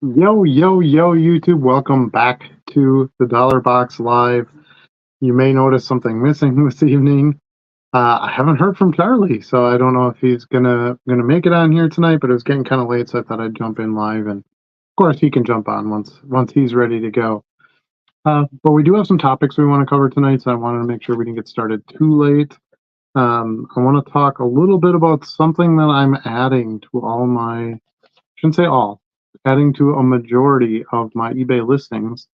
Yo, yo, yo, YouTube. Welcome back to the Dollar Box Live. You may notice something missing this evening. I haven't heard from Charlie, so I don't know if he's gonna make it on here tonight, but it was getting kind of late, so I thought I'd jump in live, and of course he can jump on once he's ready to go. But we do have some topics we want to cover tonight, so I wanted to make sure we didn't get started too late. I want to talk a little bit about something that I'm adding to all my, shouldn't say all, adding to a majority of my eBay listings,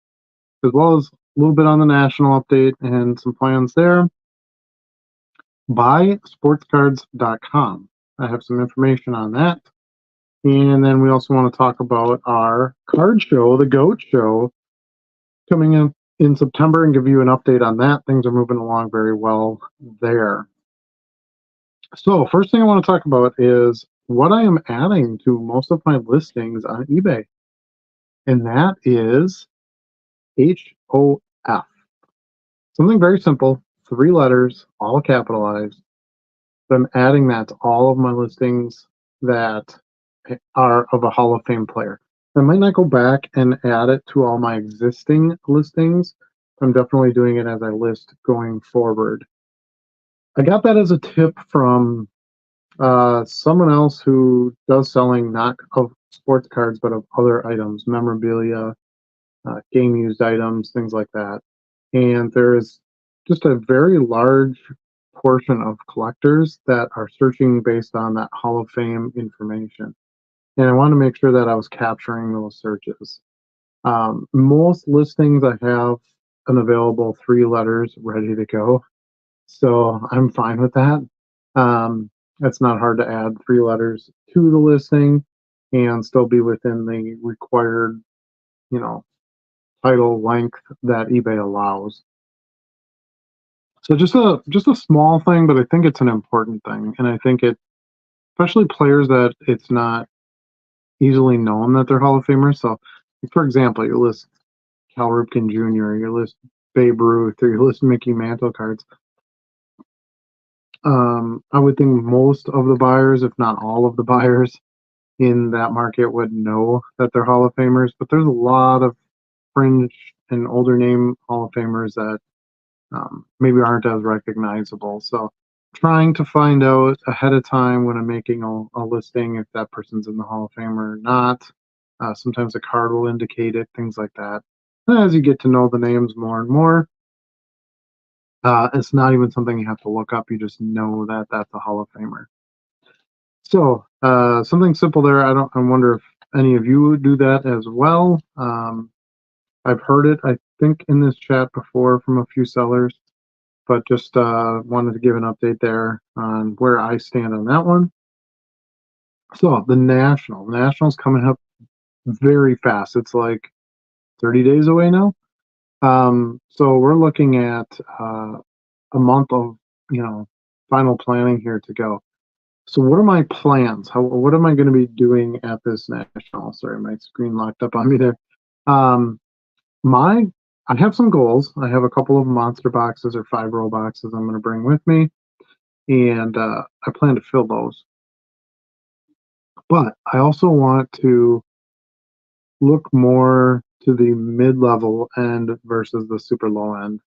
as well as a little bit on the national update and some plans there. Buysportscards.com. I have some information on that. And then we also want to talk about our card show, the GOAT show, coming in September, and give you an update on that. Things are moving along very well there. So first thing I want to talk about is what I am adding to most of my listings on eBay. And that is HOF. Something very simple, 3 letters, all capitalized. But I'm adding that to all of my listings that are of a Hall of Fame player. I might not go back and add it to all my existing listings. I'm definitely doing it as I list going forward. I got that as a tip from someone else who does selling not of sports cards, but of other items, memorabilia, game used items, things like that. And there is just a very large portion of collectors that are searching based on that Hall of Fame information. And I want to make sure that I was capturing those searches. Most listings I have an available 3 letters ready to go. So I'm fine with that. It's not hard to add 3 letters to the listing and still be within the required, you know, title length that eBay allows. So just a small thing, but I think it's an important thing, and I think it, especially players that it's not easily known that they're Hall of Famers. So, for example, you list Cal Ripken Jr., you list Babe Ruth, or you list Mickey Mantle cards. I would think most of the buyers, if not all of the buyers in that market, would know that they're Hall of Famers. But there's a lot of fringe and older name Hall of Famers that maybe aren't as recognizable. So trying to find out ahead of time when I'm making a listing if that person's in the Hall of Fame or not. Sometimes a card will indicate it, things like that. And as you get to know the names more and more, it's not even something you have to look up. You just know that that's a Hall of Famer. So something simple there. I wonder if any of you do that as well. I've heard it, I think, in this chat before from a few sellers, but just wanted to give an update there on where I stand on that one. So the Nationals coming up very fast. It's like 30 days away now. So we're looking at a month of, final planning here to go. So what are my plans? What am I going to be doing at this national? Sorry, my screen locked up on me there. Um, I have some goals. I have a couple of monster boxes or 5-roll boxes I'm going to bring with me, and I plan to fill those. But I also want to look more to the mid-level end versus the super low end,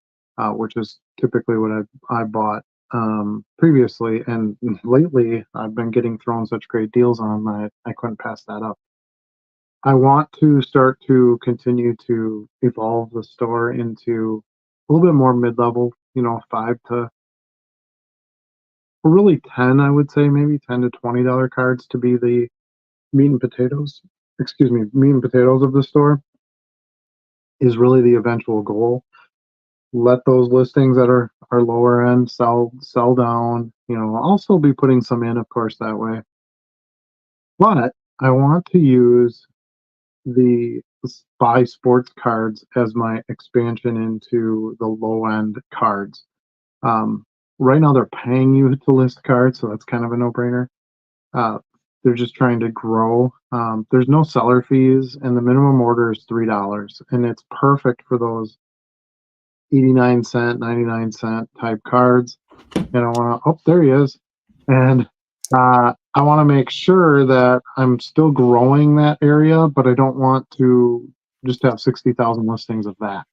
which is typically what I bought previously, and lately I've been getting thrown such great deals on that I couldn't pass that up. I want to start to continue to evolve the store into a little bit more mid-level, 5 to really 10, I would say, maybe $10 to $20 cards to be the meat and potatoes. Excuse me, meat and potatoes of the store is really the eventual goal. Let those listings that are lower end sell down. I'll still be putting some in, of course, that way. But I want to use the buy sports cards as my expansion into the low end cards. Right now they're paying you to list cards, so that's kind of a no-brainer. They're just trying to grow. There's no seller fees, and the minimum order is $3, and it's perfect for those 89-cent, 99-cent type cards. And I want to, oh, there he is. And I I want to make sure that I'm still growing that area, but I don't want to just have 60,000 listings of that.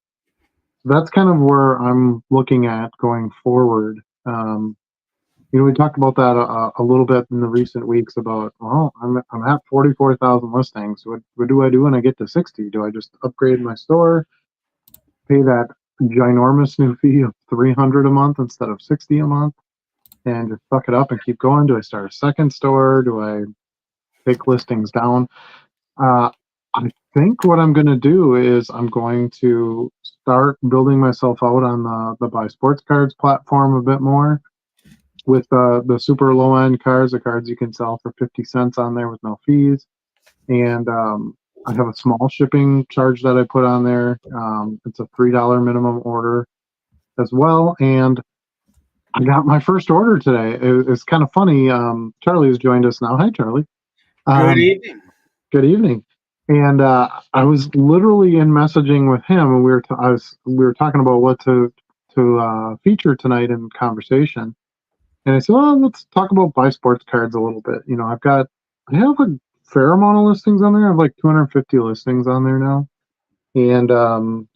That's kind of where I'm looking at going forward. We talked about that a little bit in the recent weeks about, well, I'm at 44,000 listings. What do I do when I get to 60? Do I just upgrade my store, pay that ginormous new fee of 300 a month instead of 60 a month, and just suck it up and keep going? Do I start a second store? Do I take listings down? Uh, I think what I'm going to do is I'm going to start building myself out on the Buysportscards platform a bit more with the super low end cards, the cards you can sell for 50 cents on there with no fees. And I have a small shipping charge that I put on there. It's a $3 minimum order as well. And I got my first order today. It's kind of funny. Charlie has joined us now. Hi, Charlie. Good evening. Good evening. And I was literally in messaging with him, and we were talking about what to feature tonight in conversation. And I said, well, let's talk about Buysportscards a little bit. I have a fair amount of listings on there. I have like 250 listings on there now, and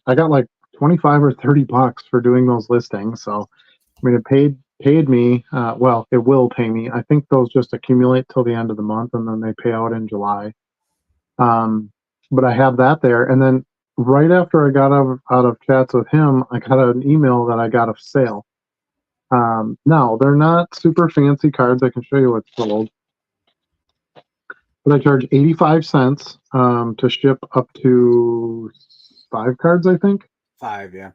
I got like 25 or 30 bucks for doing those listings. So I mean, it paid me. Well, it will pay me. I think those just accumulate till the end of the month, and then they pay out in July. But I have that there, and then right after I got out of chats with him, I got an email that I got a sale. No, they're not super fancy cards. I can show you what's sold. But I charge 85 cents to ship up to 5 cards, I think. 5, yeah.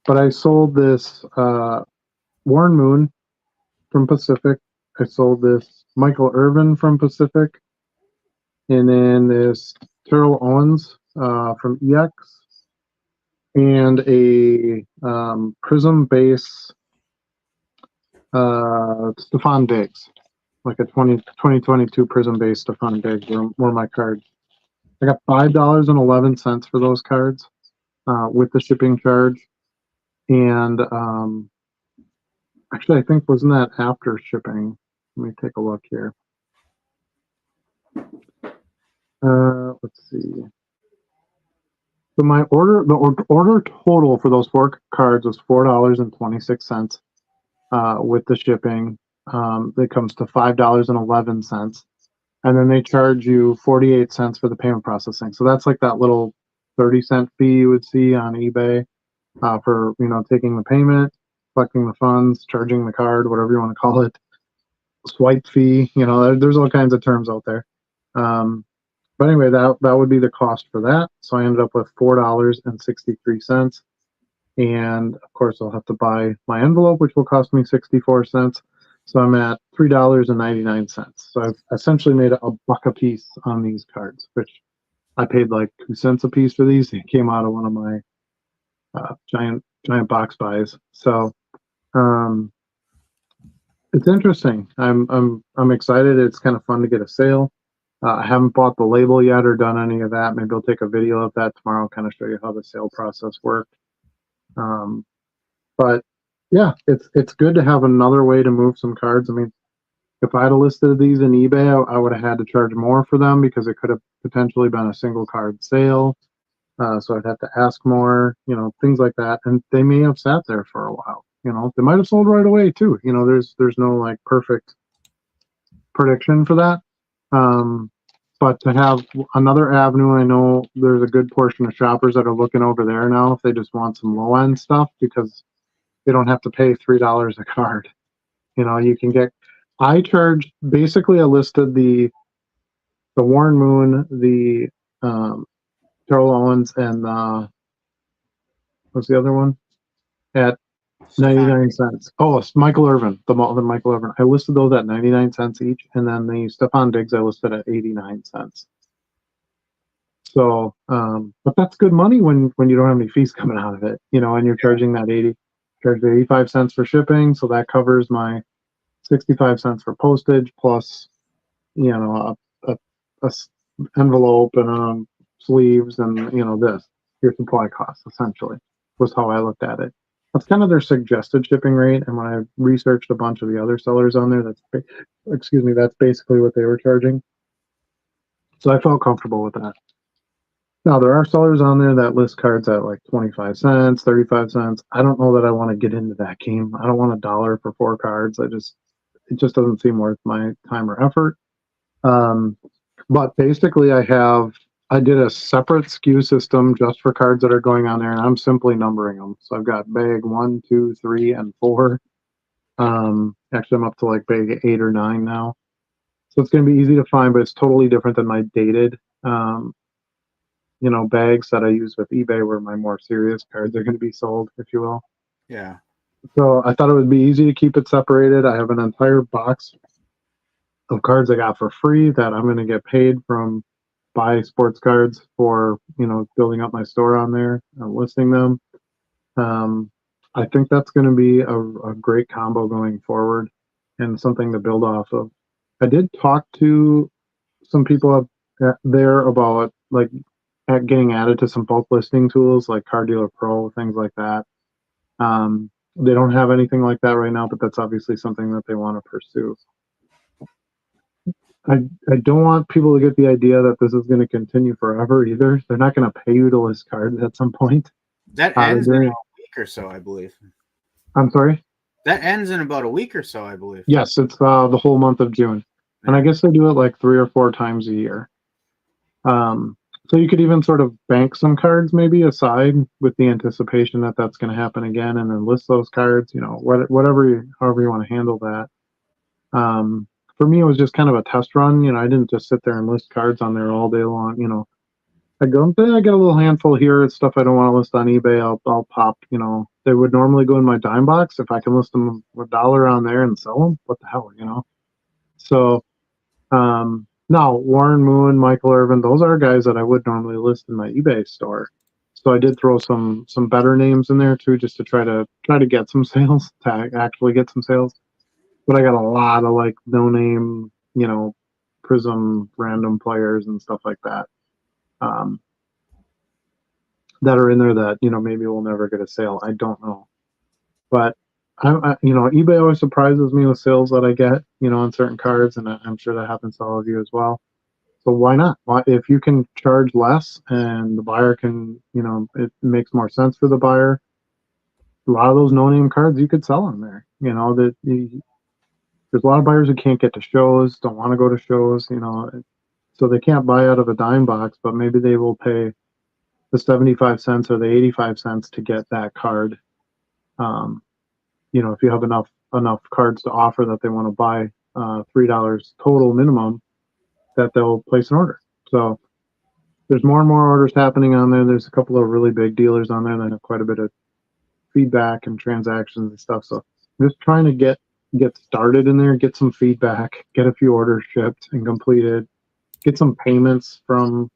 But I sold this Warren Moon from Pacific. I sold this Michael Irvin from Pacific. And then this Terrell Owens from EX. And a Prism base Stephon Diggs. Like a 2022 Prism base Stephon Diggs were my cards. I got $5.11 for those cards with the shipping charge. And actually, I think wasn't that after shipping? Let me take a look here. Let's see. So my the order total for those 4 cards was $4.26 with the shipping. It comes to $5.11, and then they charge you 48 cents for the payment processing. So that's like that little 30-cent fee you would see on eBay for taking the payment, collecting the funds, charging the card, whatever you want to call it, swipe fee. There's all kinds of terms out there. But anyway, that would be the cost for that. So I ended up with $4.63. And of course, I'll have to buy my envelope, which will cost me 64 cents. So I'm at $3.99. So I've essentially made a buck a piece on these cards, which I paid like 2 cents a piece for these. It came out of one of my giant box buys. So it's interesting. I'm excited. It's kind of fun to get a sale. I haven't bought the label yet or done any of that. Maybe I'll take a video of that tomorrow, kind of show you how the sale process worked. But yeah, it's good to have another way to move some cards. I mean, if I had listed these in eBay, I would have had to charge more for them because it could have potentially been a single card sale. So I'd have to ask more, things like that. And they may have sat there for a while. They might have sold right away too. There's no like perfect prediction for that. But to have another avenue, I know there's a good portion of shoppers that are looking over there now if they just want some low end stuff because they don't have to pay $3 a card. You can get. I charged basically. I listed the Warren Moon, the Terrell Owens, and what's the other one at 99 cents. Oh, it's Michael Irvin, the Michael Irvin. I listed those at 99 cents each, and then the Stephon Diggs I listed at 89 cents. So, but that's good money when you don't have any fees coming out of it, and you're charging that 85 cents for shipping, so that covers my 65 cents for postage plus, a envelope and sleeves and your supply costs essentially was how I looked at it. That's kind of their suggested shipping rate. And when I researched a bunch of the other sellers on there, excuse me, that's basically what they were charging. So I felt comfortable with that. Now there are sellers on there that list cards at like 25 cents, 35 cents. I don't know that I want to get into that game. I don't want $1 for 4 cards. It just doesn't seem worth my time or effort. Um, but basically I did a separate SKU system just for cards that are going on there, and I'm simply numbering them. So I've got bag 1, 2, 3, and 4. Actually, I'm up to like bag 8 or 9 now. So it's going to be easy to find, but it's totally different than my dated, bags that I use with eBay, where my more serious cards are going to be sold, if you will. Yeah. So I thought it would be easy to keep it separated. I have an entire box of cards I got for free that I'm going to get paid from Buysportscards for, building up my store on there and listing them. Um, I think that's going to be a great combo going forward and something to build off of. I did talk to some people up there about like getting added to some bulk listing tools like Car Dealer Pro, things like that. They don't have anything like that right now, but that's obviously something that they want to pursue. I don't want people to get the idea that this is going to continue forever either. They're not going to pay you to list cards at some point. That ends in a week or so, I believe. I'm sorry? That ends in about a week or so, I believe. Yes, it's the whole month of June. Yeah. And I guess they do it like 3 or 4 times a year. So you could even sort of bank some cards maybe aside with the anticipation that that's going to happen again, and then list those cards, however you want to handle that. For me, it was just kind of a test run. I didn't just sit there and list cards on there all day long. I go, I got a little handful here. It's stuff I don't want to list on eBay. I'll pop, they would normally go in my dime box. If I can list them $1 on there and sell them, what the hell. So, now Warren Moon, Michael Irvin, those are guys that I would normally list in my eBay store. So I did throw some better names in there too, just to try to get some sales, to actually get some sales. But I got a lot of like no name, Prism random players and stuff like that. That are in there that maybe we'll never get a sale. I don't know, but eBay always surprises me with sales that I get on certain cards, and I'm sure that happens to all of you as well. So why not? If you can charge less and the buyer can, it makes more sense for the buyer. A lot of those no-name cards you could sell them there. There's a lot of buyers who can't get to shows, don't want to go to shows, so they can't buy out of a dime box, but maybe they will pay the 75 cents or the 85 cents to get that card. If you have enough cards to offer that they want to buy $3 total minimum, that they'll place an order. So there's more and more orders happening on there. There's a couple of really big dealers on there that have quite a bit of feedback and transactions and stuff. So I'm just trying to get started in there, get some feedback, get a few orders shipped and completed, get some payments from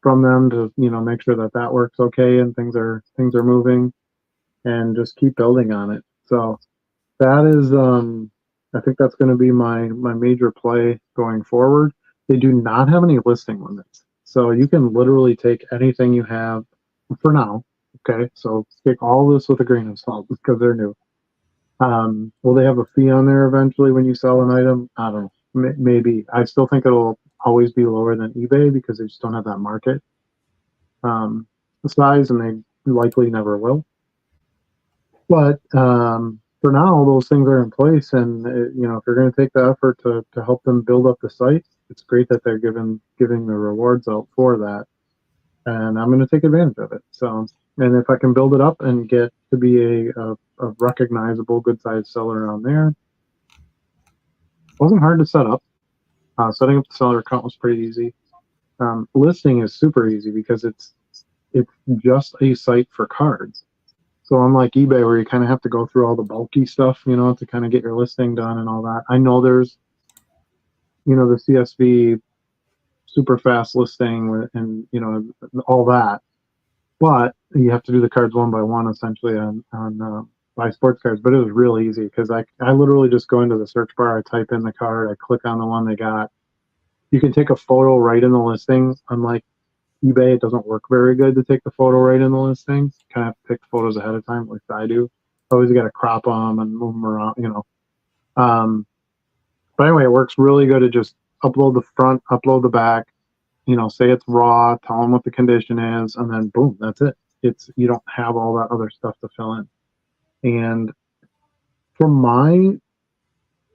them to make sure that works okay and things are moving, and just keep building on it. So that is I think that's going to be my major play going forward. They do not have any listing limits, so you can literally take anything you have for now. Okay, so take all this with a grain of salt because they're new. Will they have a fee on there eventually when you sell an item? I don't know. Maybe. I still think it'll always be lower than eBay because they just don't have that market size, and they likely never will. But for now, those things are in place, and if you're going to take the effort to help them build up the site, it's great that they're giving the rewards out for that, and I'm going to take advantage of it. So, and if I can build it up and get to be a recognizable, good-sized seller on there, it wasn't hard to set up. Setting up the seller account was pretty easy. Listing is super easy because it's just a site for cards. So unlike eBay, where you kind of have to go through all the bulky stuff, to kind of get your listing done and all that. I know there's, the CSV super fast listing and, all that. But you have to do the cards one by one, essentially, on Buysportscards. But it was really easy because I literally just go into the search bar, I type in the card, I click on the one they got. You can take a photo right in the listing. Unlike eBay, it doesn't work very good to take the photo right in the listing. Kind of have to pick photos ahead of time, like I do. Always got to crop them and move them around, But anyway, it works really good to just upload the front, upload the back, say it's raw, tell them what the condition is, and then boom, that's it. You don't have all that other stuff to fill in. And from my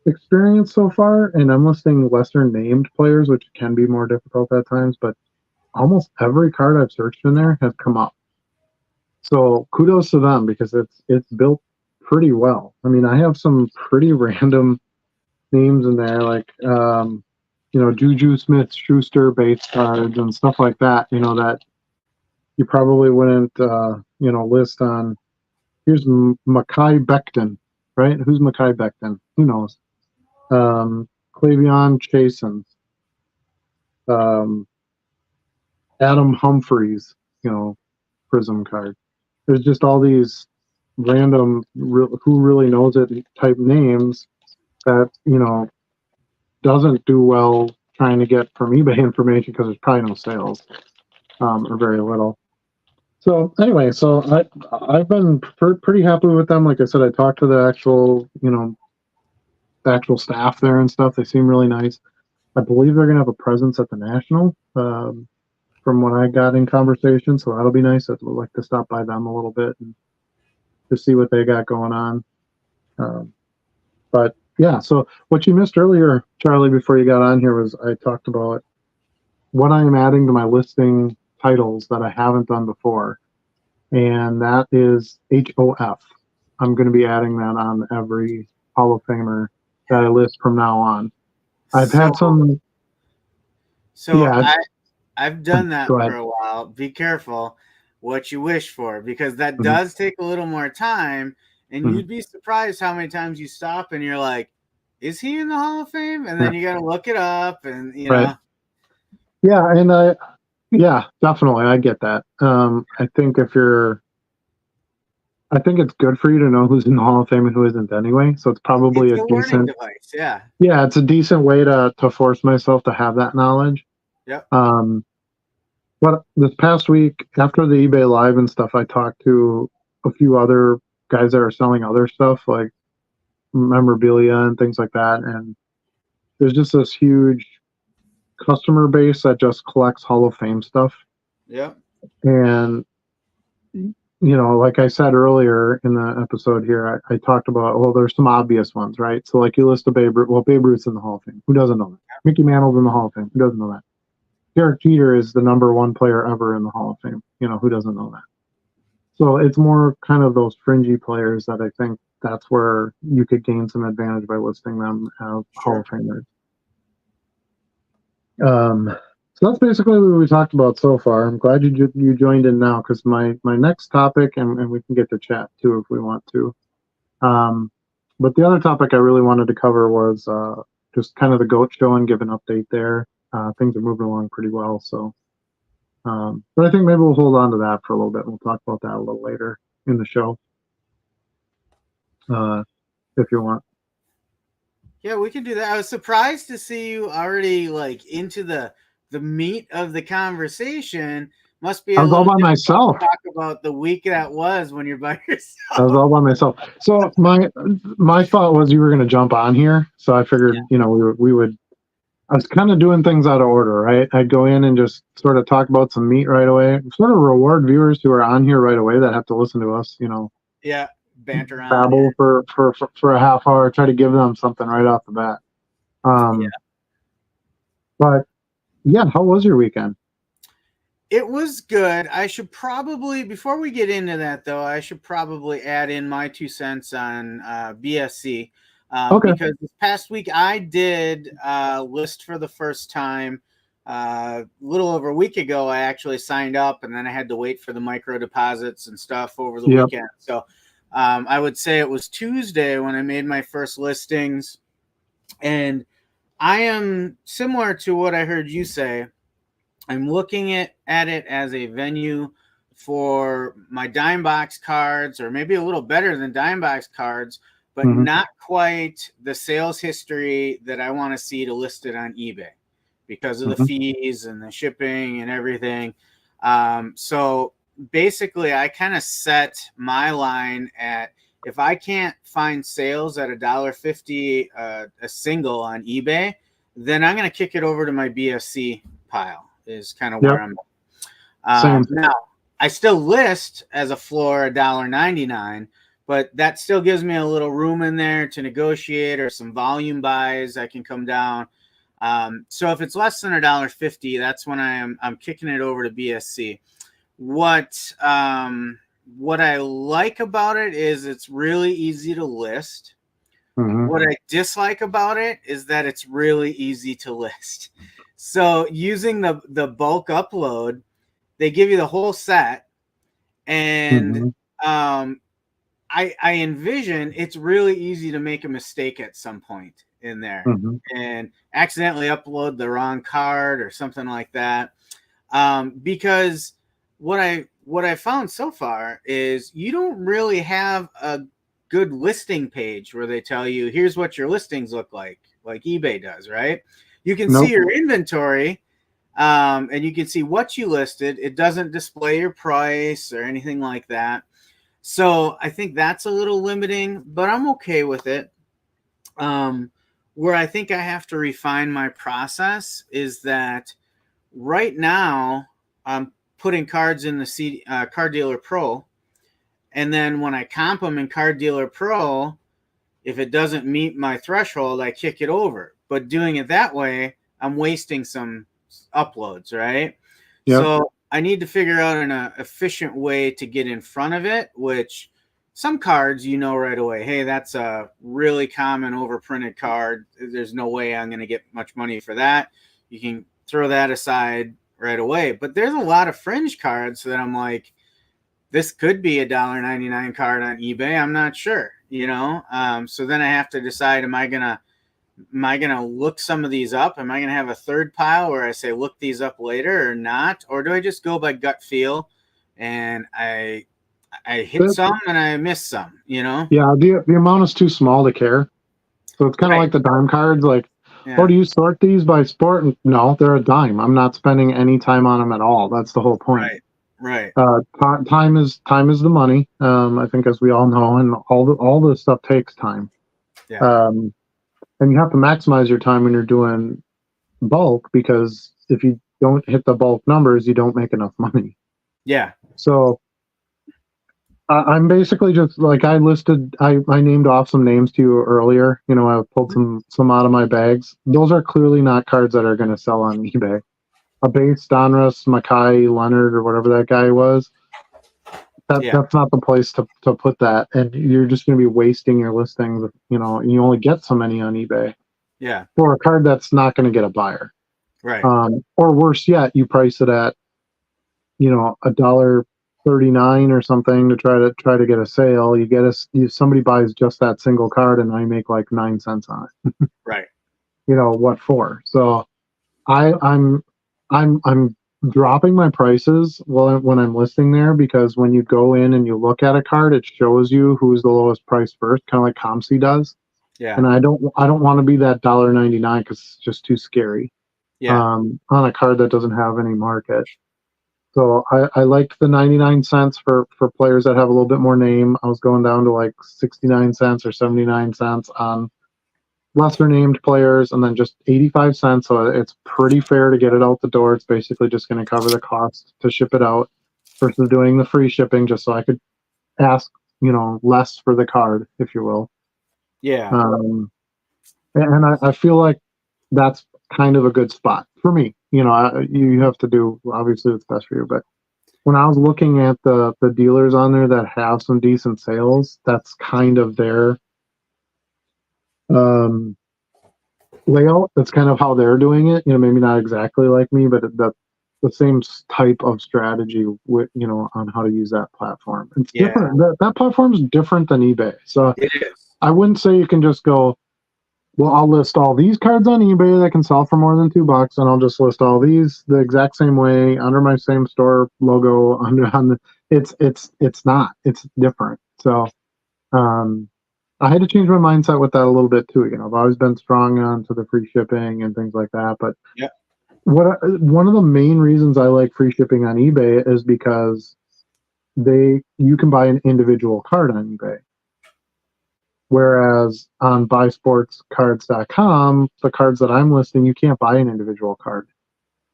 experience so far, and I'm listing lesser named players, which can be more difficult at times, but almost every card I've searched in there has come up. So kudos to them because it's built pretty well. I mean, I have some pretty random names in there, like Juju Smith Schuster base cards and stuff like that. That you probably wouldn't list on. Here's Mackay Becton, right? Who's Mackay Becton? Who knows? Clavion Chasen, Adam Humphreys, Prism card. There's just all these random, who really knows it type names that, doesn't do well trying to get from eBay information because there's probably no sales or very little. So anyway, I've been pretty happy with them. Like I said, I talked to the actual staff there and stuff. They seem really nice. I believe they're going to have a presence at the National from what I got in conversation. So that'll be nice. I'd like to stop by them a little bit and to see what they got going on. But yeah, so what you missed earlier, Charlie, before you got on here was I talked about what I am adding to my listing titles that I haven't done before. And that is HOF. I'm going to be adding that on every Hall of Famer that I list from now on. I've had some. So yeah, I've done that for a while. Be careful what you wish for, because that does take a little more time. And you'd be surprised how many times you stop and you're like, is he in the Hall of Fame? And then you got to look it up and, know. Yeah. And yeah, definitely. I get that. I think I think it's good for you to know who's in the Hall of Fame and who isn't anyway. So it's probably a decent device. Yeah. Yeah. It's a decent way to force myself to have that knowledge. Yep. But this past week, after the eBay Live and stuff, I talked to a few other guys that are selling other stuff like memorabilia and things like that. And there's just this huge customer base that just collects Hall of Fame stuff. Yeah. And, like I said earlier in the episode here, I talked about, well, there's some obvious ones, right? So like you list of Babe Ruth. Well, Babe Ruth's in the Hall of Fame. Who doesn't know that? Mickey Mantle's in the Hall of Fame. Who doesn't know that? Derek Jeter is the #1 player ever in the Hall of Fame. Who doesn't know that? So it's more kind of those fringy players that I think that's where you could gain some advantage by listing them as Hall of Famers. So that's basically what we talked about so far. I'm glad you joined in now because my next topic, and we can get to chat too if we want to. But the other topic I really wanted to cover was just kind of the GOAT show and give an update there. Things are moving along pretty well. So, but I think maybe we'll hold on to that for a little bit. We'll talk about that a little later in the show, if you want. Yeah, we can do that. I was surprised to see you already into the meat of the conversation. Must be. I was all by myself. Talk about the week that was when you're by yourself. I was all by myself. So my thought was you were going to jump on here, so I figured we would. I was kind of doing things out of order, right? I'd go in and just sort of talk about some meat right away, sort of reward viewers who are on here right away that have to listen to us, Yeah, banter on. Babble for a half hour, try to give them something right off the bat. But yeah, how was your weekend? It was good. I should probably, before we get into that though, I should probably add in my 2 cents on BSC. Okay. Because this past week I did list for the first time. A little over a week ago, I actually signed up, and then I had to wait for the micro deposits and stuff over the weekend. So I would say it was Tuesday when I made my first listings. And I am similar to what I heard you say. I'm looking at it as a venue for my dime box cards, or maybe a little better than dime box cards, but not quite the sales history that I want to see to list it on eBay because of the fees and the shipping and everything. So basically I kind of set my line at if I can't find sales at $1.50 a single on eBay, then I'm going to kick it over to my BSC pile is kind of where Yep. I'm. Same. Now, I still list as a floor $1.99, but that still gives me a little room in there to negotiate or some volume buys. I can come down. So if it's less than $1.50, that's when I'm kicking it over to BSC. What I like about it is it's really easy to list. Mm-hmm. What I dislike about it is that it's really easy to list. So using the bulk upload, they give you the whole set, and Mm-hmm. I envision it's really easy to make a mistake at some point in there Mm-hmm. and accidentally upload the wrong card or something like that. Because what I found so far is you don't really have a good listing page where they tell you here's what your listings look like eBay does, right? You can see Nope. your inventory, and you can see what you listed. It doesn't display your price or anything like that. So I think that's a little limiting, but I'm okay with it. Where I think I have to refine my process is that right now I'm putting cards in the Card Dealer Pro, and then when I comp them in Card Dealer Pro, if it doesn't meet my threshold, I kick it over. But doing it that way, I'm wasting some uploads, right? Yep. So I need to figure out an efficient way to get in front of it, which some cards, you know right away, hey, that's a really common overprinted card. There's no way I'm going to get much money for that. You can throw that aside right away. But there's a lot of fringe cards that I'm like, this could be a $1.99 card on eBay. I'm not sure, you know? So then I have to decide, am I gonna look some of these up? Am I gonna have a third pile where I say look these up later or not? Or do I just go by gut feel and I hit some and I miss some, you know? Yeah, the amount is too small to care. So it's kind of Right. like the dime cards. Like, oh, Yeah. do you sort these by sport? No, they're a dime. I'm not spending any time on them at all. That's the whole point. Right. Right. Time is the money. I think, as we all know, and all this stuff takes time. Yeah. And you have to maximize your time when you're doing bulk, because if you don't hit the bulk numbers, you don't make enough money. Yeah. So I'm basically just like, I named off some names to you earlier. You know, I pulled some out of my bags. Those are clearly not cards that are going to sell on eBay. A base Donruss, Mackay, Leonard, or whatever that guy was. That's not the place to put that, and you're just going to be wasting your listings. You know, you only get so many on eBay. Yeah. For a card that's not going to get a buyer. Right. Or worse yet, you price it at, you know, $1.39 or something to try to get a sale. Somebody buys just that single card, and I make like 9 cents on it. Right. You know what for? So I'm dropping my prices when I'm listing there, because when you go in and you look at a card, it shows you who's the lowest price first, kind of like ComC does. Yeah. And I don't want to be that $1.99, because it's just too scary. Yeah. On a card that doesn't have any market. So I liked the 99 cents for players that have a little bit more name. I was going down to like 69 cents or 79 cents on lesser named players, and then just 85 cents. So it's pretty fair to get it out the door. It's basically just going to cover the cost to ship it out versus doing the free shipping, just so I could ask, you know, less for the card, if you will. Yeah. And I feel like that's kind of a good spot for me. You know, you have to do obviously what's best for you. But when I was looking at the dealers on there that have some decent sales, that's kind of their layout. That's kind of how they're doing it. You know, maybe not exactly like me, but the same type of strategy with, you know, on how to use that platform. It's different. That platform is different than eBay. So it is. I wouldn't say you can just go, well, I'll list all these cards on eBay that can sell for more than $2, and I'll just list all these the exact same way under my same store logo on the. It's not. It's different. So, I had to change my mindset with that a little bit too. You know, I've always been strong on to the free shipping and things like that. But one of the main reasons I like free shipping on eBay is because you can buy an individual card on eBay. Whereas on Buysportscards.com, the cards that I'm listing, you can't buy an individual card.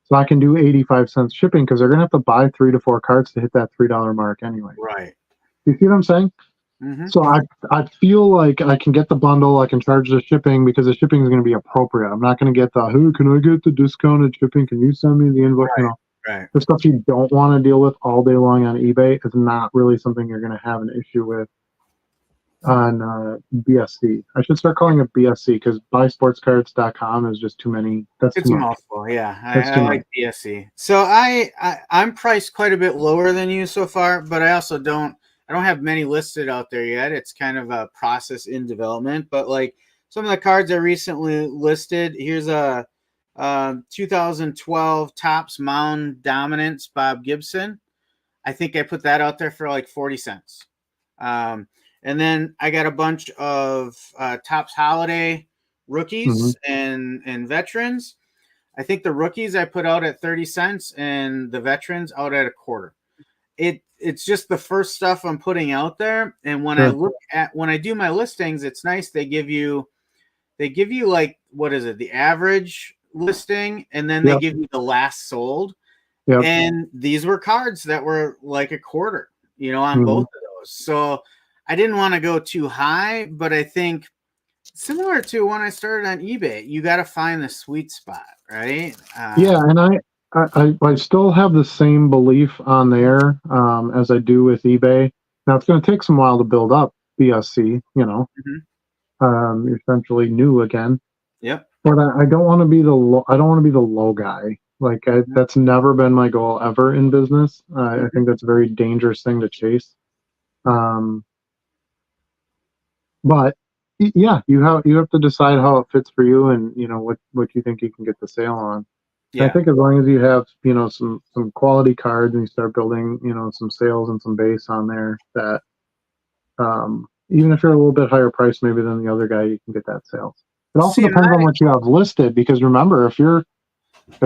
So I can do 85 cents shipping because they're going to have to buy 3 to 4 cards to hit that $3 mark anyway. Right. You see what I'm saying? Mm-hmm. So I feel like I can get the bundle, I can charge the shipping because the shipping is going to be appropriate. I'm not going to get the, who can I get the discounted shipping? Can you send me the invoice? Right. You know, Right. the stuff you don't want to deal with all day long on eBay is not really something you're going to have an issue with on BSC. I should start calling it BSC because buysportscards.com is just too many. That's It's too a much. mouthful. Yeah, That's I too like BSC. So I'm priced quite a bit lower than you so far, but I also don't have many listed out there yet. It's kind of a process in development. But like some of the cards I recently listed, here's a 2012 Topps Mound Dominance Bob Gibson. I think I put that out there for like 40 cents. And then I got a bunch of Topps Holiday rookies and veterans. I think the rookies I put out at 30 cents and the veterans out at a quarter. It's just the first stuff I'm putting out there. And when when I do my listings, it's nice. They give you like, what is it? The average listing. And then they give you the last sold. Yep. And these were cards that were like a quarter, on both of those. So I didn't want to go too high, but I think similar to when I started on eBay, you got to find the sweet spot, right? Yeah, and I still have the same belief on there as I do with eBay. Now it's going to take some while to build up BSC, you're essentially new again. Yep. But I don't want to be the low guy. Like that's never been my goal ever in business. I think that's a very dangerous thing to chase. But yeah, you have to decide how it fits for you, and what you think you can get the sale on. Yeah. I think as long as you have some quality cards and you start building some sales and some base on there, that even if you're a little bit higher price maybe than the other guy, you can get that sale. It also depends on what you have listed, because remember, if you're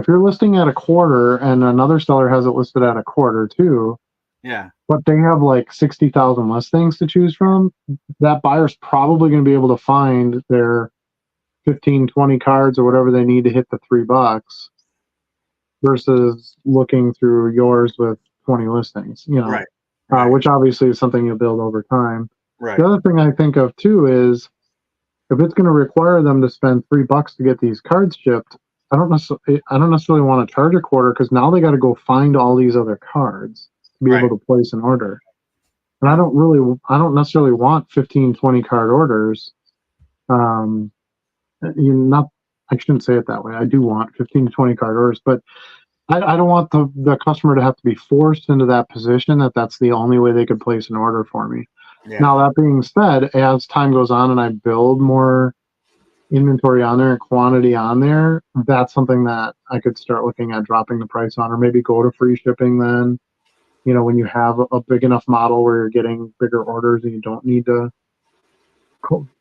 listing at a quarter and another seller has it listed at a quarter too, yeah, but they have like 60,000 listings to choose from, that buyer's probably going to be able to find their 15, 20 cards or whatever they need to hit the $3 versus looking through yours with 20 listings, right. Which obviously is something you'll build over time. Right. The other thing I think of too is if it's going to require them to spend $3 to get these cards shipped, I don't necessarily want to charge a quarter, because now they got to go find all these other cards to be able to place an order. And I don't necessarily want 15, 20 card orders. I shouldn't say it that way. I do want 15 to 20 card orders, but I don't want the customer to have to be forced into that position that's the only way they could place an order for me. Yeah. Now, that being said, as time goes on and I build more inventory on there and quantity on there, that's something that I could start looking at dropping the price on, or maybe go to free shipping then, when you have a big enough model where you're getting bigger orders and you don't need to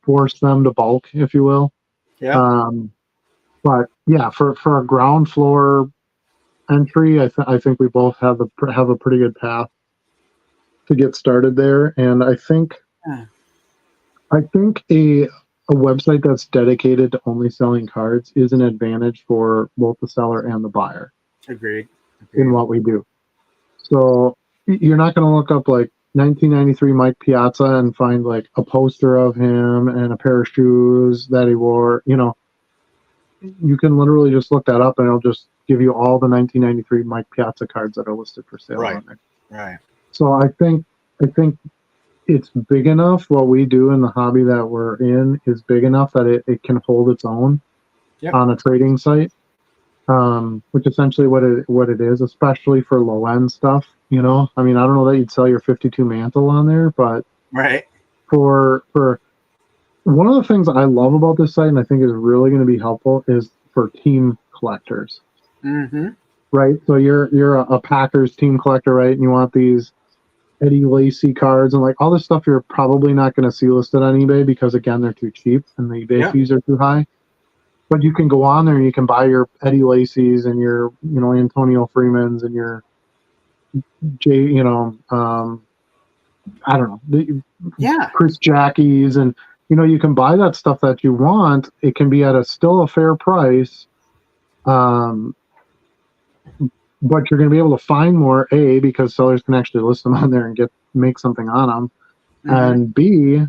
force them to bulk, if you will. Yeah. But yeah, for a ground floor entry, I think we both have a pretty good path to get started there. And I think a website that's dedicated to only selling cards is an advantage for both the seller and the buyer. Agreed. In what we do. So you're not going to look up like 1993 Mike Piazza and find like a poster of him and a pair of shoes that he wore. You can literally just look that up and it'll just give you all the 1993 Mike Piazza cards that are listed for sale on there. Right. So I think it's big enough. What we do in the hobby that we're in is big enough that it can hold its own on a trading site, which essentially what it is, especially for low end stuff. I mean, I don't know that you'd sell your 52 mantle on there, but for one of the things I love about this site, and I think is really going to be helpful, is for team collectors. Mm-hmm. Right. So you're a Packers team collector, right? And you want these Eddie Lacy cards and like all this stuff you're probably not going to see listed on eBay because, again, they're too cheap and the eBay fees are too high. But you can go on there and you can buy your Eddie Lacy's and your Antonio Freeman's and your I don't know, Chris Jackie's, and you can buy that stuff that you want. It can be at still a fair price. Um, but you're going to be able to find more, A, because sellers can actually list them on there and make something on them. Mm-hmm. And B,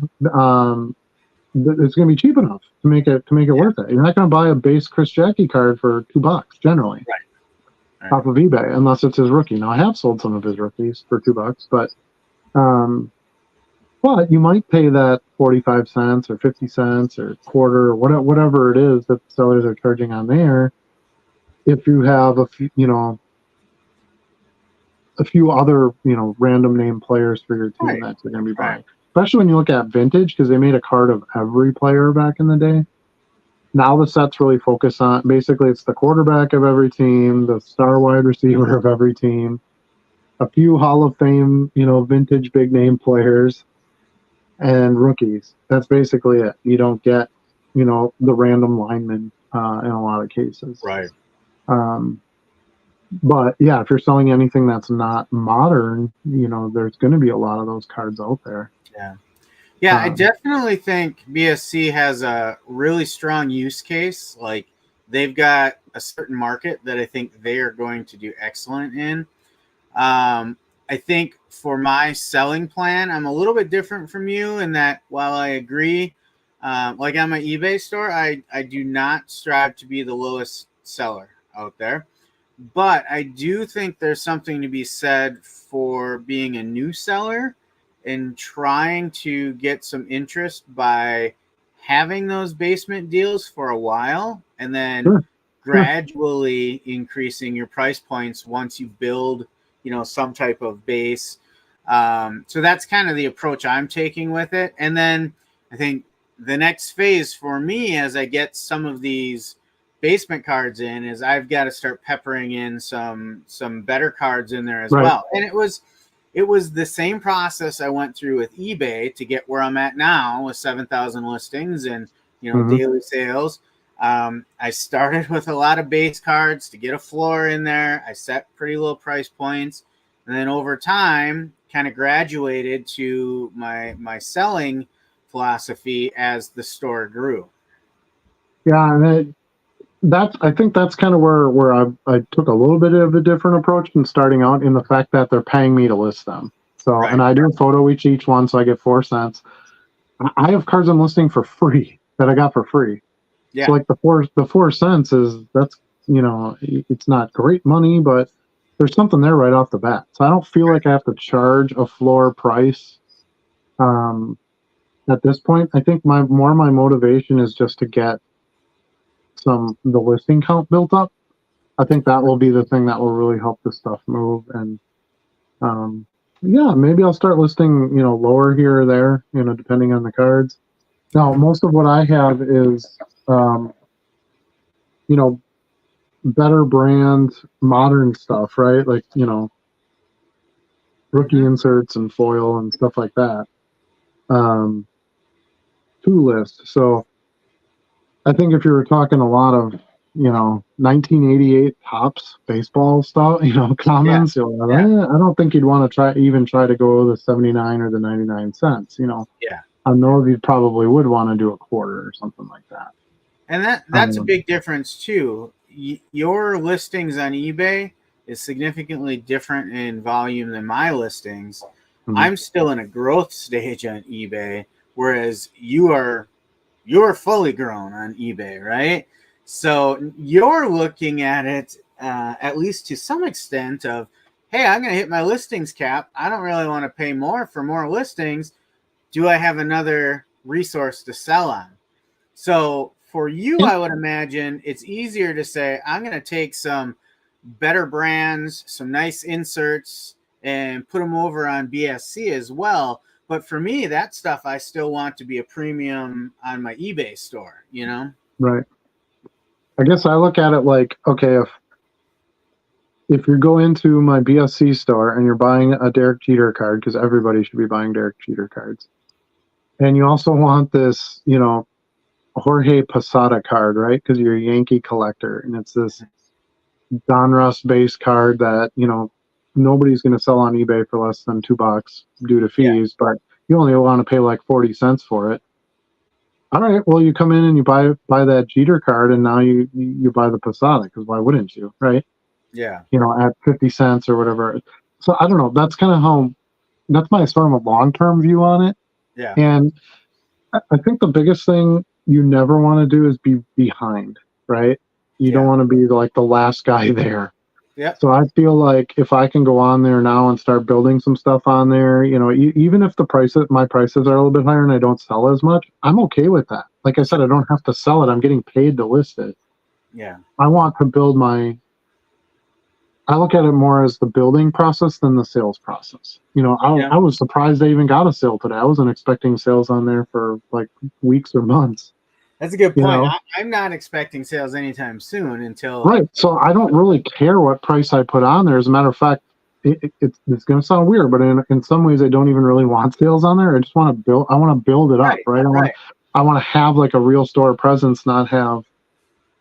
it's going to be cheap enough to make it worth it. You're not going to buy a base Chris Jackie card for $2 generally Right. off of eBay unless it's his rookie. Now I have sold some of his rookies for $2, um, but you might pay that 45 cents or 50 cents or quarter or whatever it is that the sellers are charging on there. If you have a few other random name players for your team Right. that you're going to be Right. buying, especially when you look at vintage, because they made a card of every player back in the day. Now the sets really focus on, basically it's the quarterback of every team, the star wide receiver of every team, a few Hall of Fame, vintage big name players, and rookies. That's basically it. You don't get, the random linemen in a lot of cases. Right. But yeah, if you're selling anything that's not modern, there's going to be a lot of those cards out there. Yeah, I definitely think BSC has a really strong use case. Like, they've got a certain market that I think they are going to do excellent in. I think for my selling plan, I'm a little bit different from you in that while I agree, like on my eBay store, I do not strive to be the lowest seller out there. But I do think there's something to be said for being a new seller and trying to get some interest by having those basement deals for a while and then Sure. gradually increasing your price points once you build, some type of base. So that's kind of the approach I'm taking with it. And then I think the next phase for me as I get some of these basement cards in is I've got to start peppering in some better cards in there as well. And it was the same process I went through with eBay to get where I'm at now with 7,000 listings and daily sales. I started with a lot of base cards to get a floor in there. I set pretty low price points, and then over time kind of graduated to my selling philosophy as the store grew. Yeah, and I think that's kind of where I took a little bit of a different approach in starting out, in the fact that they're paying me to list them. So, and I do a photo each one, so I get 4 cents. I have cards I'm listing for free that I got for free. Yeah. So like the 4 cents that's it's not great money, but there's something there right off the bat. So I don't feel like I have to charge a floor price. At this point, I think my motivation is just to get the listing count built up. I think that will be the thing that will really help this stuff move. And yeah, maybe I'll start listing, lower here or there, depending on the cards. Now, most of what I have is, you know, better brand, modern stuff, right? Like, rookie inserts and foil and stuff like that. To list. So I think if you were talking a lot of, 1988 Topps baseball stuff, comments, I don't think you'd want to try to go the 79 or the 99 cents, Yeah. I know you probably would want to do a quarter or something like that. And that's a big difference too. Your listings on eBay is significantly different in volume than my listings. Mm-hmm. I'm still in a growth stage on eBay, whereas you're fully grown on eBay, right? So you're looking at it, at least to some extent, of, hey, I'm going to hit my listings cap. I don't really want to pay more for more listings. Do I have another resource to sell on? So for you, I would imagine it's easier to say, I'm going to take some better brands, some nice inserts, and put them over on BSC as well. But for me, that stuff I still want to be a premium on my eBay store, Right. I guess I look at it like, okay, if you go into my BSC store and you're buying a Derek Jeter card, because everybody should be buying Derek Jeter cards, and you also want this, Jorge Posada card, right? Because you're a Yankee collector, and it's this Donruss base card that nobody's going to sell on eBay for less than $2 due to fees, but you only want to pay like 40 cents for it. All right. Well, you come in and you buy that Jeter card, and now you buy the Posada, because why wouldn't you, right? Yeah. At 50 cents or whatever. So I don't know. That's kind of how. That's my sort of a long term view on it. Yeah. And I think the biggest thing you never want to do is be behind, right? You don't Yeah. want to be like the last guy there. Yep. So I feel like if I can go on there now and start building some stuff on there, even if my prices are a little bit higher and I don't sell as much, I'm okay with that. Like I said, I don't have to sell it. I'm getting paid to list it. Yeah. I want to build I look at it more as the building process than the sales process. Yeah. I was surprised I even got a sale today. I wasn't expecting sales on there for like weeks or months. That's a good You point. know, I'm not expecting sales anytime soon until. right? So I don't really care what price I put on there. As a matter of fact, it's going to sound weird, but in some ways, I don't even really want sales on there. I just want to build. I want to build it up, Right. right? Right. I want to have like a real store presence, not have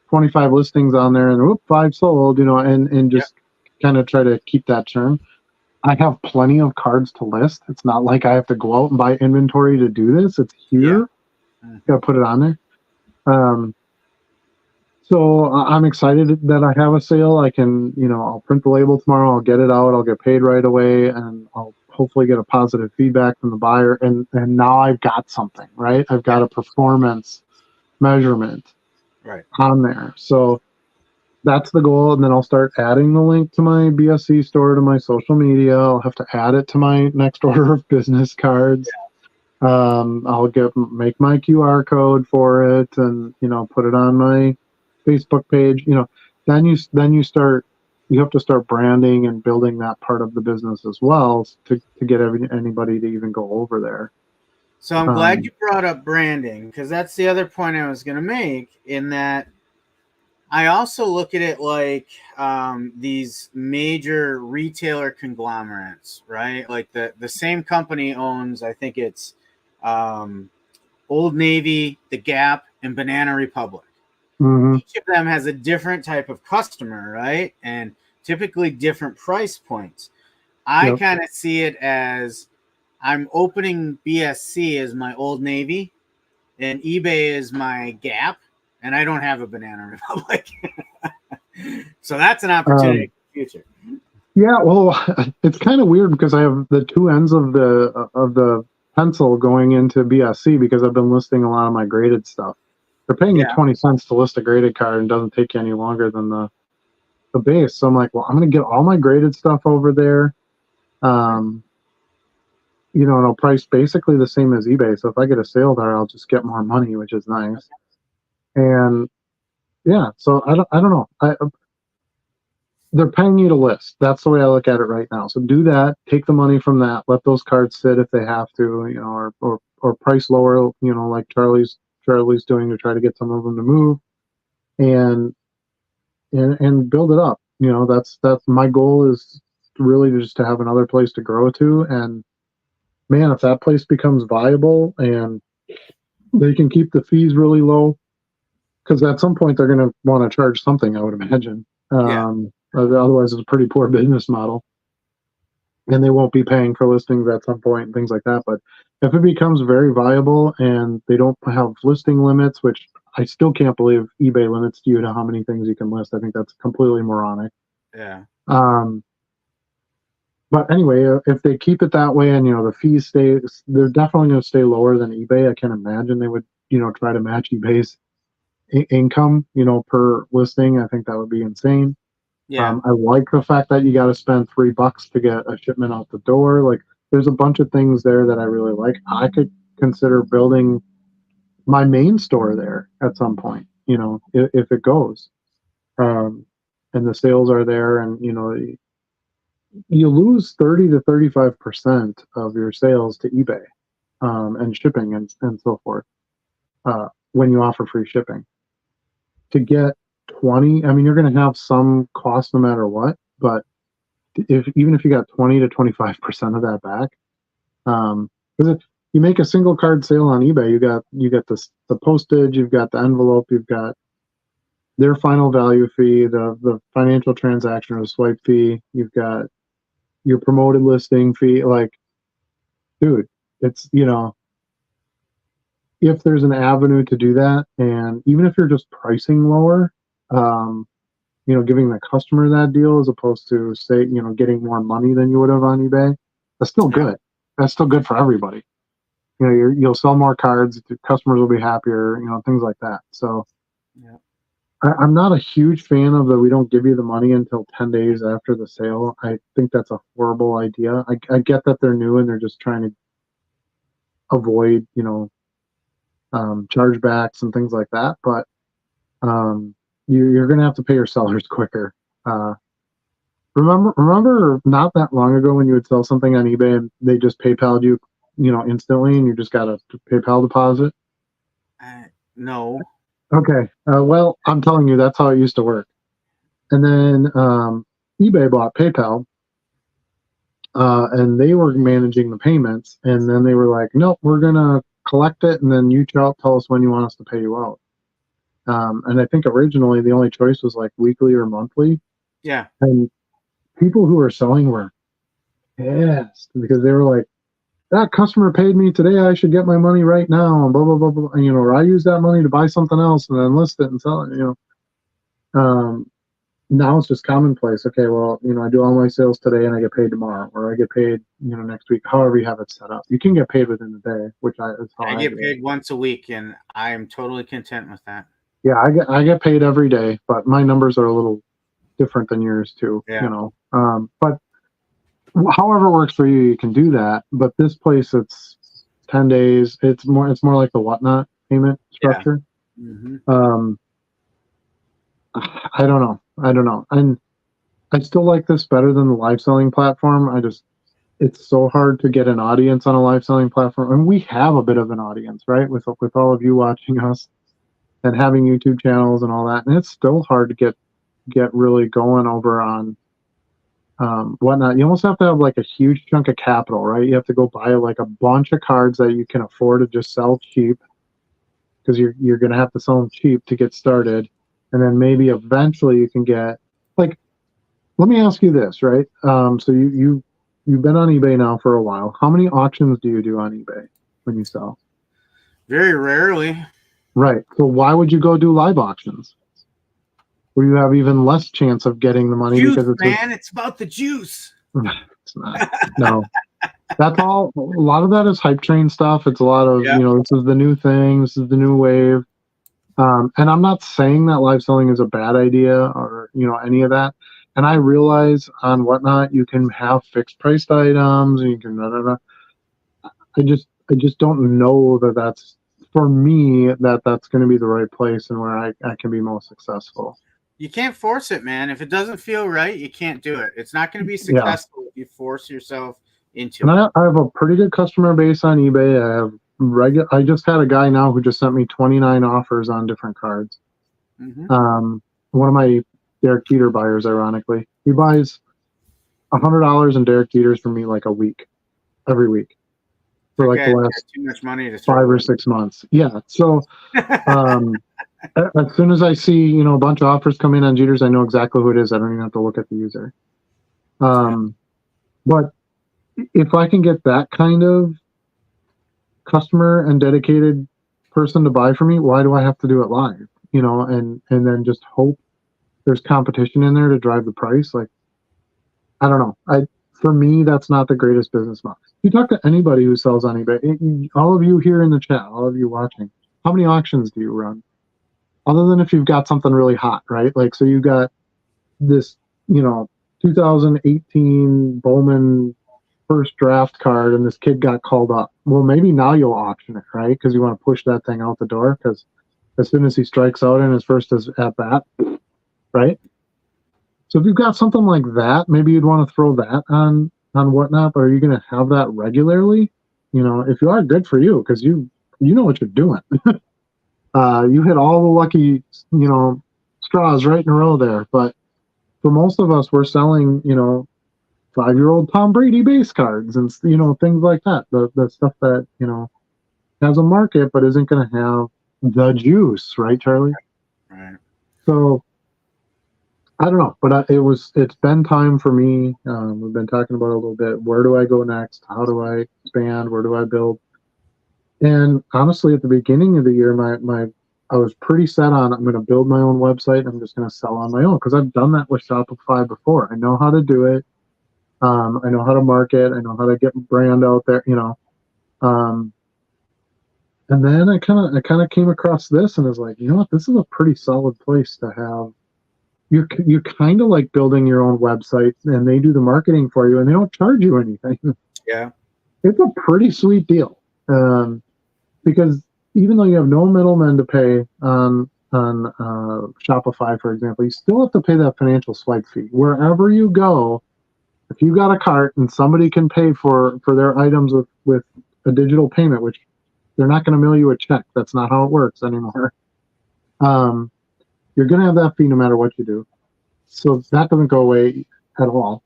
25 listings on there and whoop, 5 sold. And Yep. just kind of try to keep that churn. I have plenty of cards to list. It's not like I have to go out and buy inventory to do this. It's Yeah. here. Got to put it on there. So I'm excited that I have a sale. I can, I'll print the label tomorrow. I'll get it out. I'll get paid right away, and I'll hopefully get a positive feedback from the buyer. And now I've got something, right? I've got Yeah. a performance measurement Right. on there. So that's the goal. And then I'll start adding the link to my BSC store to my social media. I'll have to add it to my next order of business cards. I'll make my QR code for it, and put it on my Facebook page. Then you have to start branding and building that part of the business as well to get anybody to even go over there. So I'm glad you brought up branding, because that's the other point I was going to make, in that I also look at it like these major retailer conglomerates, right? Like the same company owns, I think it's Old Navy, The Gap, and Banana Republic. Mm-hmm. Each of them has a different type of customer, right? And typically different price points. I Yep. kind of see it as I'm opening BSC as my Old Navy, and eBay is my Gap, and I don't have a Banana Republic. So that's an opportunity for the future. Yeah, well, it's kind of weird because I have the two ends of the pencil going into BSC because I've been listing a lot of my graded stuff. They're paying you Yeah. 20 cents to list a graded card, and doesn't take you any longer than the base. So I'm like, well, I'm going to get all my graded stuff over there. And I'll price basically the same as eBay. So if I get a sale there, I'll just get more money, which is nice. And yeah, so I don't know. They're paying you to list. That's the way I look at it right now. So do that. Take the money from that. Let those cards sit if they have to, or price lower, like Charlie's doing to try to get some of them to move, and and build it up. That's my goal, is really just to have another place to grow to. And man, if that place becomes viable and they can keep the fees really low, because at some point they're going to want to charge something, I would imagine. Yeah. Otherwise, it's a pretty poor business model, and they won't be paying for listings at some point and things like that. But if it becomes very viable and they don't have listing limits, which I still can't believe eBay limits you to how many things you can list. I think that's completely moronic. Yeah. But anyway, if they keep it that way, and the fees stay, they're definitely going to stay lower than eBay. I can't imagine they would try to match eBay's income per listing. I think that would be insane. Yeah. I like the fact that you got to spend $3 to get a shipment out the door. Like, there's a bunch of things there that I really like. I could consider building my main store there at some point, if it goes. And the sales are there, and you lose 30 to 35% of your sales to eBay, and shipping and so forth, when you offer free shipping. To get 20, I mean, you're going to have some cost no matter what, but even if you got 20 to 25% of that back, because if you make a single card sale on eBay, you got the postage, you've got the envelope, you've got their final value fee, the financial transaction or swipe fee, you've got your promoted listing fee. Like, dude, it's if there's an avenue to do that, and even if you're just pricing lower, giving the customer that deal as opposed to say, getting more money than you would have on eBay, that's still Yeah. good. That's still good for everybody. You'll sell more cards, the customers will be happier, things like that. So Yeah. I'm not a huge fan of we don't give you the money until 10 days after the sale. I think that's a horrible idea. I get that they're new and they're just trying to avoid, chargebacks and things like that. But you're going to have to pay your sellers quicker. Remember not that long ago when you would sell something on eBay and they just PayPal'd you, instantly, and you just got a PayPal deposit? No. Okay. Well, I'm telling you, that's how it used to work. And then eBay bought PayPal, and they were managing the payments. And then they were like, "Nope, we're gonna collect it, and then you tell us when you want us to pay you out." And I think originally the only choice was like weekly or monthly. Yeah. And people who were selling were pissed because they were like, "That customer paid me today. I should get my money right now." And blah blah blah blah. And, or I use that money to buy something else and then list it and sell it. Now it's just commonplace. Okay, well, I do all my sales today and I get paid tomorrow, or I get paid, next week. However you have it set up, you can get paid within the day, which is how I get paid once a week, and I am totally content with that. Yeah, I get paid every day, but my numbers are a little different than yours too. Yeah. But however it works for you, you can do that. But this place, it's 10 days. It's more like the Whatnot payment structure. Yeah. Mm-hmm. I don't know. And I still like this better than the live selling platform. It's so hard to get an audience on a live selling platform. And we have a bit of an audience, right? With all of you watching us and having YouTube channels and all that. And it's still hard to get really going over on Whatnot. You almost have to have like a huge chunk of capital, right? You have to go buy like a bunch of cards that you can afford to just sell cheap, because you're going to have to sell them cheap to get started. And then maybe eventually you can get, like, let me ask you this, right? So you've been on eBay now for a while. How many auctions do you do on eBay when you sell? Very rarely. Right. So why would you go do live auctions, where you have even less chance of getting the money? Juice, Because it's about the juice. It's not. No. That's all. A lot of that is hype train stuff. It's a lot of, this is the new thing. This is the new wave. And I'm not saying that live selling is a bad idea or, any of that. And I realize on Whatnot, you can have fixed priced items and you can, I just don't know that that's, for me, that's going to be the right place and where I can be most successful. You can't force it, man. If it doesn't feel right, you can't do it. It's not going to be successful if you force yourself into it. I have a pretty good customer base on eBay. I just had a guy now who just sent me 29 offers on different cards. Mm-hmm. One of my Derek Jeter buyers, ironically, he buys $100 in Derek Jeters from me like every week for like the last too much money to 5 or 6 months. Yeah. So as soon as I see, a bunch of offers come in on Jeters, I know exactly who it is. I don't even have to look at the user. But if I can get that kind of customer and dedicated person to buy for me, why do I have to do it live? And then just hope there's competition in there to drive the price. Like, I don't know. For me, that's not the greatest business model. You talk to anybody who sells on eBay, all of you here in the chat, all of you watching, how many auctions do you run? Other than if you've got something really hot, right? Like, so you got this, 2018 Bowman first draft card and this kid got called up. Well, maybe now you'll auction it, right? Because you want to push that thing out the door, because as soon as he strikes out in his first at bat, right? So if you've got something like that, maybe you'd want to throw that on Whatnot. But are you going to have that regularly? If you are, good for you, because you know what you're doing. You hit all the lucky, straws right in a row there. But for most of us, we're selling, 5-year-old Tom Brady base cards and, things like that. The stuff that, has a market but isn't going to have the juice, right, Charlie? Right. So I don't know, but it's been time for me. We've been talking about it a little bit. Where do I go next? How do I expand? Where do I build? And honestly, at the beginning of the year, I was pretty set on I'm going to build my own website. I'm just going to sell on my own because I've done that with Shopify before. I know how to do it. I know how to market. I know how to get brand out there. Um, and then I kind of came across this and was like, you know what? This is a pretty solid place to have. You kind of like building your own website, and they do the marketing for you, and they don't charge you anything. Yeah. It's a pretty sweet deal. Because even though you have no middlemen to pay on Shopify, for example, you still have to pay that financial swipe fee wherever you go. If you got a cart and somebody can pay for their items with a digital payment, which they're not going to mail you a check. That's not how it works anymore. Um, you're going to have that fee no matter what you do. So that doesn't go away at all.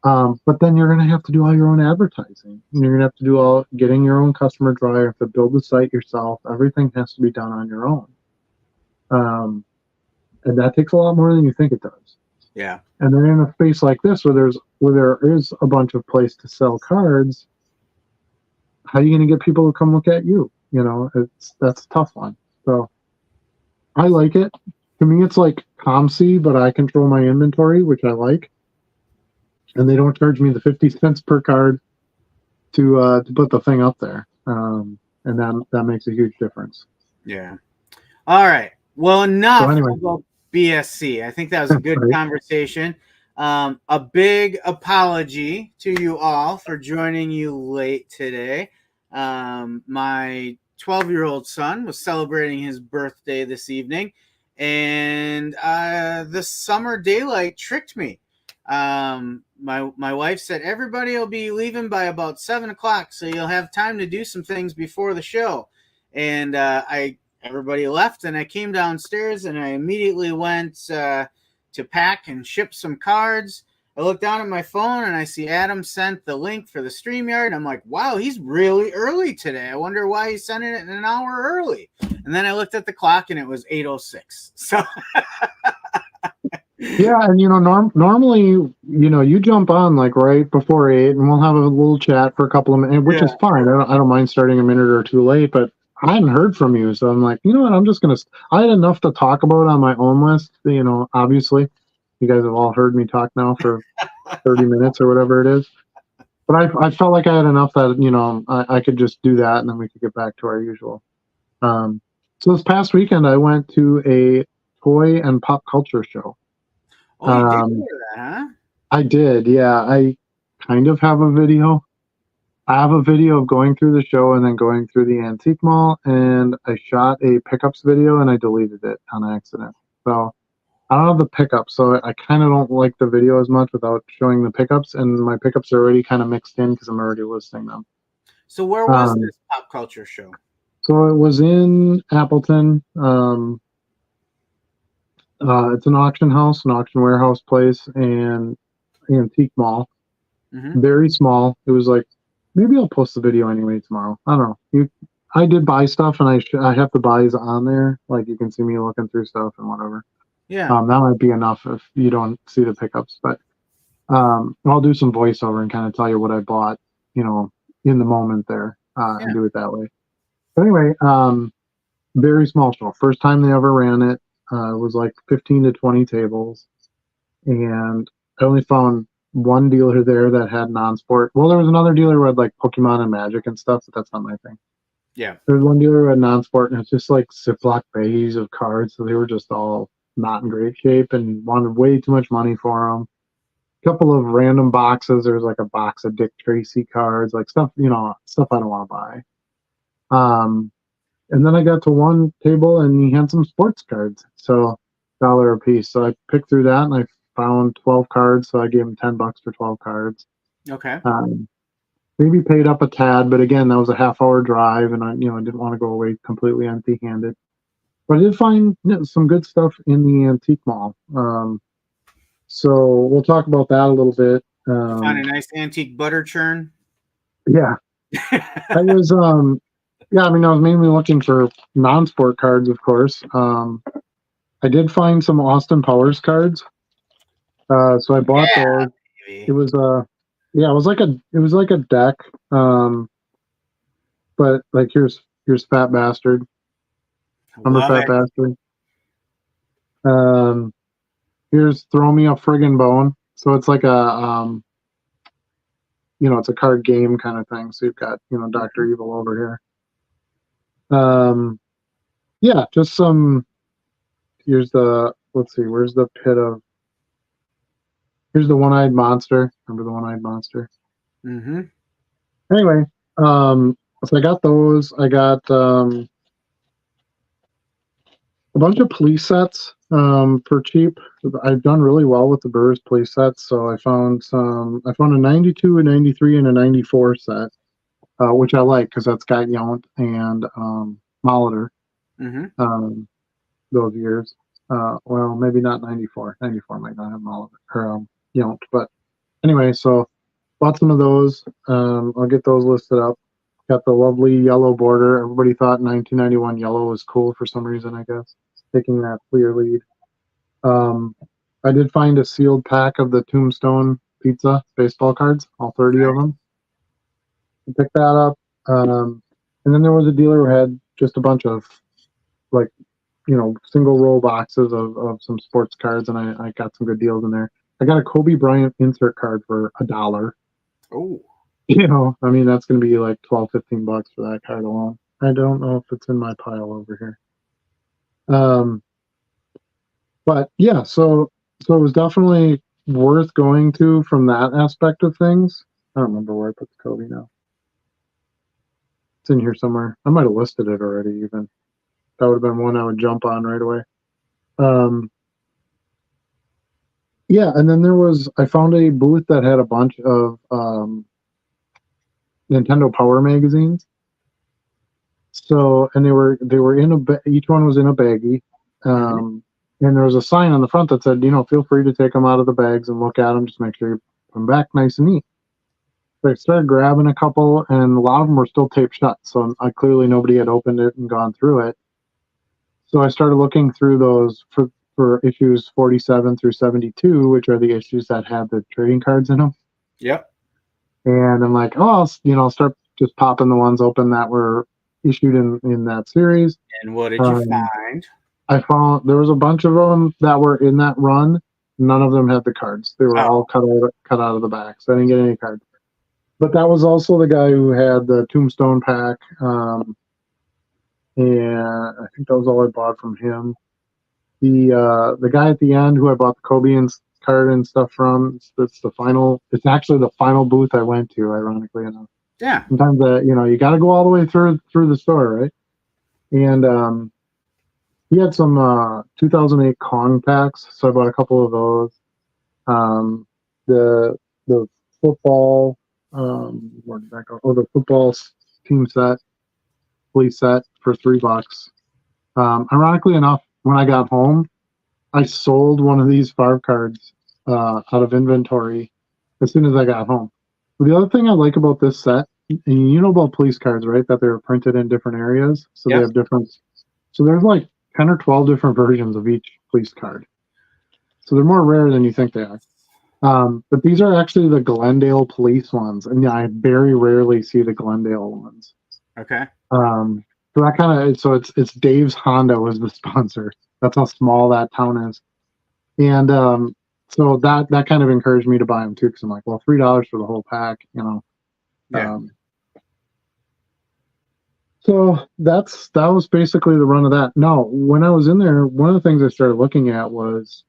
But then you're going to have to do all your own advertising. You're going to have to do all getting your own customer draw. You have to build the site yourself. Everything has to be done on your own. And that takes a lot more than you think it does. Yeah. And then in a space like this, where there is a bunch of place to sell cards, how are you going to get people to come look at you? That's a tough one. So I like it. To me, it's like ComC, but I control my inventory, which I like. And they don't charge me the 50 cents per card to put the thing up there. And that makes a huge difference. Yeah. All right. Well, enough So anyway. about BSC. I think that was a good Right. conversation. A big apology to you all for joining you late today. My 12-year-old son was celebrating his birthday this evening, and the summer daylight tricked me. My wife said everybody will be leaving by about 7 o'clock, so you'll have time to do some things before the show. And everybody left, and I came downstairs, and I immediately went to pack and ship some cards. I looked down at my phone, and I see Adam sent the link for the StreamYard. I'm like, wow, he's really early today. I wonder why he sent it an hour early. And then I looked at the clock, and it was 8:06. So yeah, and normally, you jump on like right before 8, and we'll have a little chat for a couple of minutes, which is fine. I don't mind starting a minute or two late, but I hadn't heard from you, so I'm like, you know what? I had enough to talk about on my own list. Obviously, you guys have all heard me talk now for 30 minutes or whatever it is. But I felt like I had enough that I could just do that, and then we could get back to our usual. So this past weekend, I went to a toy and pop culture show. Oh, you did hear that, huh? I did, yeah. I kind of have a video. I have a video of going through the show and then going through the antique mall, and I shot a pickups video and I deleted it on accident. So I don't have the pickups, so I kind of don't like the video as much without showing the pickups, and my pickups are already kind of mixed in because I'm already listing them. So where was this pop culture show? So it was in Appleton. It's an auction house, an auction warehouse place, and antique mall. Mm-hmm. Very small. It was like, maybe I'll post the video anyway tomorrow. I don't know. I did buy stuff, and I have the buys on there. Like, you can see me looking through stuff and whatever. Yeah. That might be enough if you don't see the pickups, but I'll do some voiceover and kind of tell you what I bought, in the moment there, and do it that way. But anyway, very small show. First time they ever ran it. It was like 15 to 20 tables, and I only found one dealer there that had non-sport. Well, there was another dealer who had like Pokemon and Magic and stuff, but that's not my thing. Yeah. There was one dealer who had non-sport, and it's just like Ziploc bags of cards, so they were just all not in great shape and wanted way too much money for them. A couple of random boxes. There was like a box of Dick Tracy cards, like stuff I don't want to buy. And then I got to one table, and he had some sports cards, so $1 a piece. So I picked through that, and I found 12 cards, so I gave him $10 for 12 cards. Okay. Maybe paid up a tad, but again, that was a half-hour drive, and I didn't want to go away completely empty-handed. But I did find some good stuff in the antique mall. So we'll talk about that a little bit. Find a nice antique butter churn. Yeah. I was I was mainly looking for non-sport cards, of course. I did find some Austin Powers cards. So I bought those. Baby. It was it was like a deck. But like here's Here's Fat Bastard. Remember Love Fat it. Bastard? Um, here's Throw Me a Friggin' Bone. So it's like it's a card game kind of thing. So you've got, Dr. Evil over here. Yeah, just some. Here's let's see, where's the pit of. Here's the One-Eyed Monster. Remember the One-Eyed Monster? Mm-hmm. Anyway, so I got those. I got a bunch of police sets for cheap. I've done really well with the Brewers police sets. So I found a 92, a 93, and a 94 set, which I like because that's got Yount and Molitor those years. Well, maybe not 94. 94 might not have Molitor or Yount. But anyway, so bought some of those. I'll get those listed up. Got the lovely yellow border. Everybody thought 1991 yellow was cool for some reason, I guess, taking that clear lead. I did find a sealed pack of the Tombstone Pizza baseball cards, all 30 of them. I picked that up. And then there was a dealer who had just a bunch of, like, single roll boxes of some sports cards, and I got some good deals in there. I got a Kobe Bryant insert card for $1. Oh. I mean, that's going to be like $12, $15 for that card alone. I don't know if it's in my pile over here. But yeah, so it was definitely worth going to from that aspect of things. I don't remember where I put the Kobe now. It's in here somewhere. I might have listed it already even. That would have been one I would jump on right away. Yeah, and then I found a booth that had a bunch of Nintendo Power magazines. So, and they were in each one was in a baggie. And there was a sign on the front that said, feel free to take them out of the bags and look at them. Just make sure you put them back nice and neat. So I started grabbing a couple, and a lot of them were still taped shut. So clearly nobody had opened it and gone through it. So I started looking through those for issues 47 through 72, which are the issues that had the trading cards in them. Yep. And I'm like, oh, I'll start just popping the ones open that were issued in that series. And what did you find? I found there was a bunch of them that were in that run. None of them had the cards. They were all cut out of the back, so I didn't get any cards. But that was also the guy who had the Tombstone pack, and I think that was all I bought from him. The guy at the end who I bought the Kobe card and stuff from. It's the final. It's actually the final booth I went to. Ironically enough. Yeah. Sometimes you got to go all the way through the store, right? And he had some 2008 Kong packs, so I bought a couple of those. The football, where did that go? Oh, the football team set, police set for $3. Ironically enough, when I got home, I sold one of these Favre cards out of inventory as soon as I got home. But the other thing I like about this set, and you know about police cards, right? That they're printed in different areas, so they have different. So there's like 10 or 12 different versions of each police card. So they're more rare than you think they are. But these are actually the Glendale police ones. And yeah, I very rarely see the Glendale ones. Okay. So that kind of, so it's Dave's Honda was the sponsor. That's how small that town is. And so that kind of encouraged me to buy them too, because I'm like, well, $3 for the whole pack, Yeah. So that was basically the run of that. No, when I was in there, one of the things I started looking at was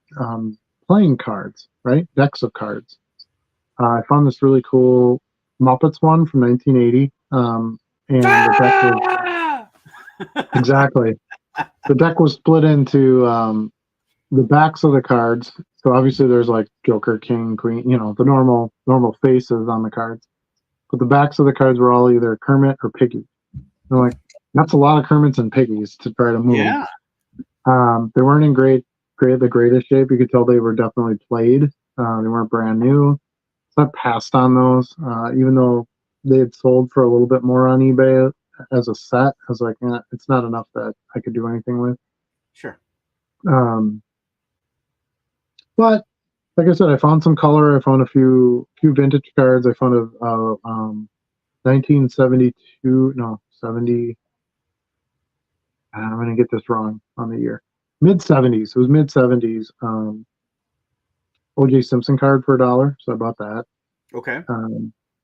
playing cards, right? Decks of cards. I found this really cool Muppets one from 1980. And the deck was, exactly. The deck was split into the backs of the cards. So obviously there's like Joker, King, Queen, the normal faces on the cards. But the backs of the cards were all either Kermit or Piggy. I'm like, that's a lot of Kermits and Piggies to try to move. Yeah. They weren't in the greatest shape. You could tell they were definitely played. They weren't brand new. So I passed on those, even though they had sold for a little bit more on eBay as a set. I was like, it's not enough that I could do anything with. Sure. But like I said, I found some color. I found a few vintage cards. I found a 1972, no, 70. I'm going to get this wrong on the year. Mid 70s. It was mid 70s. OJ Simpson card for $1. So I bought that. Okay.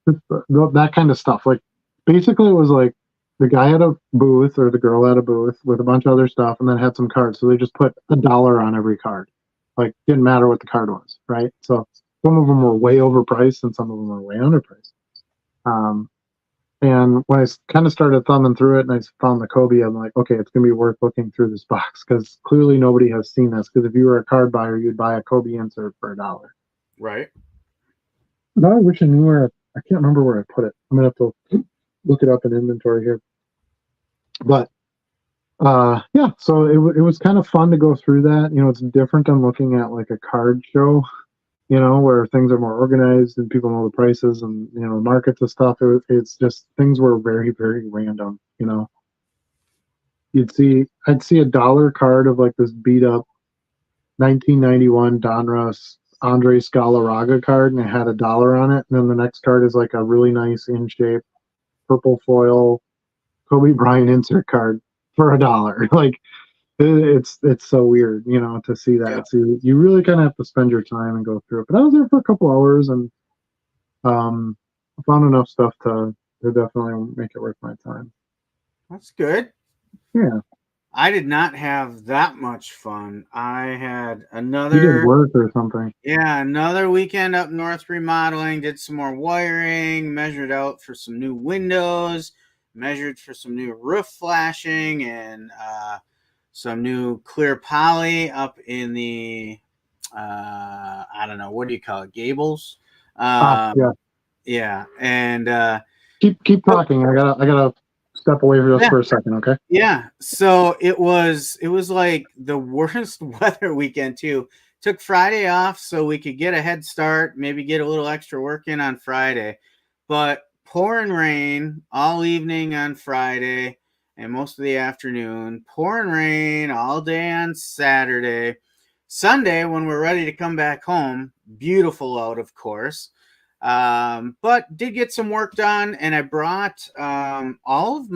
That kind of stuff. Like basically it was like the guy had a booth or the girl had a booth with a bunch of other stuff and then had some cards. So they just put $1 on every card. Like didn't matter what the card was, right? So some of them were way overpriced and some of them were way underpriced. And when I kind of started thumbing through it and I found the Kobe, I'm like, okay, it's going to be worth looking through this box because clearly nobody has seen this. Because if you were a card buyer, you'd buy a Kobe insert for $1. Right. Now I wish I knew where I can't remember where I put it. I'm going to have to look it up in inventory here. But yeah, so it was kind of fun to go through that. You know, it's different than looking at like a card show, you know, where things are more organized and people know the prices and, you know, markets and stuff. It's just things were very, very random, you know. I'd see $1 card of like this beat up 1991 Donruss Andres Galarraga card, and it had $1 on it. And then the next card is like a really nice in shape purple foil Kobe Bryant insert card for $1. Like it's so weird, you know, to see that. Yeah. So you really kind of have to spend your time and go through it. But I was there for a couple hours and I found enough stuff to definitely make it worth my time. That's good. Yeah. I did not have that much fun. I had You did work or something. Yeah, another weekend up north remodeling, did some more wiring, measured out for some new windows, measured for some new roof flashing, and some new clear poly up in the, I don't know, what do you call it, gables? Yeah. Yeah, and keep talking. I gotta step away from this for a second, okay? Yeah. So it was like the worst weather weekend too. Took Friday off so we could get a head start, maybe get a little extra work in on Friday. But pouring rain all evening on Friday and most of the afternoon. Pouring rain all day on Saturday. Sunday, when we're ready to come back home, beautiful out, of course. But did get some work done, and I brought all of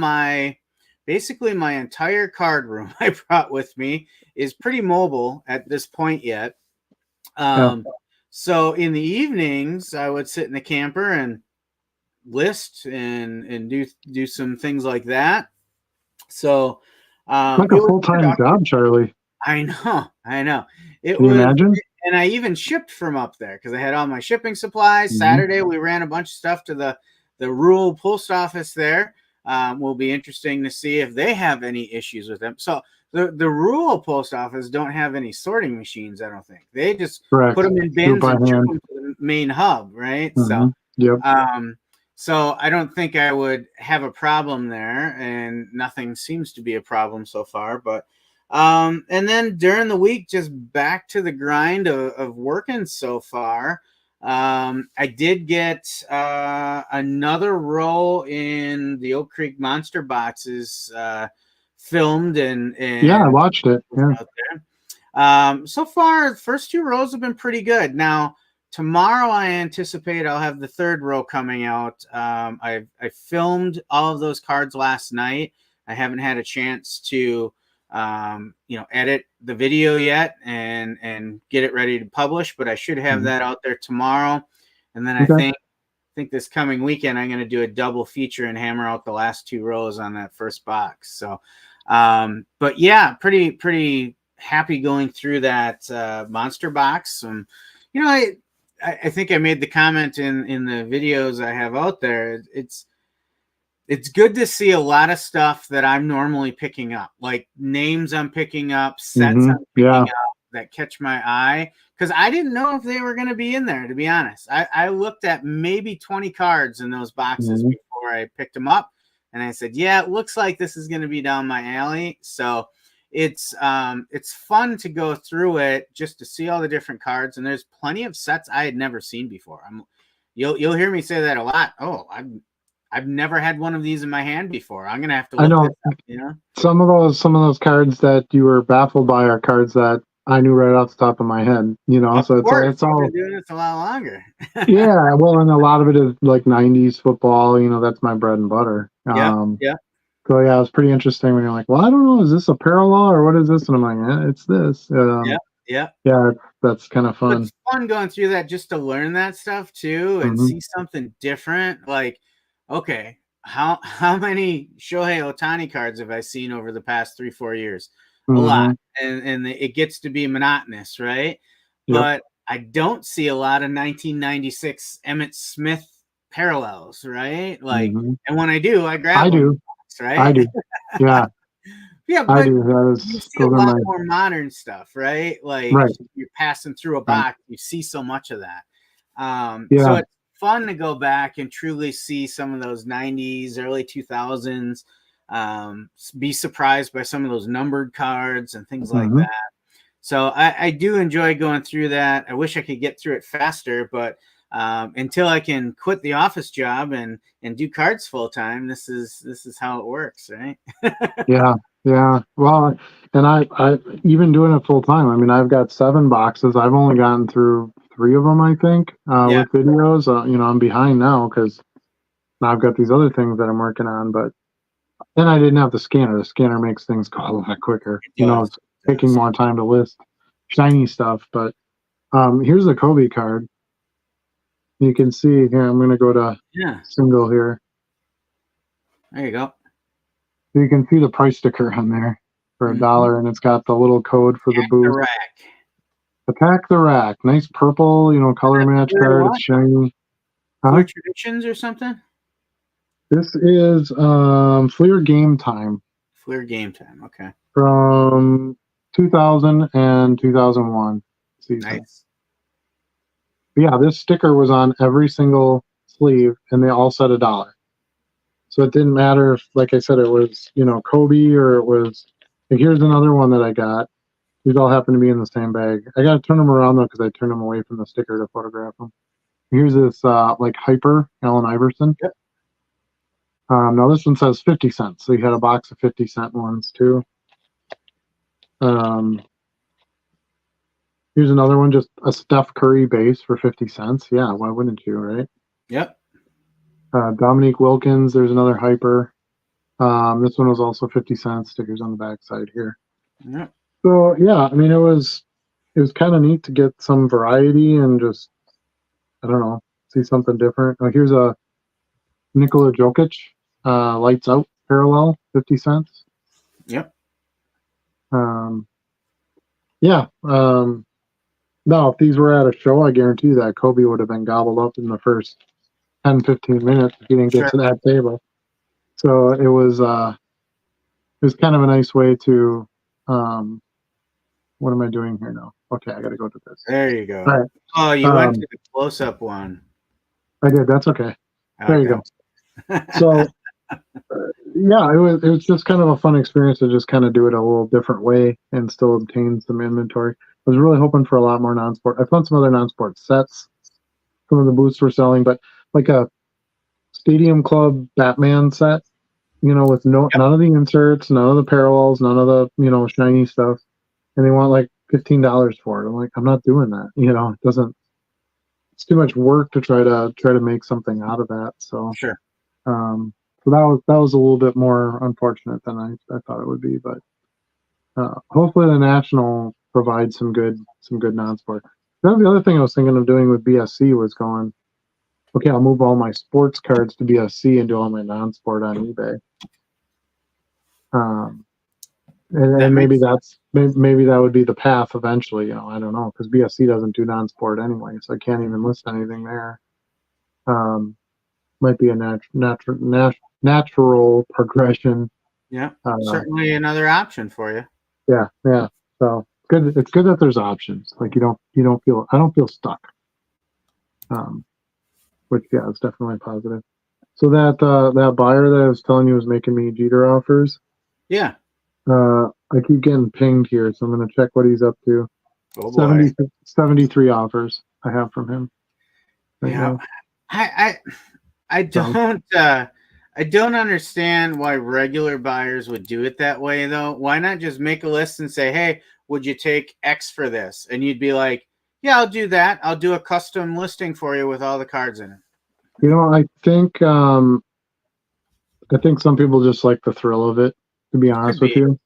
basically my entire card room I brought with me is pretty mobile at this point yet. So in the evenings, I would sit in the camper and list and do some things like that. So like a full-time job, Charlie. I know. Can you imagine? And I even shipped from up there because I had all my shipping supplies. Mm-hmm. Saturday, we ran a bunch of stuff to the rural post office there. Will be interesting to see if they have any issues with them. So the rural post office don't have any sorting machines, I don't think. They just put them in bins and ship them to the main hub, right? Mm-hmm. So, yep. So I don't think I would have a problem there, and nothing seems to be a problem so far. But and then during the week, just back to the grind of working so far. I did get another row in the Oak Creek Monster boxes filmed and yeah, I watched it. Yeah. So far, the first 2 rows have been pretty good. Now, tomorrow I anticipate I'll have the 3rd row coming out. I filmed all of those cards last night. I haven't had a chance to edit the video yet and get it ready to publish, but I should have that out there tomorrow. And then I think this coming weekend, I'm going to do a double feature and hammer out the last 2 rows on that first box. So, but yeah, pretty happy going through that, monster box. I think I made the comment in the videos I have out there. It's good to see a lot of stuff that I'm normally picking up, like names I'm picking up, sets I'm picking up that catch my eye. Because I didn't know if they were going to be in there, to be honest. I looked at maybe 20 cards in those boxes before I picked them up. And I said, yeah, it looks like this is going to be down my alley. So it's fun to go through it just to see all the different cards. And there's plenty of sets I had never seen before. You'll hear me say that a lot. Oh, I've never had one of these in my hand before. I'm gonna have to look this up, you know. Some of those cards that you were baffled by are cards that I knew right off the top of my head, you know. Of course, it's all been doing this a lot longer. Yeah, well, and a lot of it is like 90s football, you know, that's my bread and butter. Yeah. So yeah, it was pretty interesting when you're like, well, I don't know, is this a parallel or what is this? And I'm like, it's this. Yeah, yeah. Yeah, that's kind of Well, fun. it's fun going through that just to learn that stuff too and Hmm. see something different. Like, okay, how many Shohei Ohtani cards have I seen over the past 3-4 years? A lot, Hmm. and it gets to be monotonous, right? Yep. But I don't see a lot of 1996 Emmett Smith parallels, right? Like, Hmm. and when I do, I grab I them, do. I right? do. Yeah, Yeah, I but do. you see a Those are lot my more modern stuff, right? Like right. you're passing through a Right. box, you see so much of that. So Yeah. it's fun to go back and truly see some of those 90s, early 2000s, be surprised by some of those numbered cards and things like Hmm. that. So I do enjoy going through that. I wish I could get through it faster, but until I can quit the office job and do cards full time, this is how it works, right? Yeah. Yeah. Well, and I even doing it full time. I mean, I've got 7 boxes. I've only gotten through 3 of them, I think, Yeah, with videos. I'm behind now because now I've got these other things that I'm working on, but then I didn't have the scanner. The scanner makes things go a lot quicker. it does. It's It taking does. more time to list shiny stuff. But here's the Kobe card. You can see here. I'm going to go to Yeah, single here. there you go. So you can see the price sticker on there for a Mhm. dollar, and it's got the little code for the The booth. rack. Attack the Rack. Nice purple, color match Fluid card. what? It's shiny. Huh? Fluid Traditions or something? This is Fleer Game Time Fleer Game Time. Okay. from 2000 and 2001 season. Nice. But yeah, this sticker was on every single sleeve, and they all said a dollar. So it didn't matter if, like I said, it was Kobe or it was. Like, here's another one that I got. These all happen to be in the same bag. I got to turn them around though because I turned them away from the sticker to photograph them. Here's this like hyper Allen Iverson. Yep. Now this one says 50 cents. So you had a box of 50-cent ones too. Um, Here's another one, just a Steph Curry base for 50 cents. Yeah, why wouldn't you, right? Yep. Dominique Wilkins, there's another hyper. This one was also 50 cents. Stickers on the back side here. Yep. So yeah, I mean it was kind of neat to get some variety and just I don't know, see something different. Oh, here's a Nikola Jokic, lights out parallel, 50 cents. Yep. Um, yeah. Now, if these were at a show, I guarantee you that Kobe would have been gobbled up in the first 10, 15 minutes if he didn't get Sure. to that table. So it was kind of a nice way to, what am I doing here now? Okay, I got to go to this. There you go. All right. Oh, you went to the close-up one. I did. That's okay. I There like you go. that. So, yeah, it was just kind of a fun experience to just kind of do it a little different way and still obtain some inventory. I was really hoping for a lot more non-sport. I found some other non-sport sets. Some of the booths were selling, but like a Stadium Club Batman set, with Yep. none of the inserts, none of the parallels, none of the shiny stuff, and they want like $15 for it. I'm like, I'm not doing that. It doesn't. It's too much work to try to make something out of that. So, Sure. um, so that was a little bit more unfortunate than I thought it would be. But hopefully the national provides some good non-sport. That was the other thing I was thinking of doing with BSC was going. Okay, I'll move all my sports cards to BSC and do all my non-sport on eBay. Um, That and maybe makes maybe that would be the path eventually. I don't know because BSC doesn't do non-sport anyway, so I can't even list anything there. Um, might be a natural progression. yeah, Uh, certainly another option for you. yeah, yeah. So good. It's good that there's options. Like you don't feel. I don't feel stuck. Um, which yeah, it's definitely positive. So that buyer that I was telling you was making me Jeter offers. Yeah. I keep getting pinged here, so I'm going to check what he's up to. Oh boy. 73 offers I have from him right Yeah. now. I I So, I don't understand why regular buyers would do it that way though. Why not just make a list and say, "Hey, would you take X for this?" And you'd be like, "Yeah, I'll do that. I'll do a custom listing for you with all the cards in it." I think I think some people just like the thrill of it, to be honest Could with be. you.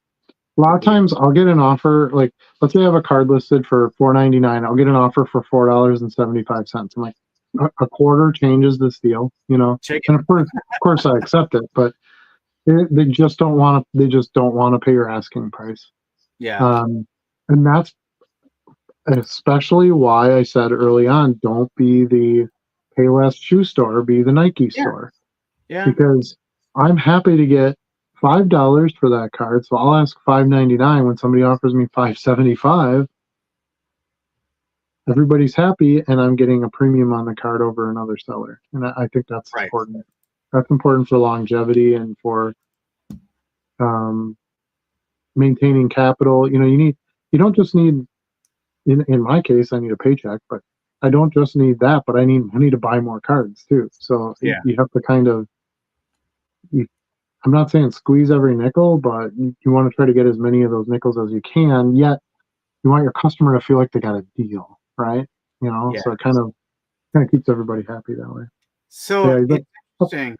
A lot Could of be. times I'll get an offer, like let's say I have a card listed for $4.99. I'll get an offer for $4.75. I'm like, a quarter changes this deal, you know. And Chicken. of course I accept it, but they just don't want to. They just don't want to pay your asking price. Yeah. Um, and that's especially why I said early on, don't be the Payless shoe store, be the Nike Yeah. store, Yeah. because I'm happy to get $5 for that card. So I'll ask $5.99 when somebody offers me $5.75. Everybody's happy, and I'm getting a premium on the card over another seller, and I think that's Right. important. That's important for longevity and for um, maintaining capital. You don't just need, in my case, I need a paycheck, but I don't just need that, but I need money to buy more cards too. So Yeah. you have to kind of, I'm not saying squeeze every nickel, but you want to try to get as many of those nickels as you can, yet you want your customer to feel like they got a deal, right? Yeah. So it kind of keeps everybody happy that way. So Yeah, it's interesting.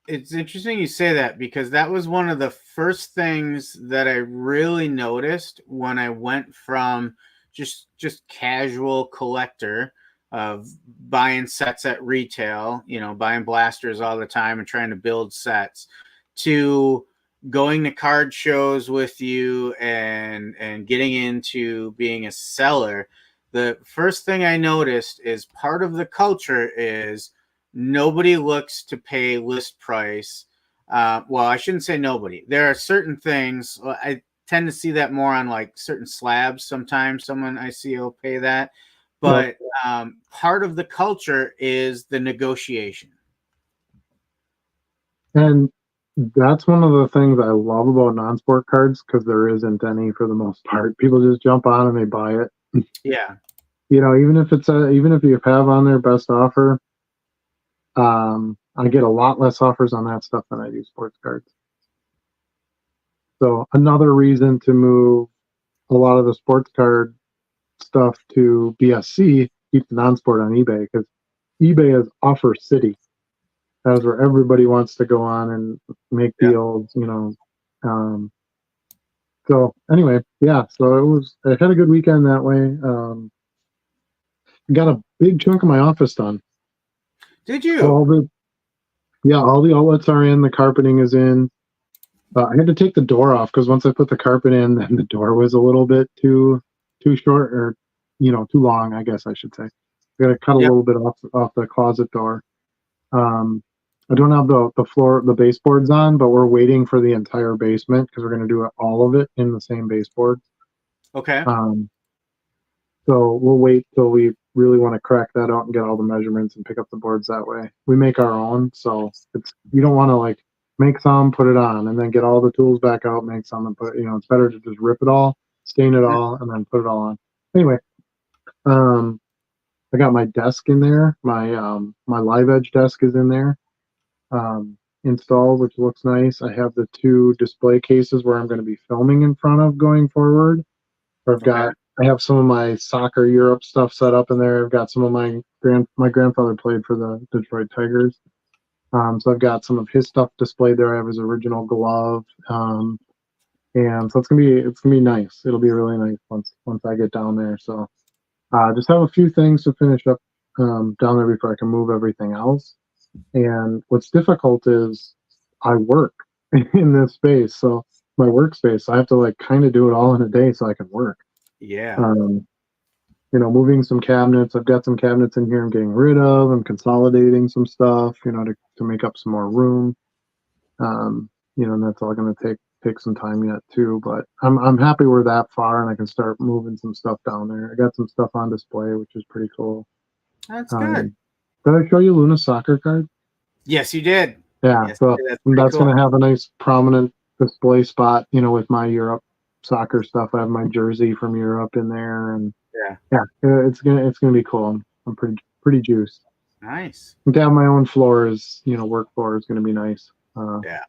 It's interesting you say that because that was one of the first things that I really noticed when I went from just casual collector of buying sets at retail, buying blasters all the time and trying to build sets, to going to card shows with you and getting into being a seller. The first thing I noticed is part of the culture is nobody looks to pay list price. Well, I shouldn't say nobody. There are certain things. I tend to see that more on like certain slabs. Sometimes someone I see will pay that. yep. But part of the culture is the negotiation. And that's one of the things I love about non-sport cards, because there isn't any for the most part. People just jump on and they buy it. Yeah. Even if you have on their best offer, I get a lot less offers on that stuff than I do sports cards. So another reason to move a lot of the sports card stuff to BSC, keep the non-sport on eBay, because eBay is offer city. That's where everybody wants to go on and make Yeah. deals. Um, so anyway, yeah. So I had a good weekend that way. Got a big chunk of my office done. Did you? All the Yeah, all the outlets are in. The carpeting is in. I had to take the door off because once I put the carpet in, then the door was a little bit too short, or too long, I guess I should say. I got to cut a Yeah. little bit off the closet door. Um, I don't have the baseboards on, but we're waiting for the entire basement because we're going to do all of it in the same baseboard. Okay. Um, so we'll wait till we really want to crack that out and get all the measurements and pick up the boards that way. We make our own, so you don't want to like make some, put it on, and then get all the tools back out, make some, and put. It's better to just rip it all, stain it all, and then put it all on. Anyway, um, I got my desk in there. My live edge desk is in there, installed, which looks nice. I have the two display cases where I'm going to be filming in front of going forward. Okay. I have some of my soccer Europe stuff set up in there. I've got some of my grandfather played for the Detroit Tigers. So I've got some of his stuff displayed there. I have his original glove. And so it's gonna be nice. It'll be really nice once I get down there. So just have a few things to finish up down there before I can move everything else. And what's difficult is I work in this space. So my workspace, I have to like kind of do it all in a day so I can work. Yeah. Um, moving some cabinets. I've got some cabinets in here I'm getting rid of. I'm consolidating some stuff, to make up some more room. And that's all going to take some time yet too. But I'm happy we're that far, and I can start moving some stuff down there. I got some stuff on display, which is pretty cool. That's good. Did I show you Luna's soccer card? Yes, you did. Yeah, Yes, so that's pretty that's cool. going to have a nice prominent display spot, with my Europe soccer stuff. I have my jersey from Europe in there, and Yeah. it's gonna be cool. I'm pretty juiced. Nice. To have my own floors, work floor is gonna be nice. Yeah.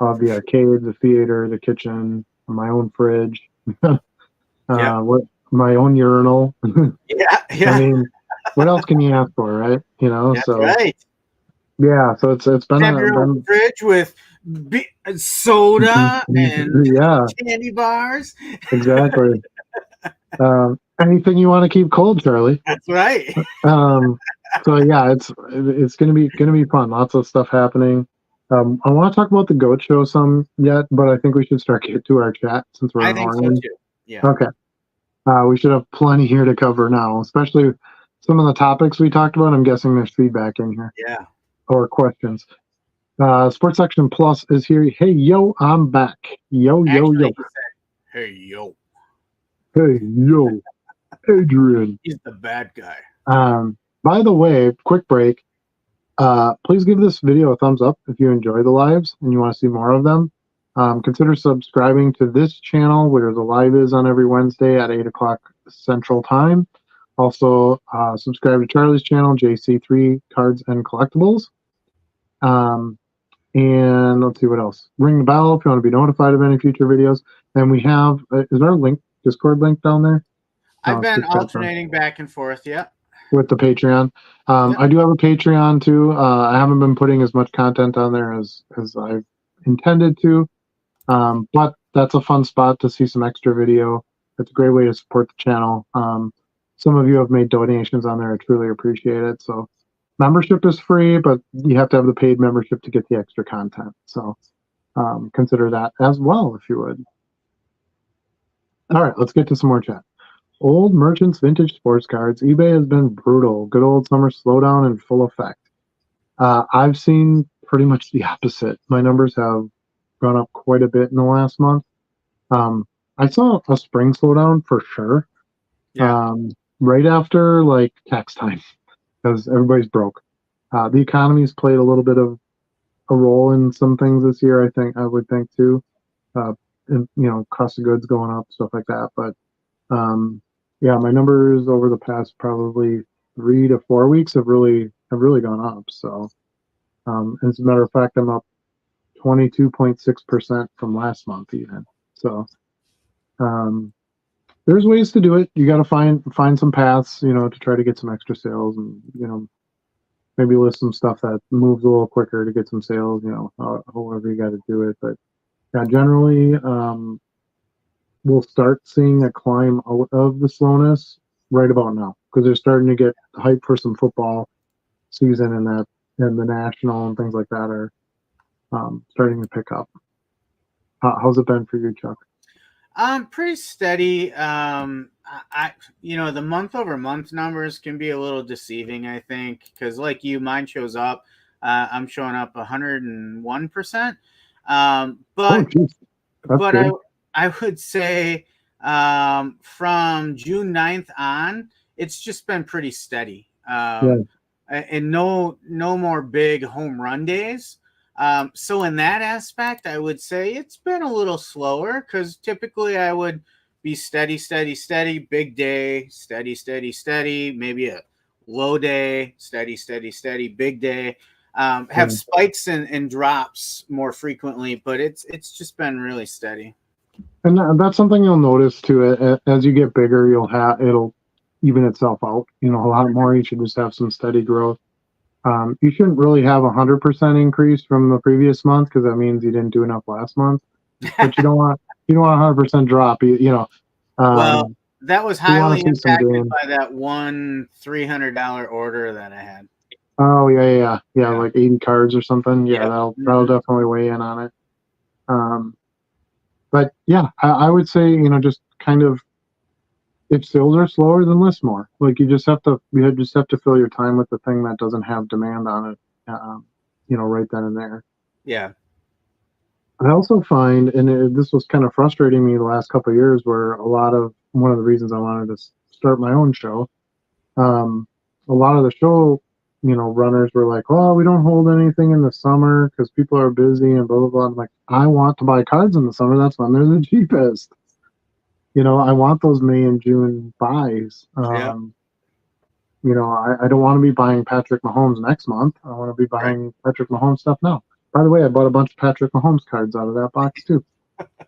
I'll have the arcade, the theater, the kitchen, my own fridge, Yeah. my own urinal. Yeah. I Yeah. mean, what else can you ask for, right? That's So right. Yeah, so it's been Have your own been fridge with soda and yeah, candy bars. exactly. Anything you want to keep cold, Charlie. That's right. Um, so yeah, it's gonna be fun. Lots of stuff happening. I want to talk about the goat show some yet, but I think we should start get to our chat since we're I an think hour so in. too. Yeah. Okay. We should have plenty here to cover now, especially some of the topics we talked about. I'm guessing there's feedback in here Yeah. or questions. Sports Section Plus is here. Hey, yo, I'm back. Yo, yo, Actually, yo. he said, "Hey, yo, Hey, yo, Adrian. he's the bad guy." By the way, quick break. Please give this video a thumbs up if you enjoy the lives and you want to see more of them. Consider subscribing to this channel where the live is on every Wednesday at 8 o'clock Central Time. Also, subscribe to Charlie's channel, JC3 Cards and Collectibles. And let's see what else. Ring the bell if you want to be notified of any future videos. And we have, is our link, Discord link down there? I've No, it's been just chat room. alternating back and forth. Yeah. With the Patreon. Yep. I do have a Patreon too. I haven't been putting as much content on there as I've intended to. But that's a fun spot to see some extra video. It's a great way to support the channel. Some of you have made donations on there. I truly appreciate it. So membership is free, but you have to have the paid membership to get the extra content. So consider that as well if you would. All right, let's get to some more chat. Old merchants, vintage sports cards. eBay has been brutal. Good old summer slowdown in full effect. I've seen pretty much the opposite. My numbers have gone up quite a bit in the last month. I saw a spring slowdown for sure. Yeah. Right after like tax time, because everybody's broke. The economy's played a little bit of a role in some things this year. I would think too. And, cost of goods going up, stuff like that. But yeah, my numbers over the past probably 3 to 4 weeks have really gone up. So, as a matter of fact, I'm up 22.6% from last month even. So, there's ways to do it. You got to find some paths, to try to get some extra sales, and maybe list some stuff that moves a little quicker to get some sales. However you got to do it. But yeah, generally, we'll start seeing a climb out of the slowness right about now because they're starting to get hype for some football season, and the national and things like that are starting to pick up. How's it been for you, Chuck? Pretty steady. The month over month numbers can be a little deceiving, I think, because like you, mine shows up. I'm showing up 101%. But I would say from June 9th on, it's just been pretty steady. And no more big home run days. So in that aspect, I would say it's been a little slower because typically I would be steady, big day, steady, maybe a low day, steady, big day. Have spikes and drops more frequently, but it's just been really steady. And that's something you'll notice too. As you get bigger, it'll even itself out. A lot more. You should just have some steady growth. You shouldn't really have 100% increase from the previous month because that means you didn't do enough last month. But you don't want 100% drop. Well, that was highly impacted by that one $300 order that I had. Oh yeah, like 80 cards or something. Yeah, that'll definitely weigh in on it. But yeah, I would say just kind of, if sales are slower, then list more. Like you just have to fill your time with the thing that doesn't have demand on it. Right then and there. Yeah. I also find, and this was kind of frustrating me the last couple of years, where one of the reasons I wanted to start my own show, a lot of the show, runners were like, "Oh, we don't hold anything in the summer because people are busy and blah blah blah." I'm like, I want to buy cards in the summer. That's when they're the cheapest. I want those May and June buys. I don't want to be buying Patrick Mahomes next month. I want to be buying Patrick Mahomes stuff now. By the way, I bought a bunch of Patrick Mahomes cards out of that box too.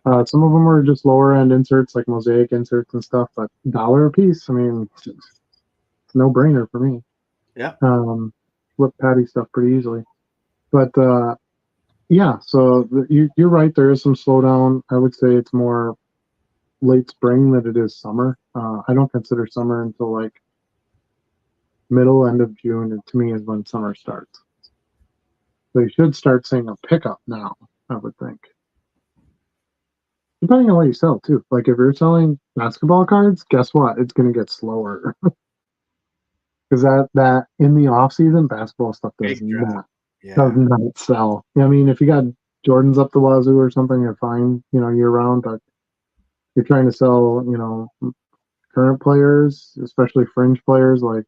Some of them were just lower end inserts, like mosaic inserts and stuff, but $1 a piece. I mean, it's no brainer for me. Yeah. Flip Patty stuff pretty easily. But yeah, so you're right. There is some slowdown. I would say it's more late spring than it is summer. I don't consider summer until like middle end of June, and to me is when summer starts. So you should start seeing a pickup now, I would think. Depending on what you sell too. Like if you're selling basketball cards, guess what? It's gonna get slower. Because that in the off season, basketball stuff Big drop. does Yeah. not sell. I mean, if you got Jordans up the wazoo or something, you're fine, year round. But you're trying to sell, current players, especially fringe players like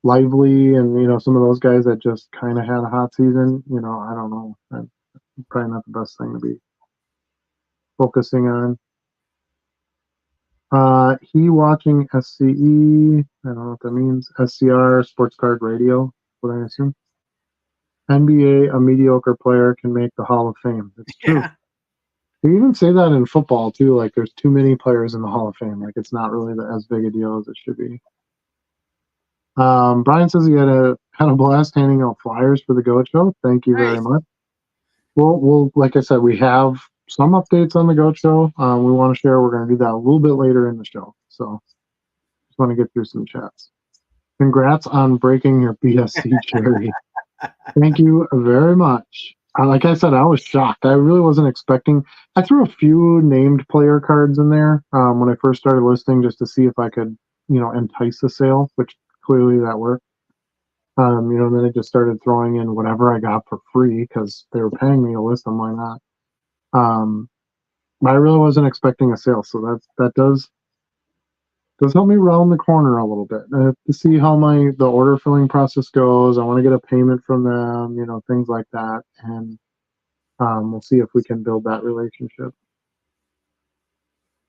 Lively and some of those guys that just kind of had a hot season. I don't know. That's probably not the best thing to be focusing on. He watching SCE. I don't know what that means. SCR Sports Card Radio. What I assume. NBA, a mediocre player can make the Hall of Fame. It's true. Yeah. They even say that in football too. Like there's too many players in the Hall of Fame. Like it's not really as big a deal as it should be. Brian says he had a blast handing out flyers for the Goat Show. Thank you very Nice. much. We'll like I said, we have some updates on the Goat Show. We want to share. We're going to do that a little bit later in the show. So just want to get through some chats. Congrats on breaking your BSC cherry. Thank you very much. Like I said, I was shocked. I really wasn't expecting. I threw a few named player cards in there when I first started listing just to see if I could, entice the sale, which clearly that worked. And then I just started throwing in whatever I got for free because they were paying me to list them. Why not? But I really wasn't expecting a sale, so that does help me round the corner a little bit to see how the order filling process goes. I want to get a payment from them, things like that, and we'll see if we can build that relationship.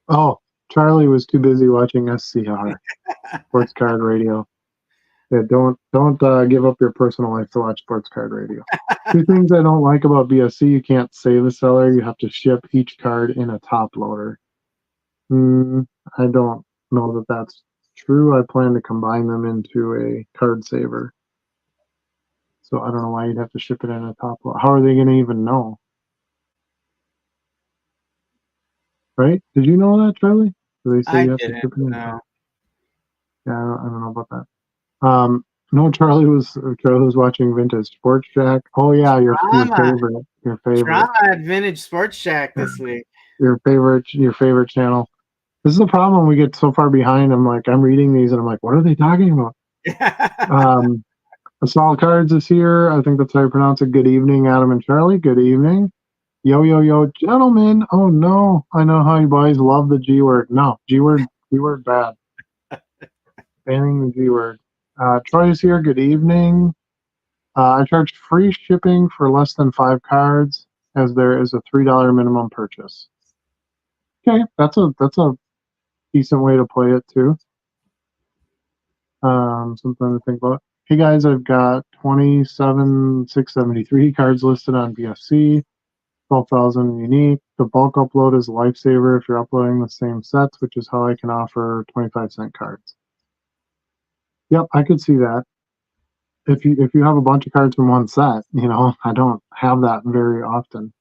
Oh, Charlie was too busy watching SCR, Sports Card Radio. Yeah, don't give up your personal life to watch Sports Card Radio. Two things I don't like about BSC: you can't save a seller. You have to ship each card in a top loader. I don't know that that's true. I plan to combine them into a card saver. So I don't know why you'd have to ship it in a top loader. How are they going to even know? Right? Did you know that, Charlie? Do they say I you have to didn't ship it in? know. Yeah, I don't know about that. No, Charlie was watching Vintage Sports Shack. Oh yeah, your favorite, Drama at Vintage Sports Shack this week. your favorite channel. This is the problem. We get so far behind. I'm reading these and I'm like, what are they talking about? Assault Cards is here. I think that's how you pronounce it. Good evening, Adam and Charlie. Good evening. Yo, yo, yo, gentlemen. Oh no, I know how you boys love the G word. No, G word bad. Banning the G word. Troy is here. Good evening. I charge free shipping for less than 5 cards, as there is a $3 minimum purchase. Okay, that's a decent way to play it too. Something to think about. Hey guys, I've got 27,673 cards listed on BFC, 12,000 unique. The bulk upload is a lifesaver if you're uploading the same sets, which is how I can offer 25-cent cards. Yep, I could see that. If you have a bunch of cards from one set, I don't have that very often.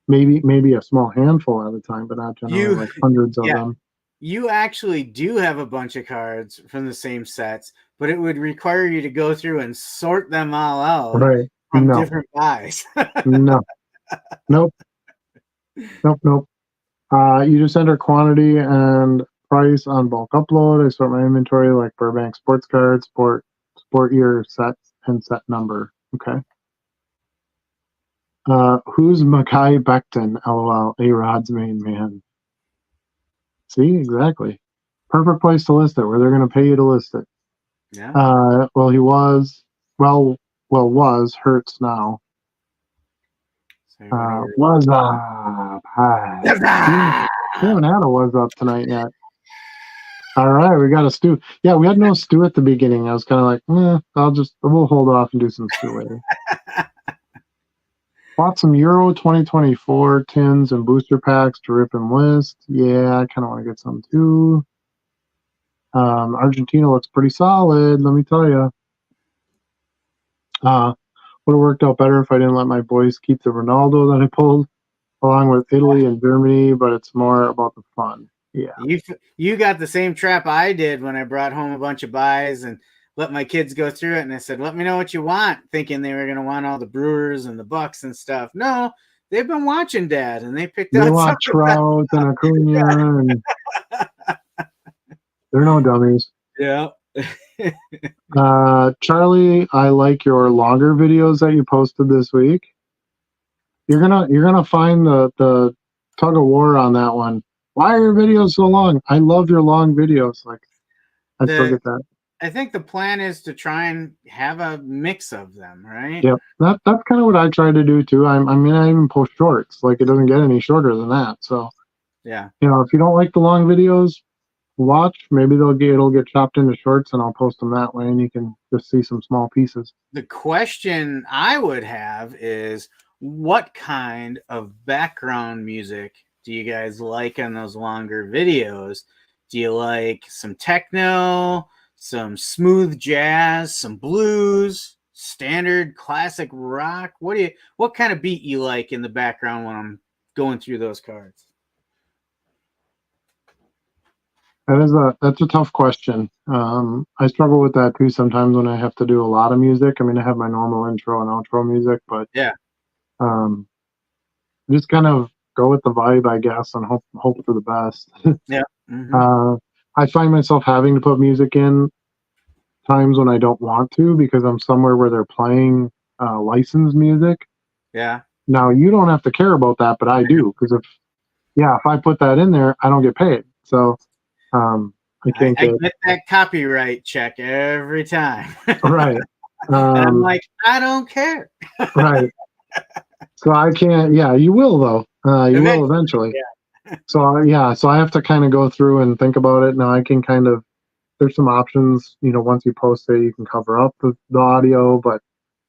Maybe a small handful at a time, but not generally like hundreds of them. You actually do have a bunch of cards from the same sets, but it would require you to go through and sort them all out from different buys. No. Nope. You just enter quantity and price on bulk upload. I sort my inventory like Burbank Sports Cards, sport year, set, and set number. Okay. Who's Mackay Becton? LOL. A-Rod's main man. See, exactly. Perfect place to list it, where they're going to pay you to list it. Yeah. Well, he was. Was hurts now. Was up? Hi. We haven't had a was up tonight yet. All right, we got a stew. Yeah, we had no stew at the beginning. I was kind of like, we'll hold off and do some stew later. Bought some Euro 2024 tins and booster packs to rip and list. Yeah, I kind of want to get some too. Argentina looks pretty solid, let me tell you. would have worked out better if I didn't let my boys keep the Ronaldo that I pulled along with Italy and Germany, but it's more about the fun. Yeah. You got the same trap I did when I brought home a bunch of buys and let my kids go through it, and I said, let me know what you want, thinking they were going to want all the Brewers and the Bucks and stuff. No, they've been watching Dad, and they picked out want Trout and Acuna, and they're no dummies. Yeah. Charlie, I like your longer videos that you posted this week. You're gonna find the tug of war on that one. Why are your videos so long? I love your long videos. Like, I still get that. I think the plan is to try and have a mix of them, right? Yep, that's kind of what I try to do too. I mean, I even post shorts. Like, it doesn't get any shorter than that. So, yeah, if you don't like the long videos, watch. Maybe it'll get chopped into shorts, and I'll post them that way, and you can just see some small pieces. The question I would have is, what kind of background music do you guys like on those longer videos? Do you like some techno, some smooth jazz, some blues, standard classic rock? What kind of beat you like in the background when I'm going through those cards? That's a tough question. I struggle with that too sometimes when I have to do a lot of music. I mean, I have my normal intro and outro music, but yeah, just kind of go with the vibe, I guess, and hope for the best. yeah. Mm-hmm. I find myself having to put music in times when I don't want to because I'm somewhere where they're playing licensed music. Yeah. Now, you don't have to care about that, but I do, because if I put that in there, I don't get paid. So I can't get that copyright check every time. Right. And I'm like, I don't care. Right. So I can't. Yeah, you will though. You will eventually. Yeah. So I have to kind of go through and think about it. Now I can kind of. There's some options. Once you post it, you can cover up the audio, but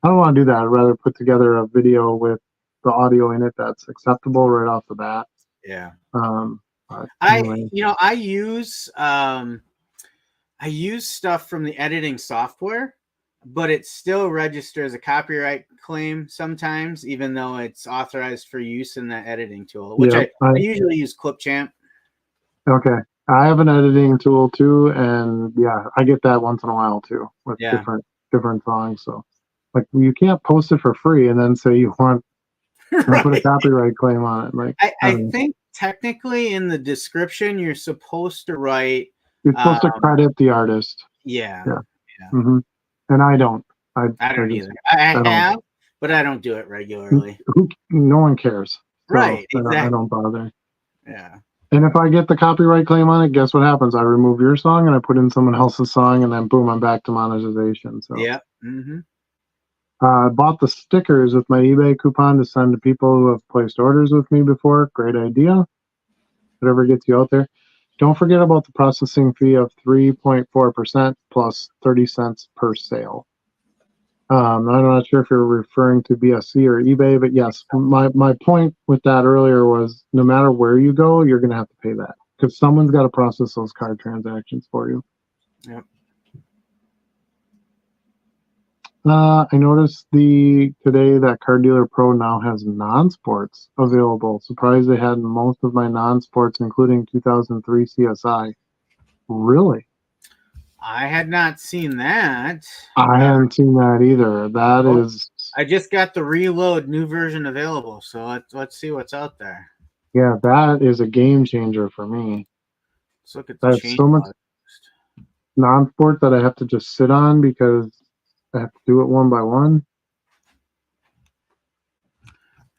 I don't want to do that. I'd rather put together a video with the audio in it that's acceptable right off the bat. Yeah. Anyway. I use stuff from the editing software, but it still registers a copyright claim sometimes, even though it's authorized for use in that editing tool, which I usually use Clipchamp. Okay. I have an editing tool too, and I get that once in a while too with different songs. So, like, you can't post it for free and then say you want to put a copyright claim on it. Like, I think technically in the description you're supposed to write. You're supposed to credit the artist. Yeah. Mm-hmm. And I don't. I don't either. I have, but I don't do it regularly. No one cares. So right. Exactly. I don't bother. Yeah. And if I get the copyright claim on it, guess what happens? I remove your song and I put in someone else's song, and then boom, I'm back to monetization. So yeah. Mm-hmm. I bought the stickers with my eBay coupon to send to people who have placed orders with me before. Great idea. Whatever gets you out there. Don't forget about the processing fee of 3.4% plus 30 cents per sale. I'm not sure if you're referring to BSC or eBay, but yes, my point with that earlier was no matter where you go, you're going to have to pay that because someone's got to process those card transactions for you. Yep. I noticed today that Card Dealer Pro now has non-sports available. Surprised they had most of my non-sports, including 2003 CSI. Really? I had not seen that. I haven't seen that either. I just got the Reload new version available, so let's see what's out there. Yeah, that is a game changer for me. Let's look at the change. So much non-sport that I have to just sit on because I have to do it one by one.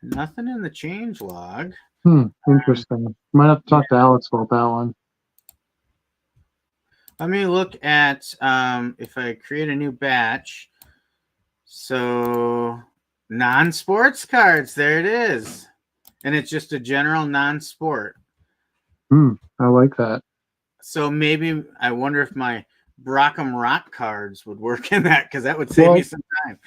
Nothing in the change log. Interesting. Might have to talk to Alex about that one. Let me look at if I create a new batch. So non-sports cards, there it is. And it's just a general non-sport. I like that. So maybe I wonder if my Brockham Rock cards would work in that, because that would save me some time.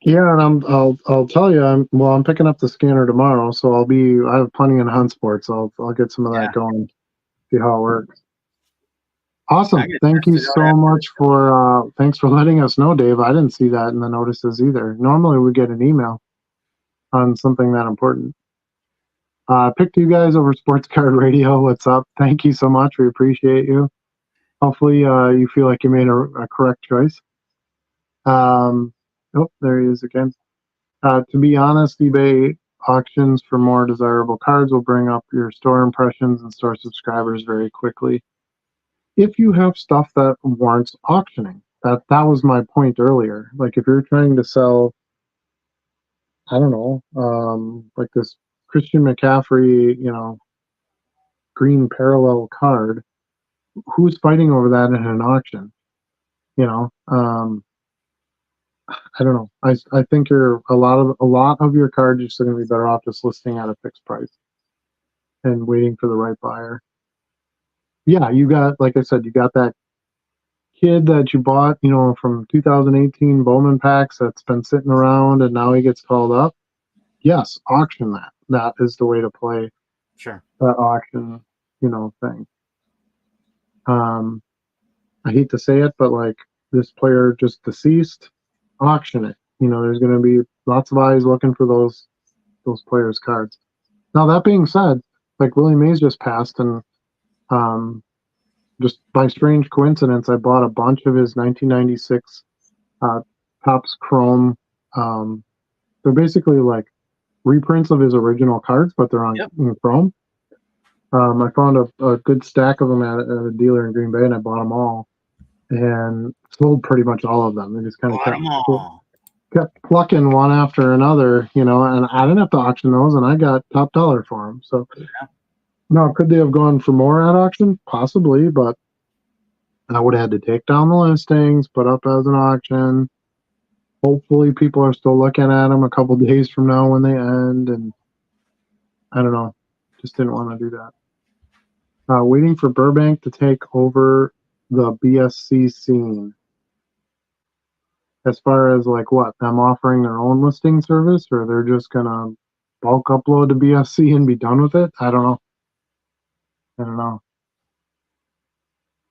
Yeah, and I'll tell you, I'm picking up the scanner tomorrow, so I have plenty in Hunt Sports. I'll get some of that going, see how it works. Awesome. Thank you so much for thanks for letting us know, Dave. I didn't see that in the notices either. Normally we get an email on something that important. Picked you guys over Sports Card Radio. What's up? Thank you so much. We appreciate you. Hopefully you feel like you made a correct choice. Oh, there he is again. To be honest, eBay auctions for more desirable cards will bring up your store impressions and store subscribers very quickly. If you have stuff that warrants auctioning, that was my point earlier. Like if you're trying to sell, I don't know, like this Christian McCaffrey, green parallel card, who's fighting over that in an auction? I don't know. I think you're a lot of your cards are still going to be better off just listing at a fixed price and waiting for the right buyer. Yeah, you got, like I said, you got that kid that you bought, from 2018 Bowman packs that's been sitting around and now he gets called up. Yes, auction that. That is the way to play. Sure. That auction, thing. I hate to say it, but like this player just deceased, auction it. There's going to be lots of eyes looking for those players' cards. Now that being said, like Willie Mays just passed, and just by strange coincidence, I bought a bunch of his 1996 Topps Chrome. They're basically like reprints of his original cards, but they're in Chrome. I found a good stack of them at a dealer in Green Bay, and I bought them all and sold pretty much all of them. They just kind of kept plucking one after another, and I didn't have to auction those, and I got top dollar for them. So, now, could they have gone for more at auction? Possibly, but I would have had to take down the listings, put up as an auction. Hopefully, people are still looking at them a couple days from now when they end, and I don't know. Just didn't want to do that. Waiting for Burbank to take over the BSC scene. As far as like what, them offering their own listing service, or they're just gonna bulk upload to BSC and be done with it? I don't know.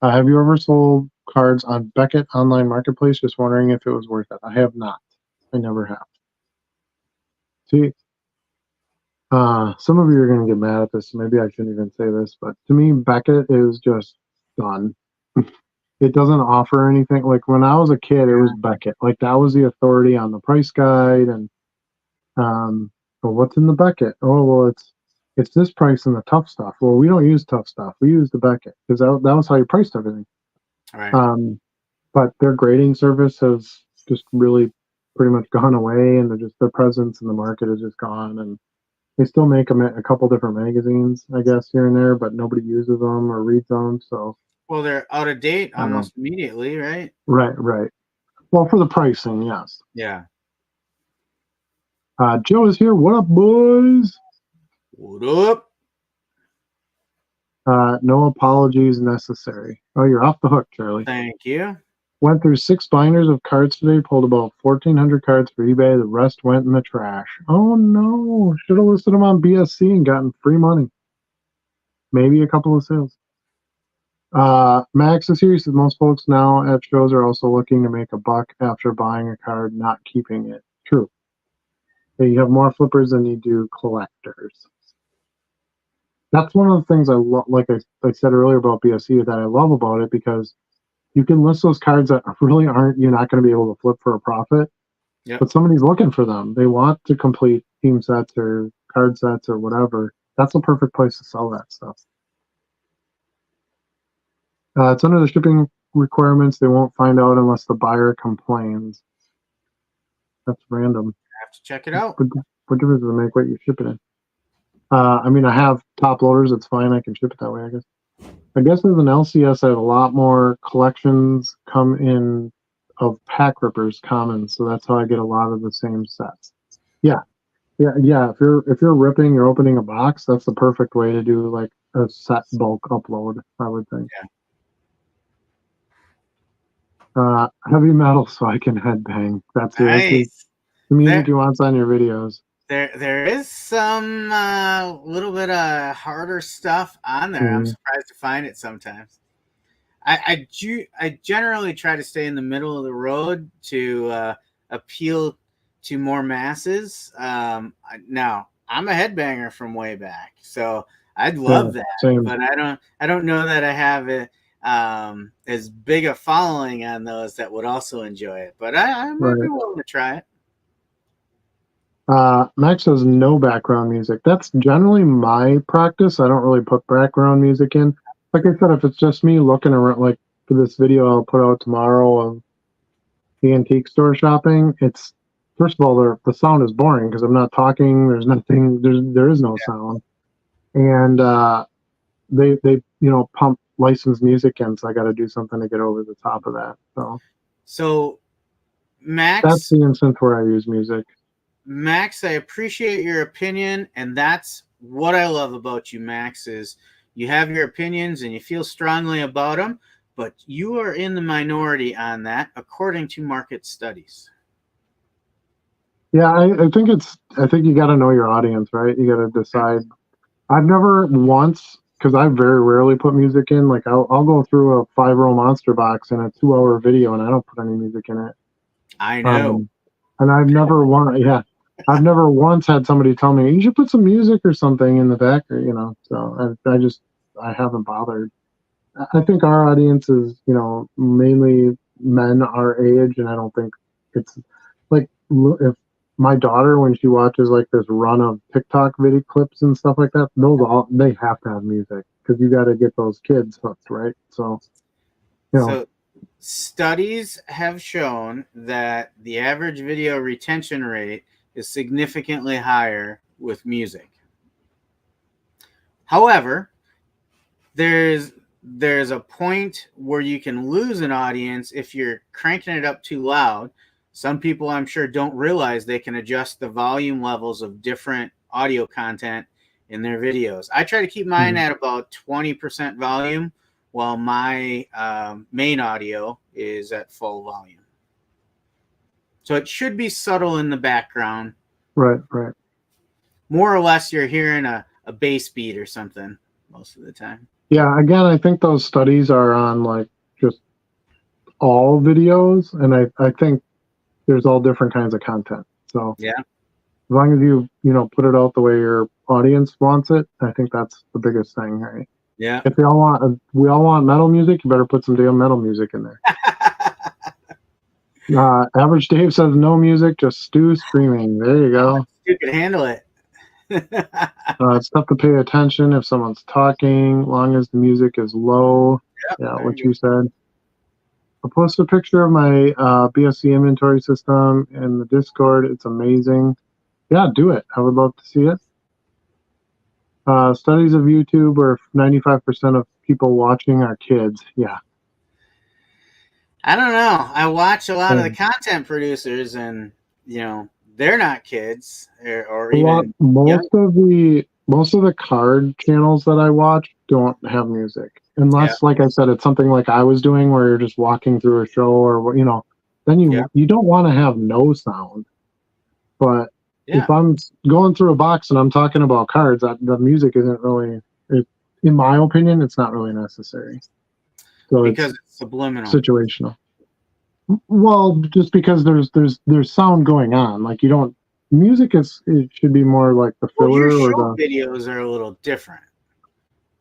Have you ever sold cards on Beckett Online Marketplace? Just wondering if it was worth it. I have not. I never have. See, some of you are going to get mad at this. Maybe I shouldn't even say this, but to me, Beckett is just done. It doesn't offer anything. Like when I was a kid, it was Beckett. Like that was the authority on the price guide. And well, what's in the Beckett? Oh, well, it's this price in the tough stuff. Well, we don't use tough stuff. We use the Beckett because that was how you priced everything. Right. But their grading service has just really pretty much gone away, and their presence in the market is just gone. And they still make them at a couple different magazines, I guess, here and there, but nobody uses them or reads them. So, well, they're out of date almost immediately, right? Right. Well, for the pricing, yes. Yeah. Joe is here. What up, boys? What up? No apologies necessary. Oh, you're off the hook, Charlie. Thank you. Went through 6 binders of cards today, pulled about 1,400 cards for eBay. The rest went in the trash. Oh, no. Should have listed them on BSC and gotten free money. Maybe a couple of sales. Max is here. He says most folks now at shows are also looking to make a buck after buying a card, not keeping it. True. You have more flippers than you do collectors. That's one of the things I love, like I said earlier about BSC, that I love about it, because you can list those cards that really you're not going to be able to flip for a profit. Yep. But somebody's looking for them. They want to complete team sets or card sets or whatever. That's a perfect place to sell that stuff. It's under the shipping requirements. They won't find out unless the buyer complains. That's random. I have to check it out. What difference does it make what you ship it in? I mean, I have top loaders. It's fine. I can ship it that way, I guess. I guess as an LCS, I have a lot more collections come in of pack rippers common, so that's how I get a lot of the same sets. Yeah. If you're ripping, you're opening a box. That's the perfect way to do like a set bulk upload, I would think. Yeah. Heavy metal, so I can headbang. That's nice. Community wants on your videos. There is some little bit of harder stuff on there. I'm surprised to find it sometimes. I generally try to stay in the middle of the road to appeal to more masses. Now I'm a headbanger from way back, so I'd love that, same. but I don't know that I have it as big a following on those that would also enjoy it. But I might be willing to try it. Max says no background music. That's generally my practice. I don't really put background music in. Like I said, if it's just me looking around, like for this video I'll put out tomorrow of the antique store shopping, it's first of all the sound is boring because I'm not talking. There's nothing. There is no sound, and they pump licensed music in, so I got to do something to get over the top of that. So Max, that's the instance where I use music. Max, I appreciate your opinion, and that's what I love about you, Max, is you have your opinions and you feel strongly about them, but you are in the minority on that, according to market studies. Yeah, I think you got to know your audience, right? You got to decide. I've never once, because I very rarely put music in. Like I'll go through a 5-row monster box in a 2-hour video, and I don't put any music in it. I know. And I've never I've never once had somebody tell me you should put some music or something in the back, or. So I haven't bothered. I think our audience is mainly men our age, and I don't think it's like if my daughter, when she watches like this run of TikTok video clips and stuff like that, they have to have music because you got to get those kids hooked, right? So, So studies have shown that the average video retention rate is significantly higher with music. However, there's a point where you can lose an audience if you're cranking it up too loud. Some people, I'm sure, don't realize they can adjust the volume levels of different audio content in their videos. I try to keep mine at about 20% volume while my main audio is at full volume. So it should be subtle in the background. Right. More or less you're hearing a bass beat or something most of the time. Yeah, again, I think those studies are on like just all videos, and I think there's all different kinds of content. So yeah, as long as you put it out the way your audience wants it, I think that's the biggest thing, right? Yeah. If we all want metal music, you better put some damn metal music in there. Average Dave says no music, just Stu screaming. There you go. You can handle it. It's tough to pay attention if someone's talking, long as the music is low. Yeah, what you said. I'll post a picture of my BSC inventory system in the Discord. It's amazing. Yeah, do it. I would love to see it. Studies of YouTube where 95% of people watching are kids. Yeah. I don't know. I watch a lot of the content producers, and they're not kids or even most of the card channels that I watch don't have music unless, like I said, it's something like I was doing where you're just walking through a show or then you don't want to have no sound. But if I'm going through a box and I'm talking about cards, the music isn't really, in my opinion, it's not really necessary. So because it's subliminal, situational. Well, just because there's sound going on, like you don't. Music it should be more like the filler. Your show videos are a little different,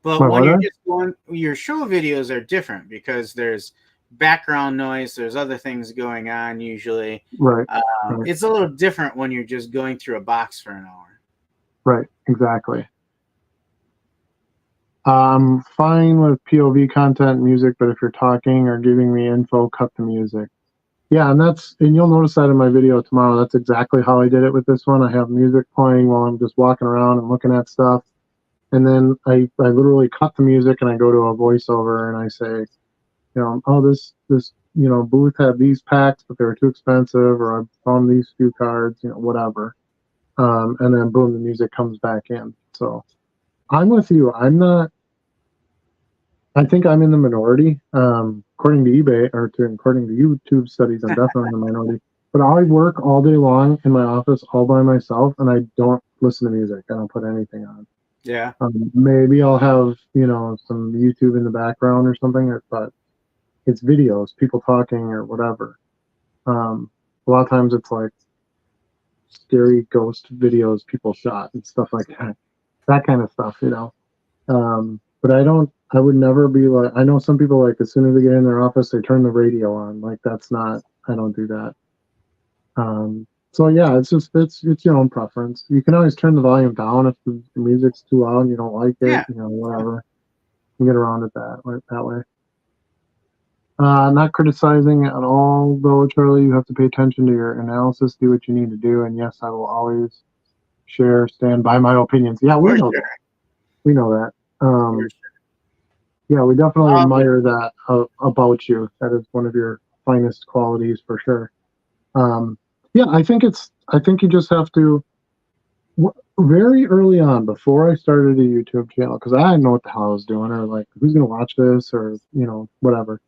but when you're just going, your show videos are different because there's background noise, there's other things going on usually. Right. It's a little different when you're just going through a box for an hour. Right. Exactly. I'm fine with POV content music, but if you're talking or giving me info, cut the music. Yeah, and you'll notice that in my video tomorrow. That's exactly how I did it with this one. I have music playing while I'm just walking around and looking at stuff. And then I literally cut the music and I go to a voiceover and I say, oh, this booth had these packs, but they were too expensive, or I found these few cards, whatever. And then boom, the music comes back in. So I'm with you. I think I'm in the minority. According to eBay according to YouTube studies, I'm definitely in the minority. But I work all day long in my office all by myself, and I don't listen to music. I don't put anything on. Yeah. Maybe I'll have some YouTube in the background or something, but it's videos, people talking or whatever. A lot of times it's like scary ghost videos people shot and stuff like that kind of stuff, you know. But I would never be like, I know some people, like, as soon as they get in their office, they turn the radio on. Like, that's not, I don't do that. So yeah, it's your own preference. You can always turn the volume down if the music's too loud and you don't like it, Yeah. you know, whatever. You get around it that way. Not criticizing at all, though, Charlie. You have to pay attention to your analysis, do what you need to do, and yes, I will always stand by my opinions. Yeah, we For know sure. that. We know that. For sure. Yeah, we definitely admire that about you. That is one of your finest qualities for sure. Yeah, I think you just have to, very early on, before I started a YouTube channel, because I didn't know what the hell I was doing, or like, who's gonna watch this, or whatever.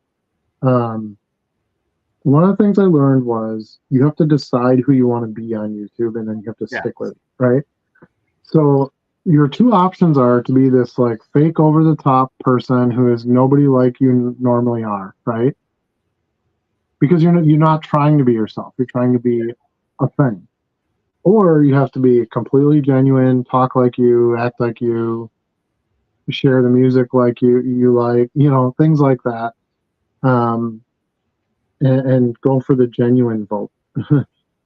One of the things I learned was you have to decide who you want to be on YouTube, and then you have to stick with it, right? So your two options are to be this like fake over the top person who is nobody like you normally are, right? Because you're not trying to be yourself. You're trying to be a thing. Or you have to be completely genuine, talk like you, act like you, share the music like you like, things like that. And go for the genuine vote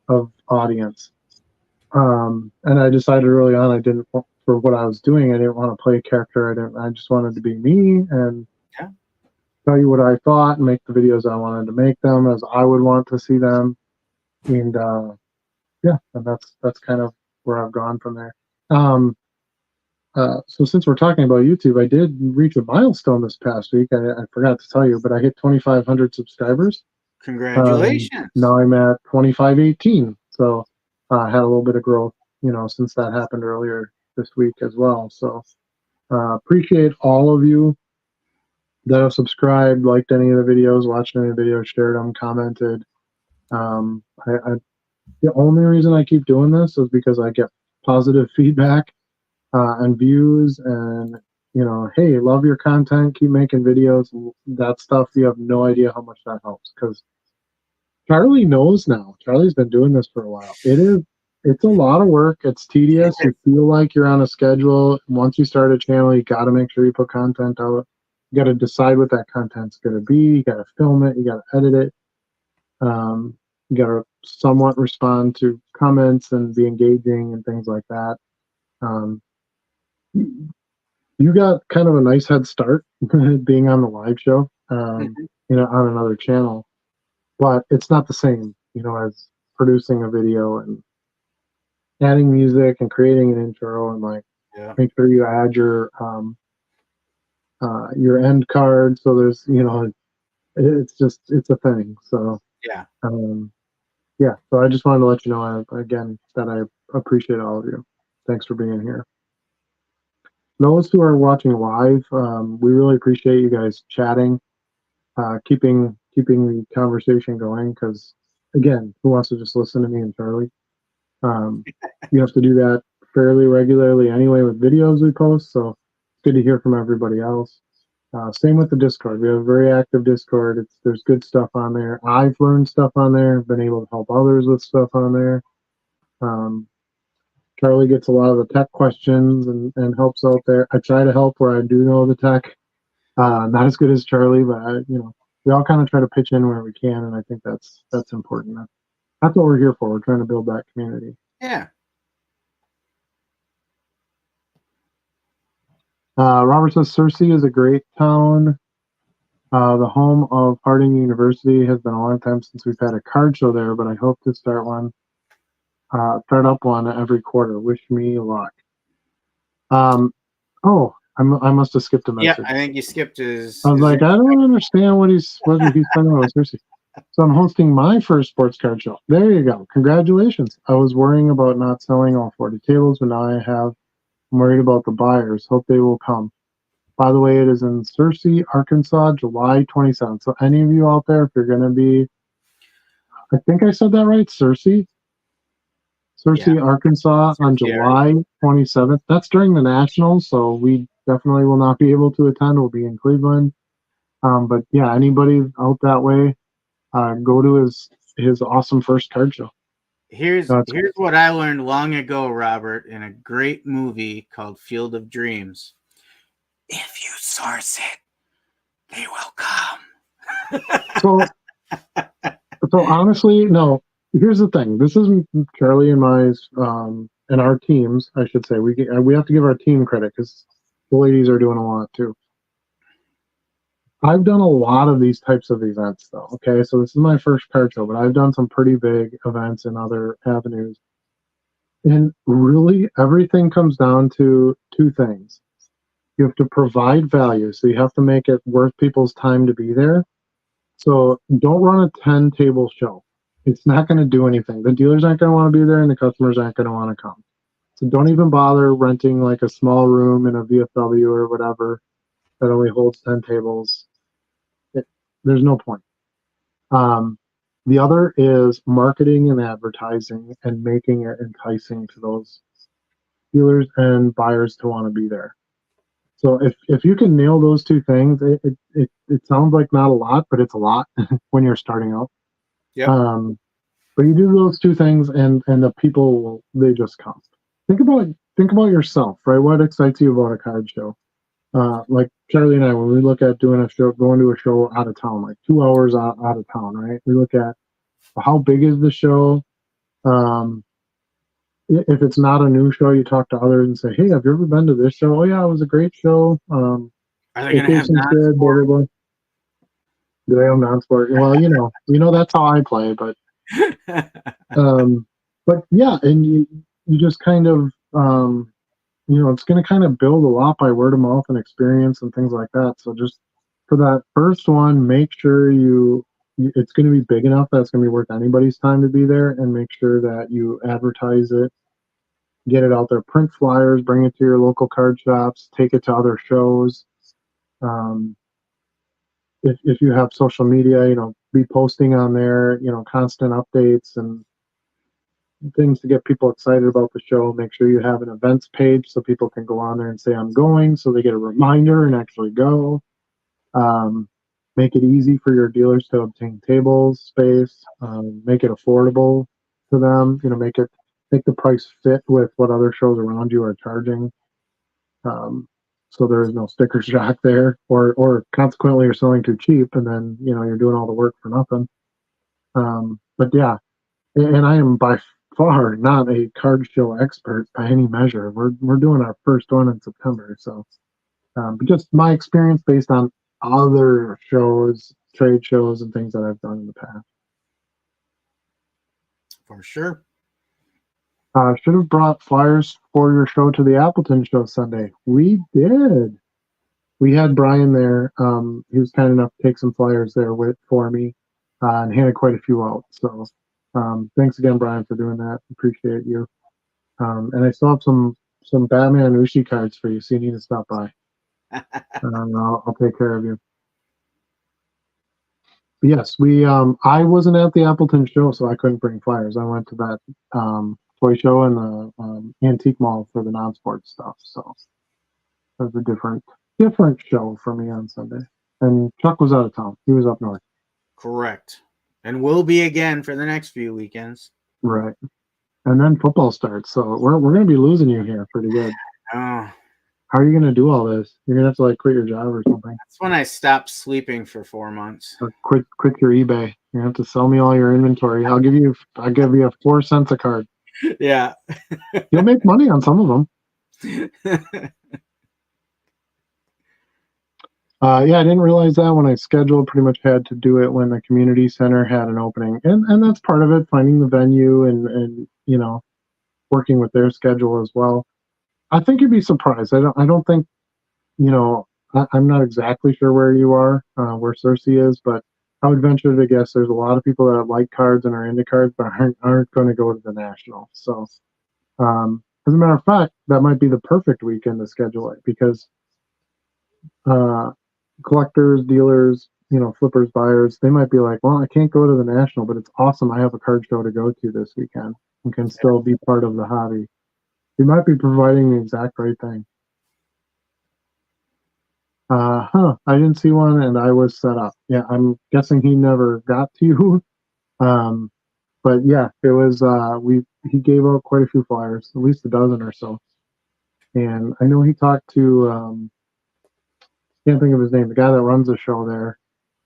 of audience. And I decided early on I didn't, for what I was doing, I didn't want to play a character. I just wanted to be me and tell you what I thought and make the videos I wanted to make them as I would want to see them. And yeah, and that's kind of where I've gone from there. So since we're talking about YouTube, I did reach a milestone this past week. I forgot to tell you, but I hit 2,500 subscribers. Congratulations. Now I'm at 2,518. So I had a little bit of growth, since that happened earlier this week as well. So appreciate all of you that have subscribed, liked any of the videos, watched any of the videos, shared them, commented. The only reason I keep doing this is because I get positive feedback and views, and hey, love your content, keep making videos. That stuff, you have no idea how much that helps, because Charlie knows now. Charlie's been doing this for a while. It's a lot of work. It's tedious. You feel like you're on a schedule. Once you start a channel, you got to make sure you put content out. You got to decide what that content's going to be. You got to film it. You got to edit it. You got to somewhat respond to comments and be engaging and things like that. You got kind of a nice head start being on the live show, on another channel, but it's not the same, as producing a video and adding music and creating an intro and make sure you add your end card. So there's, it's a thing. So so I just wanted to let you know again that I appreciate all of you. Thanks for being here. Those who are watching live, we really appreciate you guys chatting, keeping the conversation going, because again, who wants to just listen to me and Charlie? You have to do that fairly regularly anyway with videos we post, so it's good to hear from everybody else. Same with the Discord. We have a very active Discord. There's good stuff on there. I've learned stuff on there, been able to help others with stuff on there. Charlie gets a lot of the tech questions and helps out there. I try to help where I do know the tech. Not as good as Charlie, but we all kind of try to pitch in where we can, and I think that's important. That's what we're here for. We're trying to build that community. Yeah. Robert says Searcy is a great town. The home of Harding University. Has been a long time since we've had a card show there, but I hope to start up one every quarter. Wish me luck. I must have skipped a message. Yeah, I think you skipped his. I was like, I don't understand what he's talking about. Seriously. So I'm hosting my first sports card show. There you go. Congratulations. I was worrying about not selling all 40 tables, but now I have. I'm worried about the buyers. Hope they will come. By the way, it is in Searcy, Arkansas, July 27th. So any of you out there, if you're going to be, I think I said that right, Searcy, Arkansas, on July 27th. That's during the Nationals, so we definitely will not be able to attend. We'll be in Cleveland. But yeah, anybody out that way, go to his awesome first card show. Here's what I learned long ago, Robert, in a great movie called Field of Dreams. If you source it, they will come. So honestly, no. Here's the thing. This is Charlie and my and our teams. I should say we have to give our team credit because the ladies are doing a lot too. I've done a lot of these types of events though. Okay, so this is my first card show, but I've done some pretty big events in other avenues. And really, everything comes down to two things. You have to provide value, so you have to make it worth people's time to be there. So don't run a 10 table show. It's not going to do anything. The dealers aren't going to want to be there, and the customers aren't going to want to come. So don't even bother renting like a small room in a VFW or whatever that only holds 10 tables. There's no point. The other is marketing and advertising and making it enticing to those dealers and buyers to want to be there. So if you can nail those two things, it sounds like not a lot, but it's a lot when you're starting out. Yep. But you do those two things, and the people they just come. Think about yourself, right? What excites you about a card show? Like Charlie and I, when we look at doing a show, going to a show out of town, like 2 hours out of town, right? We look at how big is the show. If it's not a new show, you talk to others and say, "Hey, have you ever been to this show? Oh yeah, it was a great show. Are they going to have good, blah, blah, blah." Do they have non-sport? Well, that's how I play, but yeah, and you just kind of it's going to kind of build a lot by word of mouth and experience and things like that. So just for that first one, make sure it's going to be big enough that it's going to be worth anybody's time to be there, and make sure that you advertise it, get it out there, print flyers, bring it to your local card shops, take it to other shows. If you have social media, be posting on there, constant updates and things to get people excited about the show. Make sure you have an events page so people can go on there and say, "I'm going," so they get a reminder and actually go. Make it easy for your dealers to obtain tables, space, make it affordable to them, make the price fit with what other shows around you are charging. So there is no sticker shock there, or consequently you're selling too cheap, and then you're doing all the work for nothing. But yeah, and I am by far not a card show expert by any measure. We're doing our first one in September, so but just my experience based on other shows, trade shows, and things that I've done in the past. For sure. Should have brought flyers for your show to the Appleton show Sunday. We did. We had Brian there. He was kind enough to take some flyers there for me and handed quite a few out. So thanks again, Brian, for doing that. Appreciate you. And I still have some Batman Ushi cards for you, so you need to stop by. I'll take care of you. But yes, I wasn't at the Appleton show, so I couldn't bring flyers. I went to that toy show and the antique mall for the non-sports stuff. So it was a different show for me on Sunday. And Chuck was out of town. He was up north. Correct. And will be again for the next few weekends. Right. And then football starts. So we're going to be losing you here pretty good. Oh. How are you going to do all this? You're going to have to quit your job or something. That's when I stopped sleeping for 4 months. Or quit your eBay. You're going to have to sell me all your inventory. I'll give you 4 cents a card. Yeah. You'll make money on some of them. Yeah, I didn't realize that when I scheduled. Pretty much had to do it when the community center had an opening, and that's part of it. Finding the venue and working with their schedule as well. I think you'd be surprised. I don't think I'm not exactly sure where you are, where Cersei is, but I would venture to guess there's a lot of people that like cards and are into cards, but aren't going to go to the national. So, as a matter of fact, that might be the perfect weekend to schedule it because collectors, dealers, flippers, buyers, they might be like, well, I can't go to the national, but it's awesome. I have a card show to go to this weekend and can still be part of the hobby. You might be providing the exact right thing. I didn't see one, and I was set up. Yeah, I'm guessing he never got to you. Um, but yeah, it was. He gave out quite a few flyers, at least a dozen or so. And I know he talked to can't think of his name, the guy that runs the show there,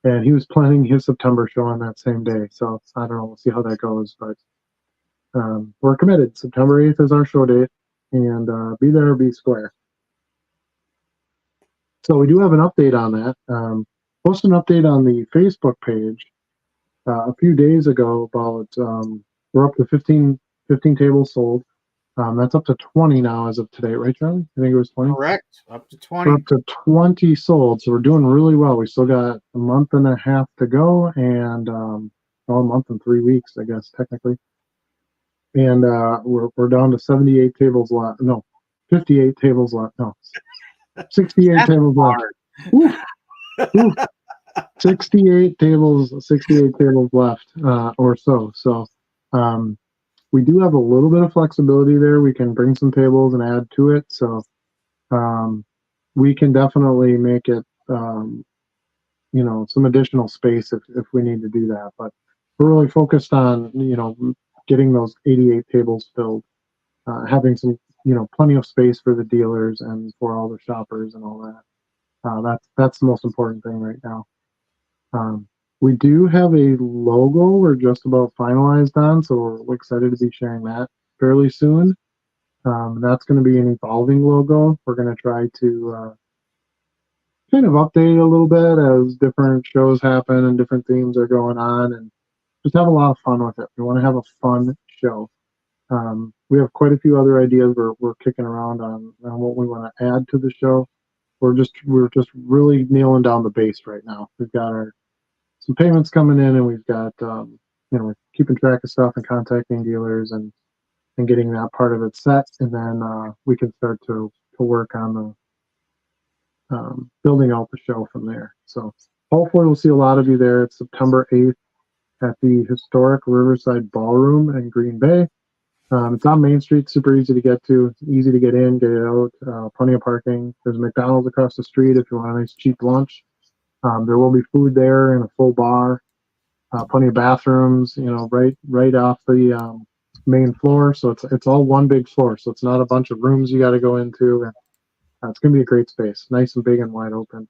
and he was planning his September show on that same day. So I don't know. We'll see how that goes, but we're committed. September 8th is our show date, and be there or be square. So we do have an update on that. Posted an update on the Facebook page a few days ago about we're up to 15 tables sold. That's up to 20 now as of today, right, Charlie? I think it was 20. Correct. Up to We're 20. up to 20 sold, so we're doing really well. We still got a month and a half to go, and well, a month and 3 weeks, I guess, technically. And we're down to 78 tables left. No, 58 tables left. No, 68 That's tables left. Oof, oof. 68 tables left, or so. So we do have a little bit of flexibility there. We can bring some tables and add to it. So we can definitely make it, some additional space if we need to do that. But we're really focused on, getting those 88 tables filled, having some, plenty of space for the dealers and for all the shoppers and all that. That's the most important thing right now. We do have a logo we're just about finalized on, so we're excited to be sharing that fairly soon. That's going to be an evolving logo. We're going to try to kind of update a little bit as different shows happen and different themes are going on, and just have a lot of fun with it. We want to have a fun show. We have quite a few other ideas we're kicking around on what we want to add to the show. We're just really nailing down the base right now. We've got some payments coming in, and we've got we're keeping track of stuff and contacting dealers and getting that part of it set, and then we can start to work on the building out the show from there. So hopefully we'll see a lot of you there. It's September 8th at the historic Riverside Ballroom in Green Bay. It's on Main Street, super easy to get to, easy to get in, get out, plenty of parking. There's a McDonald's across the street if you want a nice cheap lunch. There will be food there and a full bar, plenty of bathrooms, right off the main floor. So it's all one big floor. So it's not a bunch of rooms you got to go into. And it's going to be a great space, nice and big and wide open.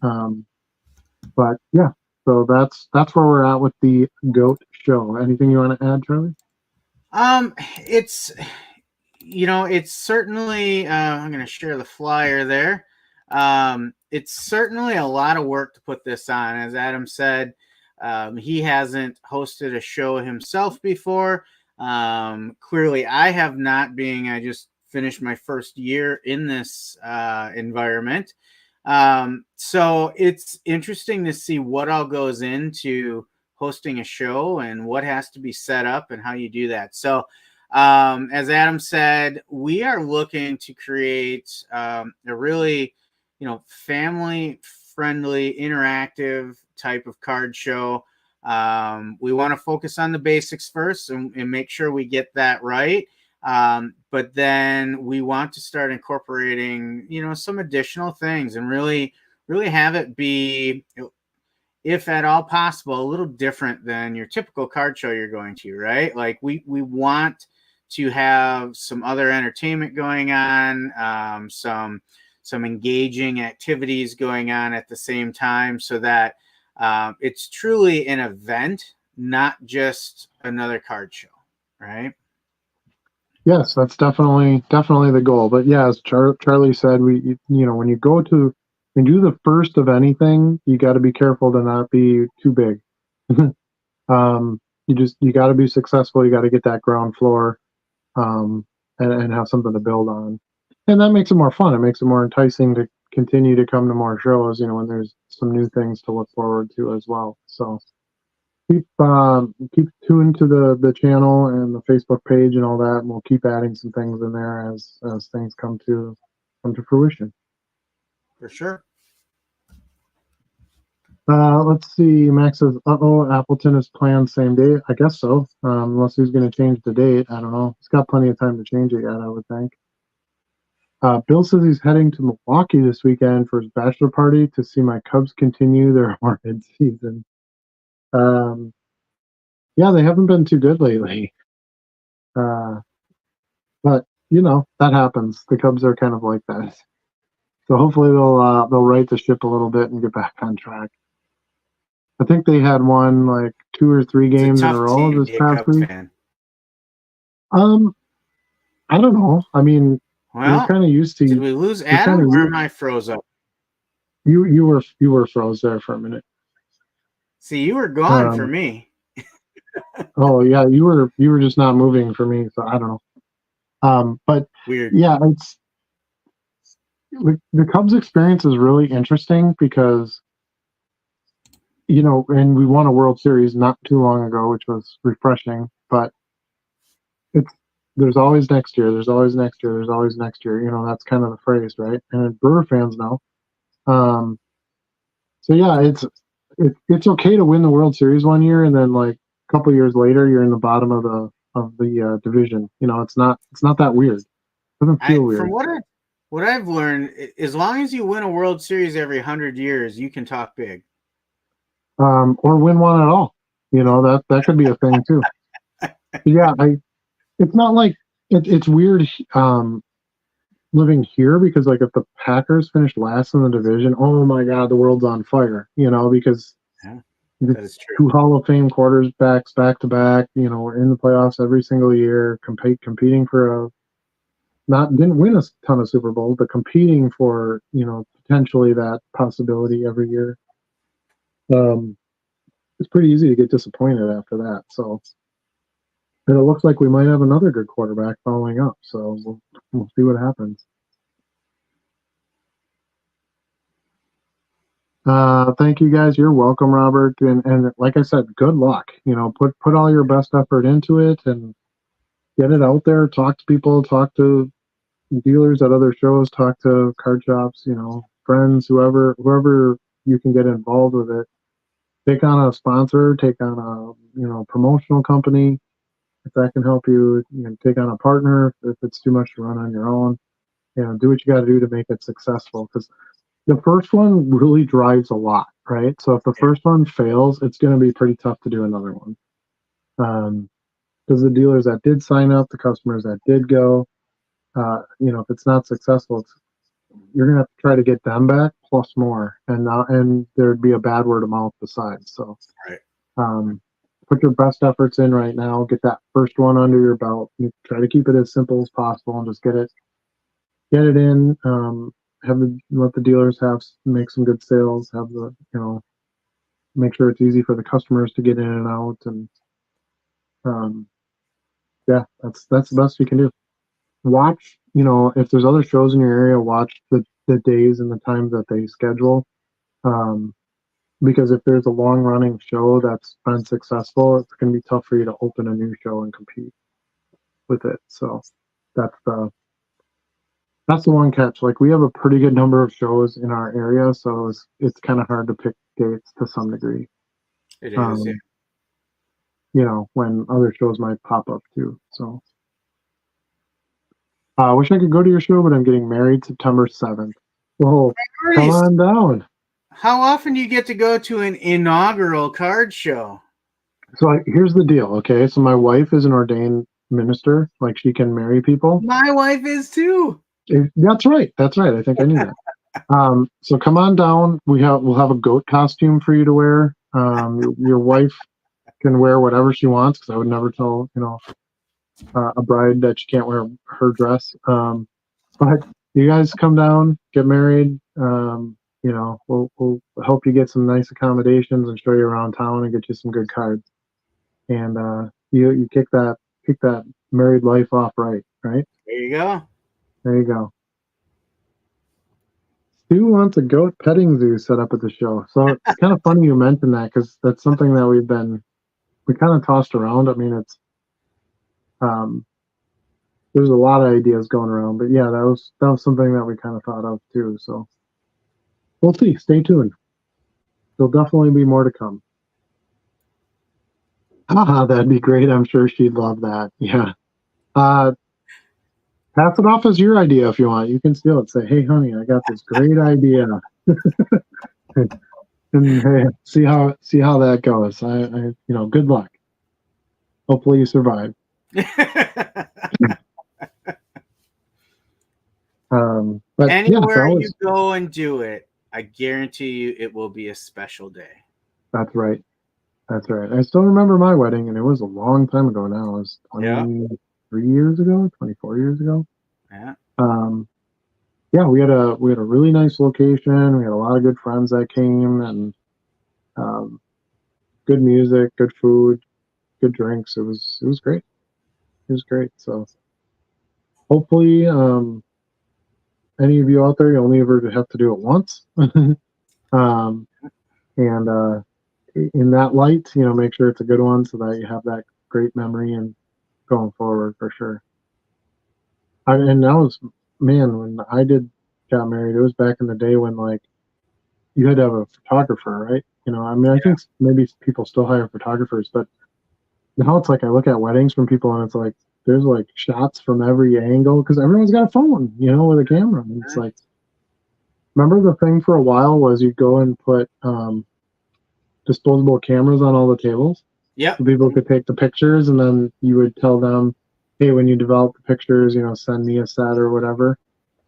But yeah, so that's where we're at with the GOAT show. Anything you want to add, Charlie? It's certainly I'm going to share the flyer there. It's certainly a lot of work to put this on. As Adam said, he hasn't hosted a show himself before. Clearly I have not, being I just finished my first year in this environment. So it's interesting to see what all goes into hosting a show and what has to be set up and how you do that. So as Adam said, we are looking to create a really, family friendly, interactive type of card show. We want to focus on the basics first and make sure we get that right. But then we want to start incorporating, some additional things and really have it be, if at all possible, a little different than your typical card show you're going to, right? Like we want to have some other entertainment going on, some engaging activities going on at the same time, so that it's truly an event, not just another card show, right? Yes, that's definitely the goal. But yeah, as Charlie said, when you go to and do the first of anything, you got to be careful to not be too big. You got to be successful. You got to get that ground floor, and have something to build on, and that makes it more fun. It makes it more enticing to continue to come to more shows. When there's some new things to look forward to as well. So keep tuned to the channel and the Facebook page and all that, and we'll keep adding some things in there as things come to fruition. For sure. Let's see. Max says, Appleton is planned same day. I guess so. Unless he's going to change the date. I don't know. He's got plenty of time to change it yet, I would think. Bill says he's heading to Milwaukee this weekend for his bachelor party to see my Cubs continue their horrid season. Yeah, they haven't been too good lately. But that happens. The Cubs are kind of like that. So hopefully they'll right the ship a little bit and get back on track. I think they had won like 2 or 3 games in a row this past week. Fan. I don't know. I mean, we're kind of used to. Did we lose Adam, or am I froze up? You were froze there for a minute. See, you were gone for me. Oh yeah, you were just not moving for me, so I don't know. But weird. Yeah, it's the Cubs experience is really interesting because and we won a World Series not too long ago, which was refreshing. But there's always next year. There's always next year. There's always next year. That's kind of the phrase, right? And Brewer fans know. So yeah, it's okay to win the World Series one year, and then like a couple of years later, you're in the bottom of the division. It's not that weird. It doesn't feel weird. From what I've learned, as long as you win a World Series every 100 years, you can talk big. Or win one at all. That could be a thing too. Yeah, it's not like it's weird living here, because like if the Packers finish last in the division, oh my God, the world's on fire. Because that is true. 2 Hall of Fame quarterbacks back to back. We're in the playoffs every single year, competing for didn't win a ton of Super Bowls, but competing for potentially that possibility every year. It's pretty easy to get disappointed after that. So, and it looks like we might have another good quarterback following up. So we'll see what happens. Thank you guys. You're welcome, Robert. And like I said, good luck. Put all your best effort into it and get it out there. Talk to people. Talk to dealers at other shows. Talk to card shops. Friends, whoever you can get involved with it. Take on a sponsor. Take on a promotional company if that can help you. Take on a partner if it's too much to run on your own. Do what you got to do to make it successful, because the first one really drives a lot, right? So if the first one fails, it's going to be pretty tough to do another one. Because the dealers that did sign up, the customers that did go, if it's not successful, you're going to have to try to get them back plus more, and there'd be a bad word of mouth besides. So, put your best efforts in right now. Get that first one under your belt. You try to keep it as simple as possible and just get it in. Let the dealers make some good sales. Have make sure it's easy for the customers to get in and out, and that's the best you can do. Watch, if there's other shows in your area, watch the days and the times that they schedule. Because if there's a long running show that's been successful, it's going to be tough for you to open a new show and compete with it. So that's the one catch. Like, we have a pretty good number of shows in our area, so it's kind of hard to pick dates to some degree. It is, yeah. When other shows might pop up too. So I wish I could go to your show, but I'm getting married September 7th. Well, come on down. How often do you get to go to an inaugural card show? So here's the deal, okay? So my wife is an ordained minister. Like, she can marry people. My wife is too. That's right. I think I knew that. So come on down. We'll have a goat costume for you to wear. Your wife can wear whatever she wants, because I would never tell a bride that she can't wear her dress. But you guys come down, get married. We'll help you get some nice accommodations and show you around town and get you some good cards. And you kick that married life off right. There you go. There you go. Stu wants a goat petting zoo set up at the show. So it's kind of funny you mentioned that, because that's something that we kind of tossed around. I mean, it's there's a lot of ideas going around, but yeah, that was something that we kind of thought of too. So we'll see. Stay tuned. There'll definitely be more to come. That'd be great. I'm sure she'd love that. Yeah. Pass it off as your idea if you want. You can steal it. Say, hey, honey, I got this great idea. And hey, see how that goes. Good luck. Hopefully you survive. But Anywhere yeah, you go and do it, I guarantee you it will be a special day. That's right. That's right. I still remember my wedding, and it was a long time ago now. It was 23 years ago, 24 years ago. Yeah. Yeah, we had a really nice location. We had a lot of good friends that came, and good music, good food, good drinks. It was great. It was great. So hopefully, any of you out there, you only ever have to do it once. um, and in that light, make sure it's a good one so that you have that great memory and going forward for sure. And that was, man, when I got married, it was back in the day when like you had to have a photographer, right? I mean, I think maybe people still hire photographers, but now it's like I look at weddings from people and it's like there's like shots from every angle because everyone's got a phone, with a camera. And it's like, remember the thing for a while was you'd go and put disposable cameras on all the tables. Yeah. So people could take the pictures, and then you would tell them, hey, when you develop the pictures, send me a set or whatever.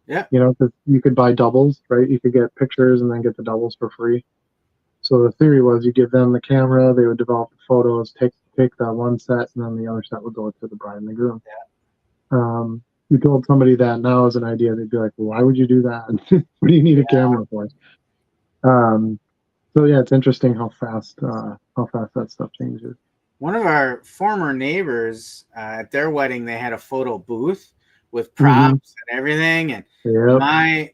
Yeah. Because you could buy doubles, right? You could get pictures and then get the doubles for free. So the theory was you give them the camera, they would develop the photos, take that one set, and then the other set would go to the bride and the groom. Yeah. You told somebody that now as an idea, they'd be like, well, why would you do that? What do you need a camera for? So yeah, it's interesting how fast that stuff changes. One of our former neighbors, at their wedding, they had a photo booth with props and everything, and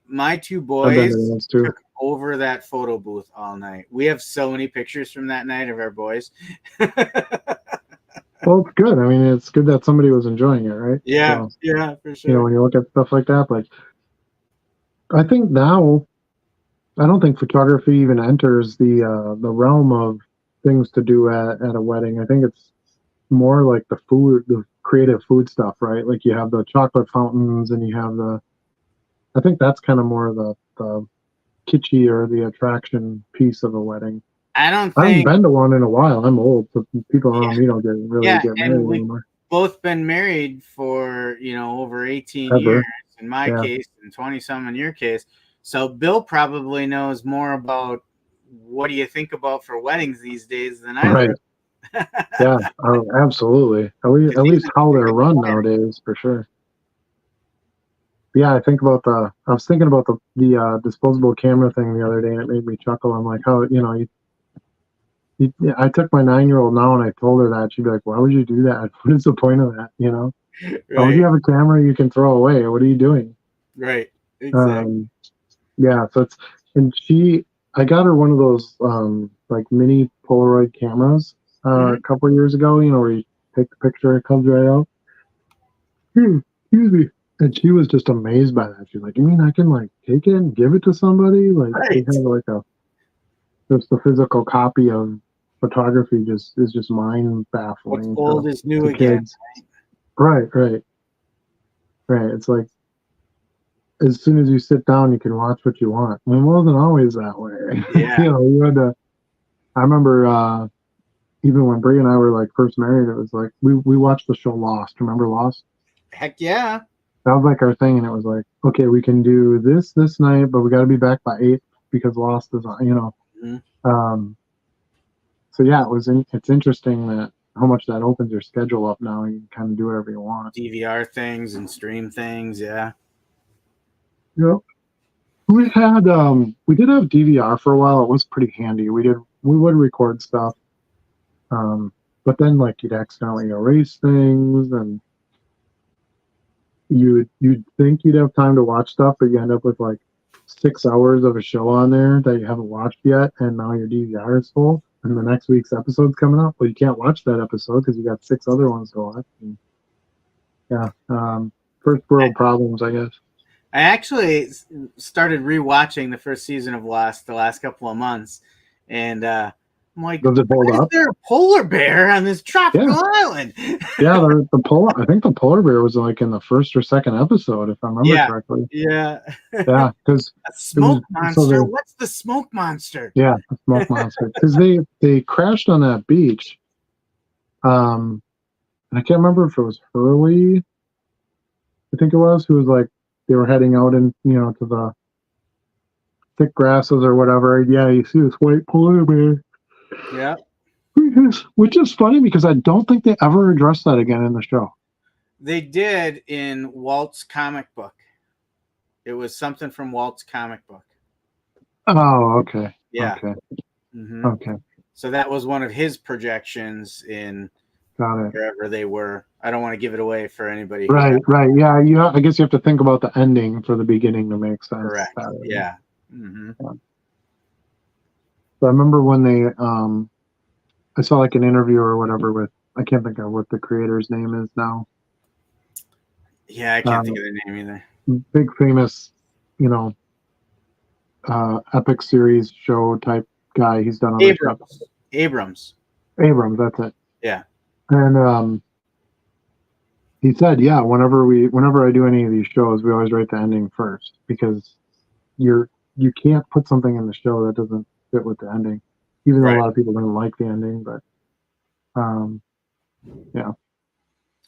my two boys took over that photo booth all night. We have so many pictures from that night of our boys. Well, it's good. I mean, it's good that somebody was enjoying it, right? Yeah, so, yeah, for sure. When you look at stuff like that, like I think now, I don't think photography even enters the realm of things to do at a wedding. I think it's more like the creative food stuff, right? Like you have the chocolate fountains and you have I think that's kind of more the kitschy or the attraction piece of a wedding. I haven't been to one in a while. I'm old, so people around me don't get married anymore. Both been married for over 18 years in my case and 20 some in your case. So Bill probably knows more about what do you think about for weddings these days than I do. Yeah, absolutely. At least how they're run nowadays, for sure. Yeah, I was thinking about the disposable camera thing the other day, and it made me chuckle. I'm like, how I took my 9-year-old now, and I told her that she'd be like, "Why would you do that? What is the point of that? Right. How would you have a camera you can throw away? What are you doing?" Right. Exactly. Yeah. So I got her one of those like mini Polaroid cameras a couple of years ago. Where you take the picture, it comes right out. Excuse me. And she was just amazed by that. She's like, "You mean I can like take it and give it to somebody? Like they have like just a physical copy of photography is just mind baffling." What's old is new again. Kids. Right. It's like as soon as you sit down, you can watch what you want. I mean, it wasn't always that way. Yeah. You had to. I remember even when Brie and I were like first married, it was like we watched the show Lost. Remember Lost? Heck yeah. That was like our thing, and it was like, okay, we can do this night, but we got to be back by 8 because Lost is on. So yeah, it's interesting that how much that opens your schedule up now. You can kind of do whatever you want. DVR things and stream things, yeah. Yep. We did have DVR for a while. It was pretty handy. We would record stuff, but then like you'd accidentally erase things, and you'd think you'd have time to watch stuff, but you end up with like 6 hours of a show on there that you haven't watched yet, and now your DVR is full, and the next week's episode's coming up. Well, you can't watch that episode because you got 6 other ones to watch. And first world problems, I guess. I actually started rewatching the first season of Lost the last couple of months, and I'm like, Does it hold why is up? there a polar bear on this tropical island? Yeah, I think the polar bear was like in the first or second episode, if I remember Yeah. correctly. Yeah. Yeah, because A it was smoke monster? What's the smoke monster? yeah, the smoke monster. Because they crashed on that beach. And I can't remember if it was Hurley. I think it was who was like they were heading out and to the thick grasses or whatever. Yeah, you see this white polar bear. Yeah. Which is funny because I don't think they ever addressed that again in the show. They did in Walt's comic book. It was something from Walt's comic book. Oh, okay. Yeah. Okay. Mm-hmm. Okay. So that was one of his projections in Got it. wherever they were. I don't want to give it away for anybody. Right. Yeah, I guess you have to think about the ending for the beginning to make sense. Correct. Yeah. Mm-hmm. Yeah. So I remember when they I saw like an interview or whatever with I can't think of what the creator's name is now. Yeah, I can't think of the name either. Big famous, you know, epic series show type guy. He's done other stuff. Abrams. That's it. Yeah. And he said, yeah, whenever I do any of these shows, we always write the ending first because you can't put something in the show that doesn't fit with the ending. Even though a lot of people didn't like the ending, but yeah.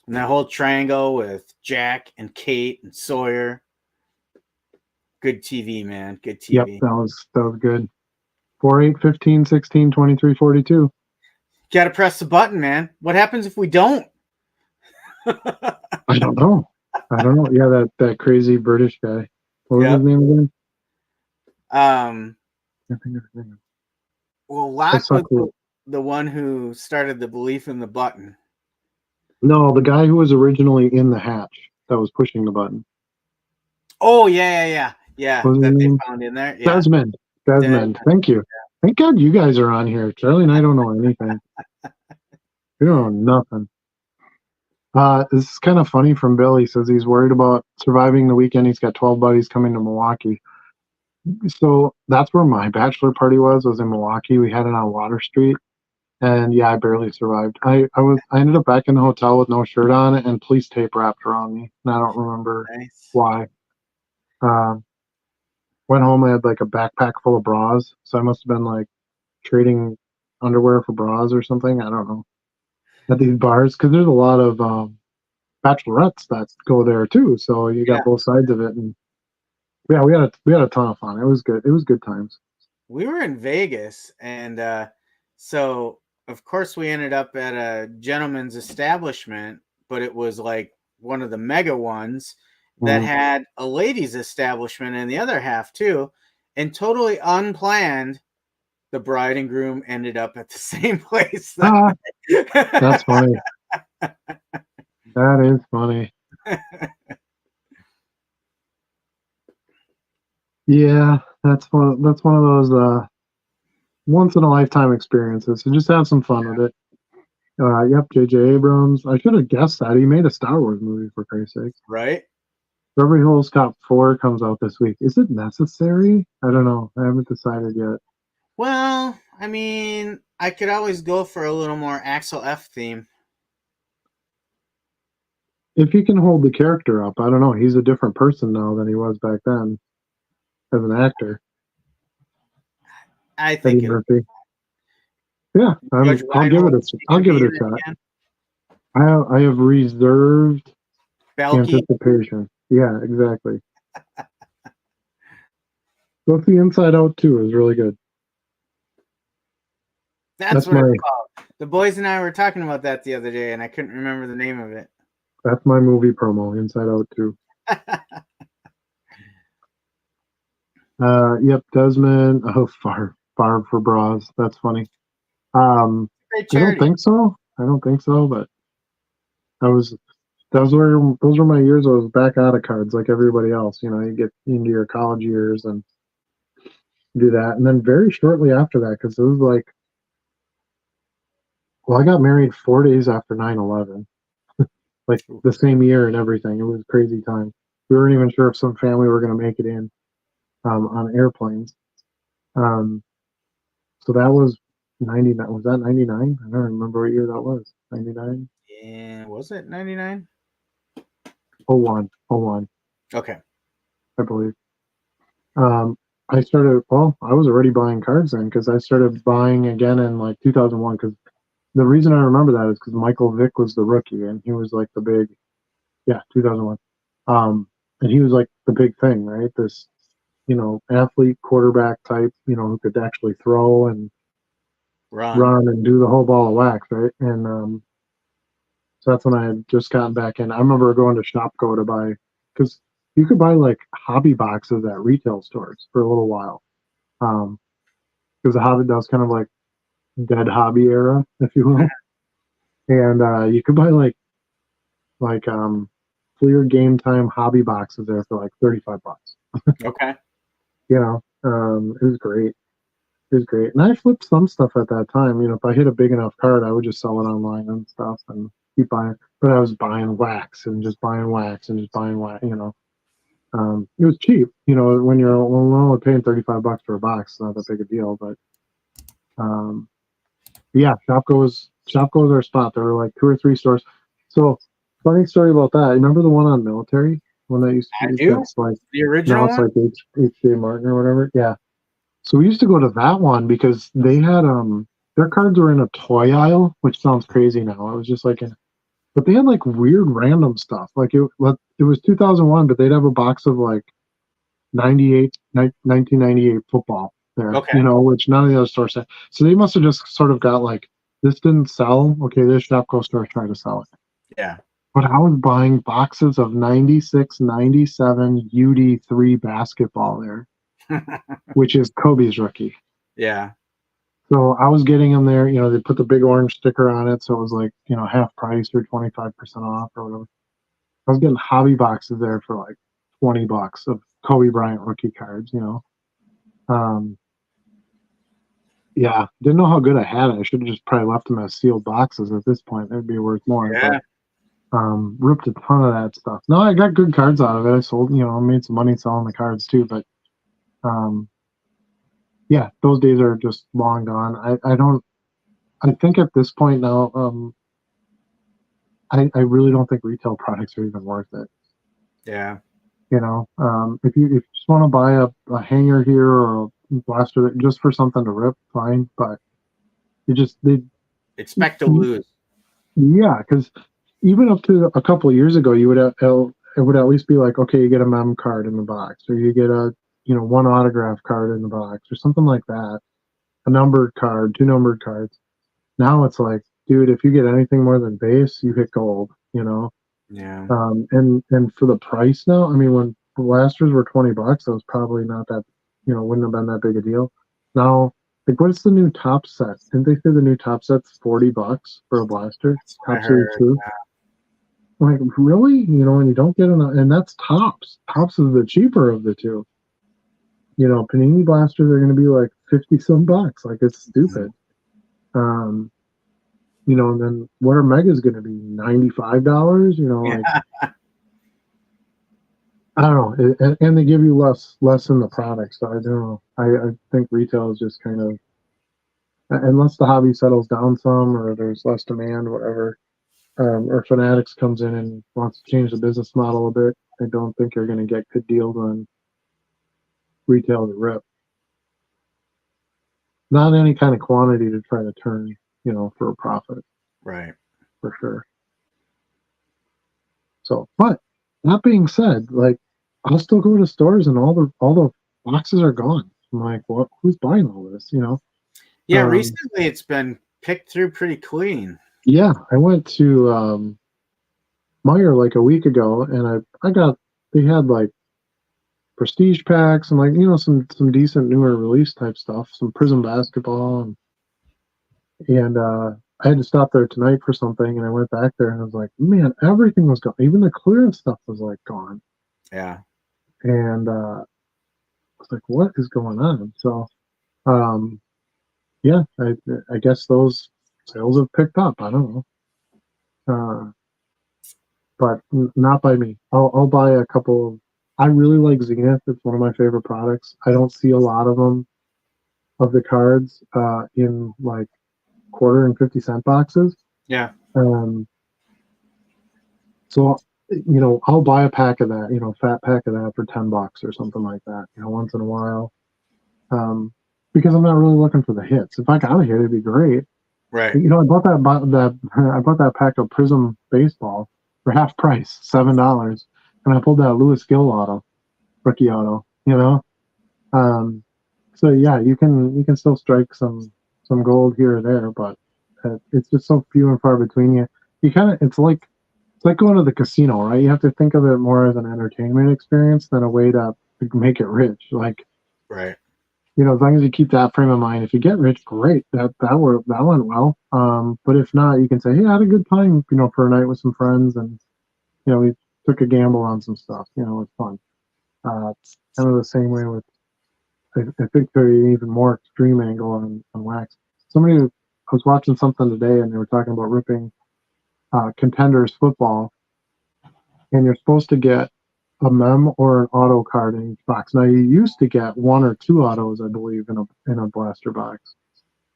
And that whole triangle with Jack and Kate and Sawyer. Good TV, man. Good TV. Yep, that was good. 4, 8, 15, 16, 23, 42. Got to press the button, man. What happens if we don't? I don't know. Yeah, that crazy British guy. What was his name again? I think his name. Well, Locke was the one who started the belief in the button. No, the guy who was originally in the hatch that was pushing the button. Oh, yeah. That they found in there. Yeah. Desmond. Thank you. Yeah. Thank God you guys are on here. Charlie and I don't know anything. We don't know nothing. This is kind of funny from Bill. He says he's worried about surviving the weekend. He's got 12 buddies coming to Milwaukee. So that's where my bachelor party was in Milwaukee. We had it on Water Street. And yeah, I barely survived. I ended up back in the hotel with no shirt on and police tape wrapped around me. And I don't remember why. Went home, I had like a backpack full of bras. So I must have been like trading underwear for bras or something. I don't know. At these bars, because there's a lot of bachelorettes that go there too. So you got both sides of it. And yeah, we had a ton of fun. It was good. It was good times. We were in Vegas, and so of course we ended up at a gentleman's establishment, but it was like one of the mega ones that had a ladies' establishment in the other half too, and totally unplanned, the bride and groom ended up at the same place. That's funny. That is funny. Yeah, that's one of those once in a lifetime experiences. So just have some fun with it. Yep, J.J. Abrams. I should have guessed that. He made a Star Wars movie, for Christ's sake. Right? Beverly Hills Cop 4 comes out this week. Is it necessary? I don't know. I haven't decided yet. Well, I mean, I could always go for a little more Axel F theme. If he can hold the character up, I don't know. He's a different person now than he was back then as an actor. I think Eddie Murphy. Yeah, I'll give it a shot. I have reserved anticipation. Yeah, exactly. Go see Inside Out 2 is really good. That's what it's called. The boys and I were talking about that the other day, and I couldn't remember the name of it. That's my movie promo, Inside Out 2. Yep, Desmond. Oh, far for bras. That's funny. I don't think so, but those were my years. I was back out of cards like everybody else. You get into your college years and do that. And then very shortly after that, because it was like, well, I got married 4 days after 9/11, like the same year and everything. It was a crazy time. We weren't even sure if some family were going to make it in on airplanes. So that was 99. Was that 99? I don't remember what year that was. 99? Yeah, was it 99? 01. 01, Okay. I believe. I started, well, I was already buying cards then because I started buying again in like 2001. Because the reason I remember that is because Michael Vick was the rookie and he was like the big, yeah, 2001. And he was like the big thing, right? This, athlete quarterback type, who could actually throw and run and do the whole ball of wax, right? And so that's when I had just gotten back in. I remember going to Shopko to buy, because you could buy like hobby boxes at retail stores for a little while. Because the hobby, that was kind of like dead hobby era, if you will. And you could buy like clear game time hobby boxes there for like $35. Okay. It was great. It was great. And I flipped some stuff at that time. If I hit a big enough card, I would just sell it online and stuff and keep buying. But I was buying wax and just buying wax and just buying wax. It was cheap. When you're only paying $35 for a box, it's not that big a deal. But um, yeah, Shopko was our spot. There were like 2 or 3 stores. So funny story about that. Remember the one on Military? One that used I to do. that's like The original now it's one? like H.J. Martin or whatever. Yeah. So we used to go to that one because they had their cards were in a toy aisle, which sounds crazy now. It was just like but they had like weird random stuff. It was 2001, but they'd have a box of like 1998 football there, Okay. which none of the other stores had. So they must have just sort of got like, this didn't sell. Okay, this Shopko store tried to sell it. Yeah. But I was buying boxes of 96, 97 UD3 basketball there, which is Kobe's rookie. Yeah. So I was getting them there. They put the big orange sticker on it, so it was like, half price or 25% off or whatever. I was getting hobby boxes there for like $20 of Kobe Bryant rookie cards. Um, yeah, didn't know how good I had it. I should have just probably left them as sealed boxes at this point. They'd be worth more. Yeah. But ripped a ton of that stuff. No, I got good cards out of it. I sold, made some money selling the cards too. But um, yeah, those days are just long gone. I don't. I think at this point now, I really don't think retail products are even worth it. Yeah. If you just want to buy a hanger here or a blaster just for something to rip, fine. But they Expect to lose. yeah, because even up to a couple of years ago, it would at least be like, okay, you get a mem card in the box, or you get a one autograph card in the box, or something like that, a numbered card, 2 numbered cards. Now it's like, dude, if you get anything more than base, you hit gold. Yeah. And for the price now, I mean, when blasters were $20, that was probably not that, wouldn't have been that big a deal. Now, like, what's the new top set? Didn't they say the new top set's $40 for a blaster? That's what I Top Series heard. 2? Like, really? And you don't get enough, and that's tops. Tops is the cheaper of the two. Panini blasters are going to be like 50 some bucks. Like, it's stupid. Um, and then what are megas going to be? $95? Like, I don't know. And they give you less in the product. So I don't know. I think retail is just kind of, unless the hobby settles down some or there's less demand, whatever, or Fanatics comes in and wants to change the business model a bit, I don't think you're going to get good deals on retail to rip. Not any kind of quantity to try to turn, for a profit. Right. For sure. So, but that being said, like, I'll still go to stores and all the boxes are gone. I'm like, what? Who's buying all this? Yeah, recently it's been picked through pretty clean. Yeah, I went to Meyer like a week ago, and they had like prestige packs and like some decent newer release type stuff, some Prism basketball, and I had to stop there tonight for something, and I went back there and I was like, man, everything was gone. Even the clearance stuff was like gone. Yeah. And I was like, what is going on? So yeah, I guess those sales have picked up. I don't know. But not by me. I'll buy a couple of. I really like Zenith. It's one of my favorite products. I don't see a lot of them of the cards in like quarter and 50 cent boxes. Yeah. Um, so I'll buy a pack of that, fat pack of that for $10 or something like that, once in a while. Because I'm not really looking for the hits. If I got a hit, it'd be great. Right. I bought that I bought that pack of Prism baseball for half price, $7, and I pulled that Lewis Gill rookie auto. Um, so yeah, you can still strike some gold here or there, but it's just so few and far between. You kind of it's like going to the casino, right? You have to think of it more as an entertainment experience than a way to make it rich. Like, Right. as long as you keep that frame of mind, if you get rich, great. That went well. But if not, you can say, hey, I had a good time, for a night with some friends, and we took a gamble on some stuff. It's fun. It's kind of the same way with, I think, the even more extreme angle on wax. I was watching something today, and they were talking about ripping Contenders football, and you're supposed to get a mem or an auto card in each box. Now, you used to get one or two autos, I believe, in a blaster box,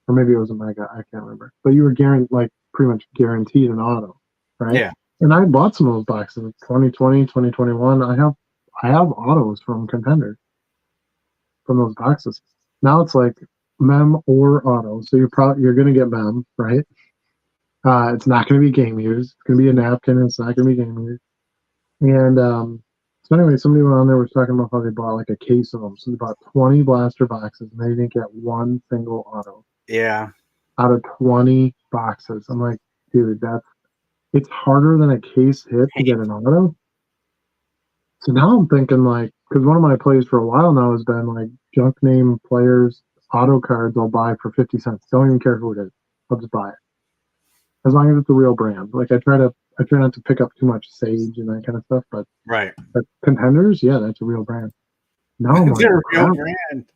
or maybe it was a mega. I can't remember. But you were pretty much guaranteed an auto, right? Yeah. And I bought some of those boxes in 2020, 2021. I have autos from Contenders from those boxes. Now it's like mem or auto, so you're going to get mem, right? It's not going to be game used. It's going to be a napkin. It's not going to be game used. And so anyway, somebody went on there was talking about how they bought like a case of them. So they bought 20 blaster boxes and they didn't get one single auto Yeah. out of 20 boxes. I'm like, dude, it's harder than a case hit to get an auto. So now I'm thinking like, because one of my plays for a while now has been like junk name players auto cards I'll buy for 50 cents. Don't even care who it is. I'll just buy it. As long as it's a real brand. Like I try not to pick up too much Sage and that kind of stuff, but Right. Contenders, yeah, that's a real brand. Now I'm like, They're a real crap. brand.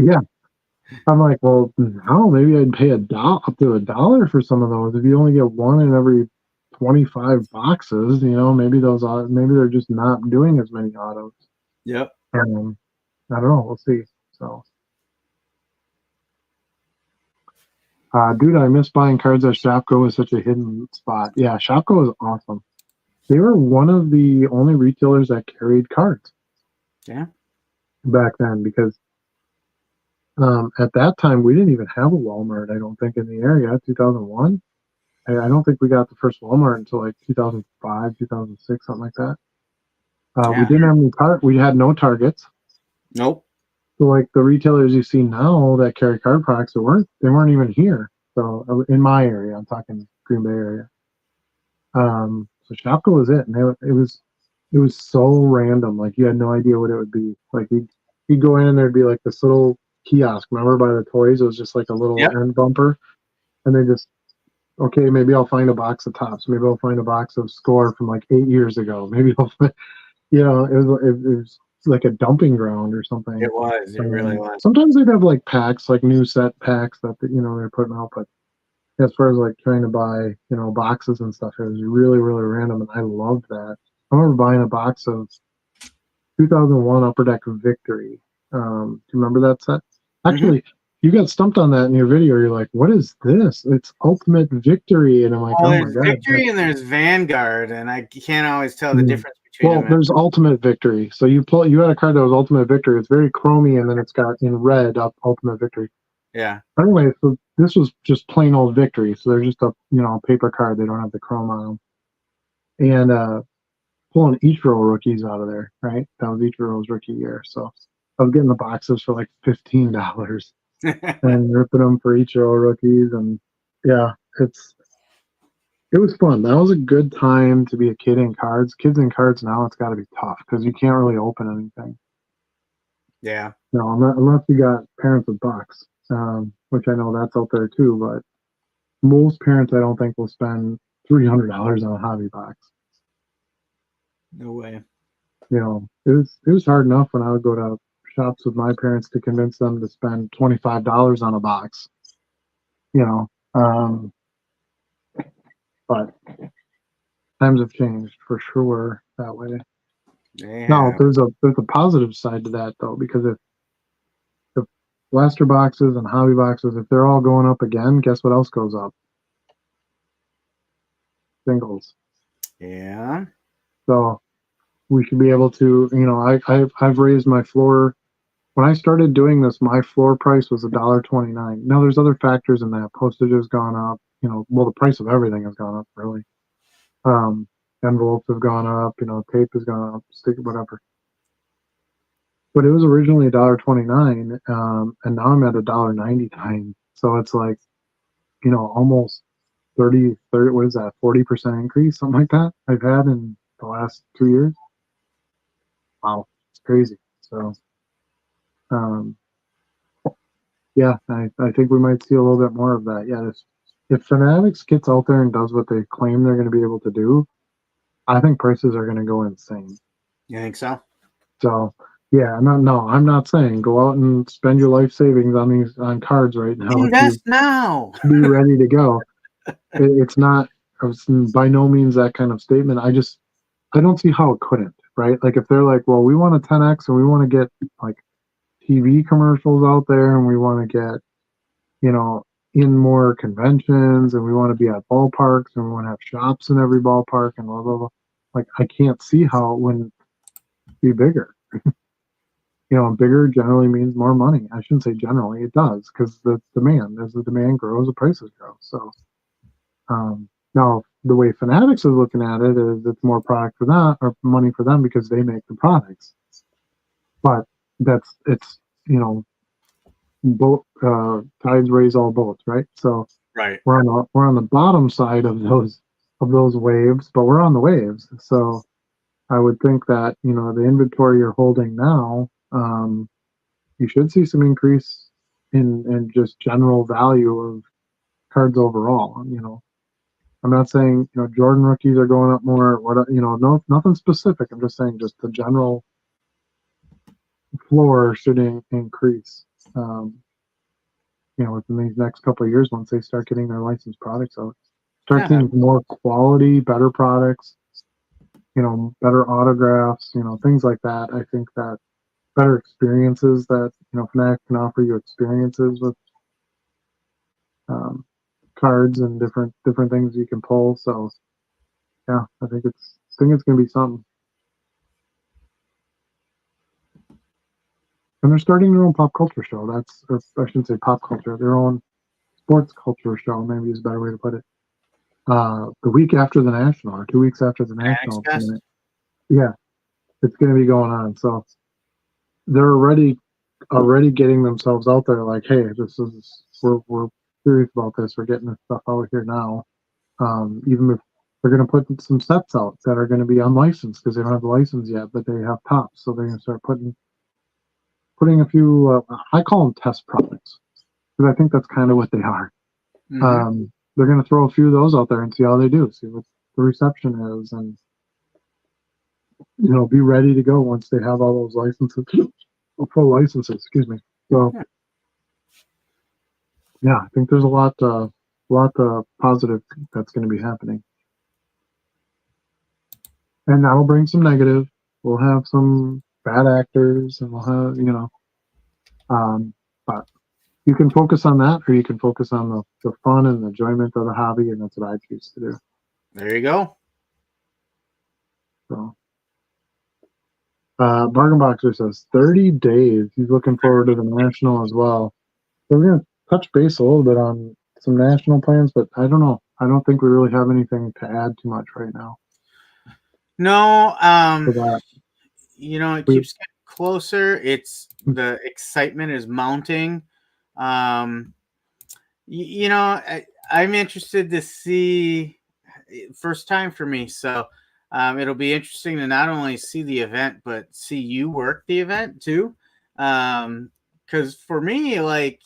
Yeah. I'm like, well, now maybe I'd pay up to $1 for some of those. If you only get one in every 25 boxes, maybe maybe they're just not doing as many autos. Yep. I don't know. We'll see. So, dude, I miss buying cards at Shopko was such a hidden spot. Yeah, Shopko is awesome. They were one of the only retailers that carried cards. Yeah. Back then, because at that time we didn't even have a Walmart. I don't think in the area. 2001. I don't think we got the first Walmart until like 2005, 2006, something like that. We Yeah. didn't have any We had no Targets. Nope. So like the retailers you see now that carry card products, they weren't even here. So in my area, I'm talking Green Bay area. So Shopko was it, and it was so random. Like you had no idea what it would be. Like you'd go in and there'd be like this little kiosk. Remember by the toys? It was just like a little Yep. end bumper, and they just okay, maybe I'll find a box of Tops. Maybe I'll find a box of Score from like 8 years ago. Maybe I'll find, it was like a dumping ground or something. It was. It really was. Sometimes they'd have like packs, like new set packs that they're putting out. But as far as like trying to buy boxes and stuff, it was really really random, and I loved that. I remember buying a box of 2001 Upper Deck Victory. Do you remember that set? Actually, you got stumped on that in your video. You're like, "What is this? It's Ultimate Victory," and I'm like, Well, "Oh my there's god!" Victory and there's Vanguard, and I can't always tell the difference between Well, them. there's Ultimate Victory. So you had a card that was Ultimate Victory. It's very chromy, and then it's got in red up Ultimate Victory. Yeah. Anyway, so this was just plain old Victory. So they're just a paper card. They don't have the chrome on them. And pulling Ichiro rookies out of there, right? That was Ichiro's rookie year. So I was getting the boxes for like $15 and ripping them for Ichiro rookies. And yeah, it was fun. That was a good time to be a kid in cards. Kids in cards now, it's got to be tough because you can't really open anything. Yeah. No, unless you got parents with bucks, which I know that's out there too. But most parents, I don't think, will spend $300 on a hobby box. No way. It was hard enough when I would go to shops with my parents to convince them to spend $25 on a box. But times have changed for sure that way. Yeah. Now there's a positive side to that though, because if blaster boxes and hobby boxes, if they're all going up again, guess what else goes up? Singles. Yeah. So we should be able to, I've raised my floor. When I started doing this, my floor price was $1.29. Now there's other factors in that. Postage has gone up, well, the price of everything has gone up really. Um, Envelopes have gone up, tape has gone up, stick, whatever. But it was originally $1.29, and now I'm at $1.99. So it's like, almost 30, what is that, 40% increase, something like that I've had in the last 2 years. Wow, it's crazy. So, um, yeah, I think we might see a little bit more of that. Yeah, if Fanatics gets out there and does what they claim they're going to be able to do, I think prices are going to go insane. You think so? So, yeah, I'm not saying go out and spend your life savings on cards right now. Invest now. Be ready to go. It's not by no means that kind of statement. I don't see how it couldn't, right? Like if they're like, well, we want a 10x and we want to get like TV commercials out there and we want to get, in more conventions and we want to be at ballparks and we want to have shops in every ballpark and blah, blah, blah. Like I can't see how it wouldn't be bigger. Bigger generally means more money. I shouldn't say generally, it does, because the demand, as the demand grows, the prices grow. So now the way Fanatics is looking at it is it's more product for that or money for them because they make the products. But it's both tides raise all boats, right? So right, we're on the bottom side of those waves, but we're on the waves. So I would think that the inventory you're holding now, you should see some increase in just general value of cards overall. I'm not saying Jordan rookies are going up more. What no, nothing specific. I'm just saying just the general floor should increase. Within these next couple of years, once they start getting their licensed products out, start seeing more quality, better products. Better autographs. Things like that. I think that better experiences that Fnatic can offer you experiences with cards and different things you can pull. So yeah, I think it's going to be something. And they're starting their own pop culture show. Or I shouldn't say pop culture, their own sports culture show, maybe is a better way to put it. The week after the National, or 2 weeks after the National. Yeah, it's going to be going on. So they're already getting themselves out there like, hey, we're serious about this. We're getting this stuff out here now. Even if they're going to put some sets out that are going to be unlicensed because they don't have the license yet, but they have tops. So they're going to start putting a few, I call them test products, because I think that's kind of what they are. Mm-hmm. They're going to throw a few of those out there and see how they do, see what the reception is, and be ready to go once they have all those licenses, full licenses. Excuse me. So, yeah, I think there's a lot positive that's going to be happening, and that'll bring some negative. We'll have some bad actors, and we'll have but you can focus on that, or you can focus on the fun and the enjoyment of the hobby, and that's what I choose to do. There you go. So, Bargain Boxer says 30 days. He's looking forward to the National as well. So we're going to touch base a little bit on some national plans, but I don't know. I don't think we really have anything to add too much right now. No, it keeps getting closer. It's the excitement is mounting. I'm interested to see, first time for me. So it'll be interesting to not only see the event, but see you work the event too. Because for me, like,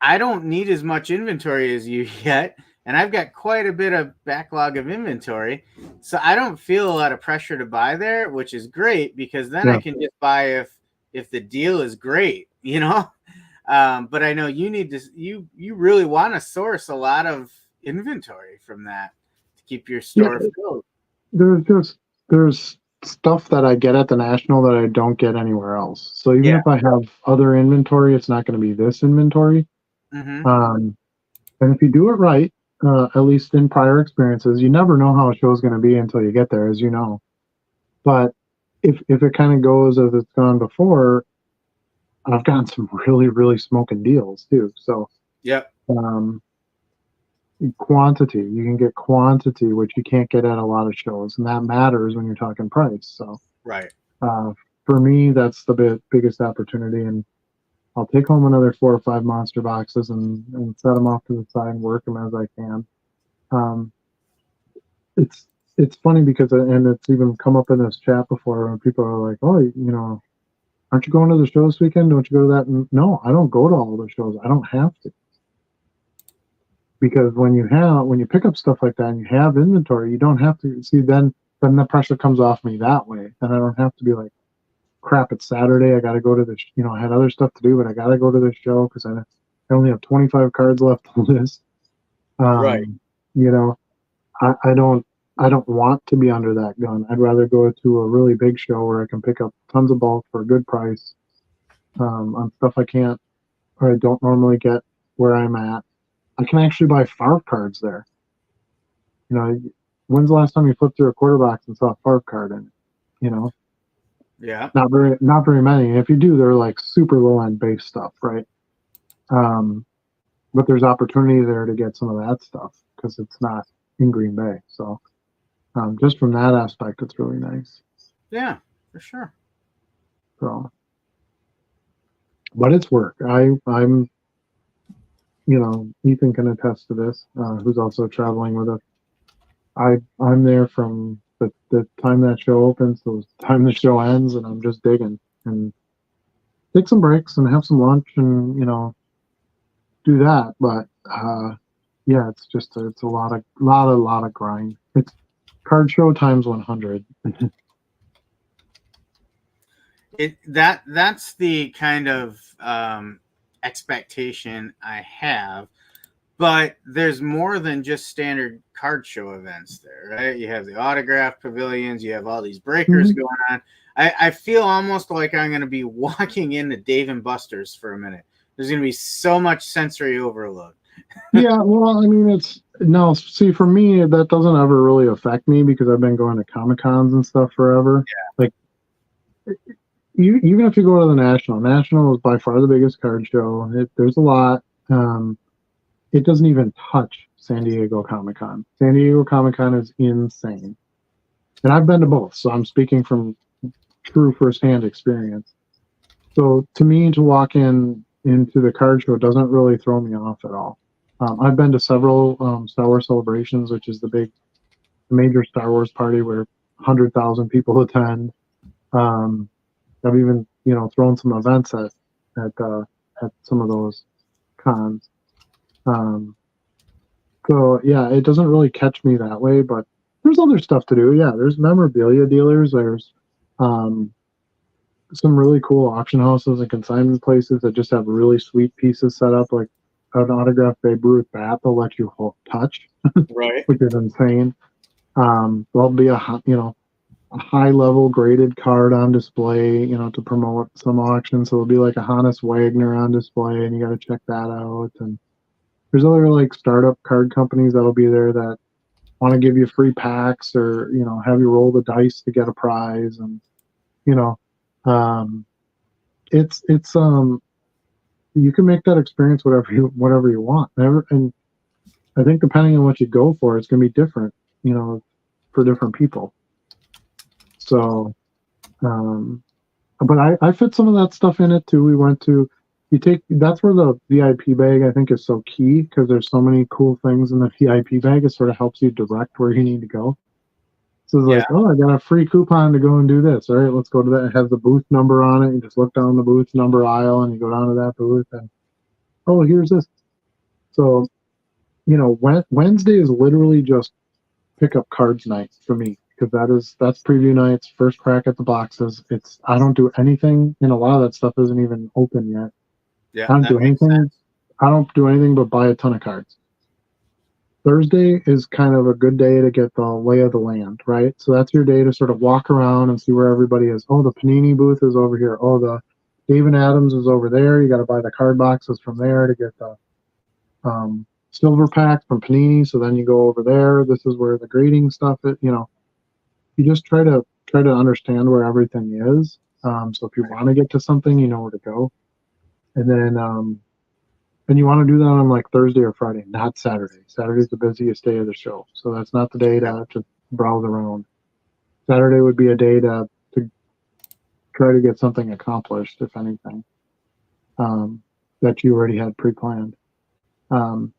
I don't need as much inventory as you yet. And I've got quite a bit of backlog of inventory. So I don't feel a lot of pressure to buy there, which is great, because then I can just buy if the deal is great, But I know you need to, you really want to source a lot of inventory from that to keep your store filled. There's stuff that I get at the National that I don't get anywhere else. So even Yeah. if I have other inventory, it's not going to be this inventory. Mm-hmm. And if you do it right, at least in prior experiences, you never know how a show is going to be until you get there, as you know. But if it kind of goes as it's gone before, I've gotten some really, really smoking deals too. So, Yep. um, quantity, you can get quantity, which you can't get at a lot of shows, and that matters when you're talking price. So, Right. for me, that's the biggest opportunity, and I'll take home another 4 or 5 monster boxes and set them off to the side and work them as I can. Um, it's it's funny because and it's even come up in this chat before when people are like, oh, aren't you going to the show this weekend? Don't you go to that? And no, I don't go to all the shows. I don't have to, because when you pick up stuff like that and you have inventory, you don't have to see then the pressure comes off me that way, and I don't have to be like, crap, it's Saturday, I got to go to this. I had other stuff to do, but I got to go to this show because I only have 25 cards left on this. Right. You know, I don't want to be under that gun. I'd rather go to a really big show where I can pick up tons of bulk for a good price, on stuff I can't or I don't normally get where I'm at. I can actually buy FARF cards there. When's the last time you flipped through a quarter box and saw a FARF card in it? Yeah. Not very many. If you do, they're like super low end base stuff, right? But there's opportunity there to get some of that stuff because it's not in Green Bay. So, just from that aspect, it's really nice. Yeah, for sure. So, but it's work. I'm, Ethan can attest to this, who's also traveling with us. I'm there from the time that show opens to the time the show ends, and I'm just digging and take some breaks and have some lunch and do that. But yeah, it's a lot of grind. It's card show times 100. That's the kind of expectation I have. But there's more than just standard card show events there, right? You have the autograph pavilions, you have all these breakers going on. I feel almost like I'm going to be walking into Dave and Buster's for a minute. There's going to be so much sensory overload. Yeah, well, I mean, see, for me, that doesn't ever really affect me because I've been going to Comic Cons and stuff forever. Yeah. Like, even if you go to the National is by far the biggest card show. There's a lot. It doesn't even touch San Diego Comic-Con. San Diego Comic-Con is insane. And I've been to both, so I'm speaking from true firsthand experience. So to me, to walk into the card show doesn't really throw me off at all. I've been to several Star Wars celebrations, which is the major Star Wars party where 100,000 people attend. I've even thrown some events at some of those cons. So yeah, it doesn't really catch me that way, but there's other stuff to do. Yeah, there's memorabilia dealers. There's some really cool auction houses and consignment places that just have really sweet pieces set up, like an autographed Babe Ruth bat they'll let you touch, Right. which is insane. There'll be a high level graded card on display, to promote some auction. So it'll be like a Hannes Wagner on display, and you got to check that out. And there's other like startup card companies that'll be there that want to give you free packs or have you roll the dice to get a prize, and it's you can make that experience whatever you want. And I think depending on what you go for, it's going to be different, for different people. So, but I fit some of that stuff in it too. We went to. That's where the VIP bag I think is so key, because there's so many cool things in the VIP bag. It sort of helps you direct where you need to go. So it's like, oh, I got a free coupon to go and do this. All right, let's go to that. It has the booth number on it. You just look down the booth number aisle and you go down to that booth and, oh, here's this. So, Wednesday is literally just pick up cards night for me, because that's preview nights, first crack at the boxes. I don't do anything, and a lot of that stuff isn't even open yet. Yeah, I don't do anything. I don't do anything but buy a ton of cards. Thursday is kind of a good day to get the lay of the land, right? So that's your day to sort of walk around and see where everybody is. Oh, the Panini booth is over here. Oh, the David Adams is over there. You got to buy the card boxes from there to get the silver pack from Panini. So then you go over there. This is where the grading stuff is. You just try to understand where everything is. So if you want to get to something, you know where to go. And then and you want to do that on like Thursday or Friday, not Saturday. Saturday's the busiest day of the show, so that's not the day to browse around. Saturday would be a day to try to get something accomplished, if anything, that you already had pre-planned. But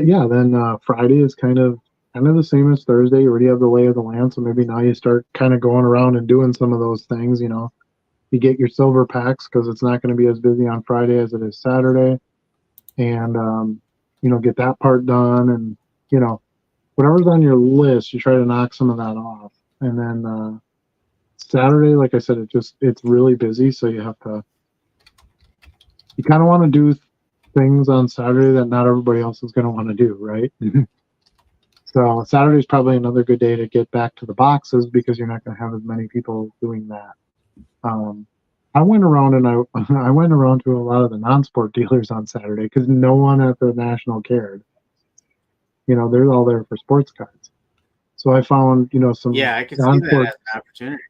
yeah, then Friday is kind of the same as Thursday. You already have the lay of the land, so maybe now you start kind of going around and doing some of those things. You get your silver packs because it's not going to be as busy on Friday as it is Saturday, and get that part done, and whatever's on your list, you try to knock some of that off, and then Saturday, like I said, it's really busy, so you kind of want to do things on Saturday that not everybody else is going to want to do, right? So Saturday's probably another good day to get back to the boxes because you're not going to have as many people doing that. I went around and I went around to a lot of the non-sport dealers on Saturday because no one at the National cared. They're all there for sports cards. So I found, some I could see non-sport. that as an opportunity.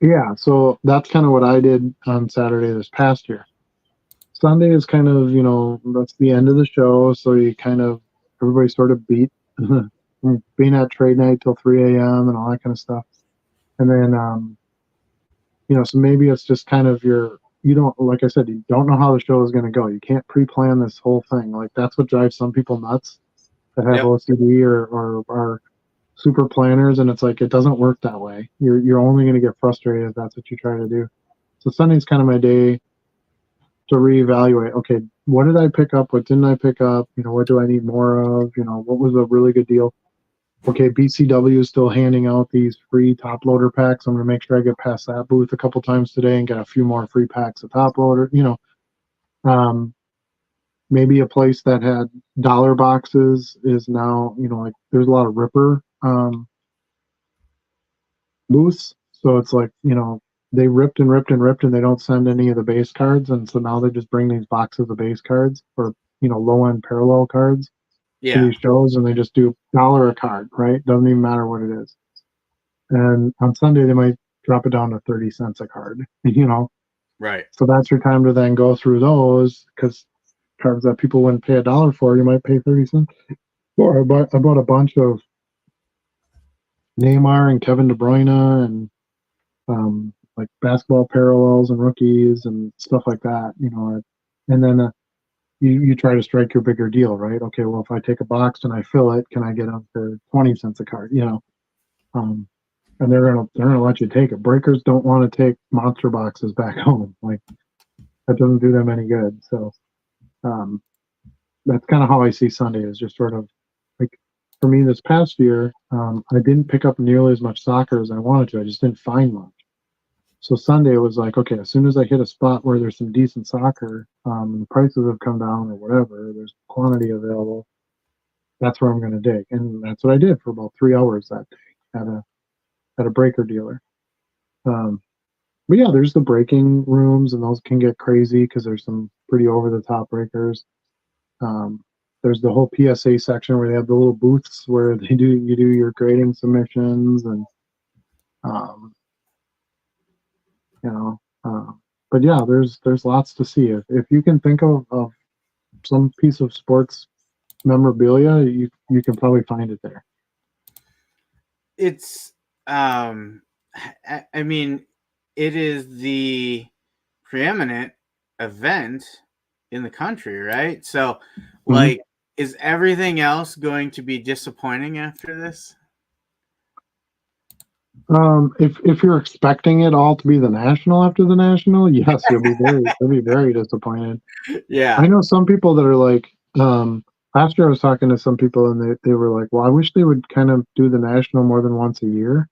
Yeah, so that's kind of what I did on Saturday this past year. Sunday is kind of, that's the end of the show, so everybody sort of beat being at trade night till 3 a.m. and all that kind of stuff. And then, so maybe it's just kind of you don't, like I said, you don't know how the show is going to go. You can't pre-plan this whole thing. Like that's what drives some people nuts that have OCD or are super planners, and it's like it doesn't work that way. You're only going to get frustrated if that's what you try to do. So Sunday's kind of my day to reevaluate. Okay, what did I pick up? What didn't I pick up? What do I need more of? What was a really good deal? Okay, BCW is still handing out these free top loader packs. I'm going to make sure I get past that booth a couple times today and get a few more free packs of top loader. Maybe a place that had dollar boxes is now, like there's a lot of Ripper booths. So it's like, they ripped and ripped and ripped and they don't send any of the base cards. And so now they just bring these boxes of base cards or, low end parallel cards to these shows, and they just do $1 a card, right? Doesn't even matter what it is. And on Sunday, they might drop it down to 30 cents a card, Right. So that's your time to then go through those because cards that people wouldn't pay $1 for, you might pay 30 cents for. I bought a bunch of Neymar and Kevin De Bruyne and like basketball parallels and rookies and stuff like that, and then you try to strike your bigger deal, right? Okay, well, if I take a box and I fill it, can I get them for 20 cents a card? And they're gonna let you take it. Breakers don't want to take monster boxes back home. Like that doesn't do them any good. So that's kind of how I see Sunday is just sort of like for me this past year. I didn't pick up nearly as much soccer as I wanted to. I just didn't find much. So Sunday was like, okay, as soon as I hit a spot where there's some decent soccer, and the prices have come down or whatever, there's quantity available, that's where I'm going to dig. And that's what I did for about 3 hours that day at a breaker dealer. But yeah, there's the breaking rooms, and those can get crazy because there's some pretty over-the-top breakers. There's the whole PSA section where they have the little booths where you do your grading submissions and but yeah, there's lots to see. If you can think of some piece of sports memorabilia, you can probably find it there. It's I mean, it is the preeminent event in the country, right? So like is everything else going to be disappointing after this? If you're expecting it all to be the national after the national, yes, you'll be very disappointed. Yeah. I know some people that are like, last year I was talking to some people and they were like, well, I wish they would kind of do the national more than once a year.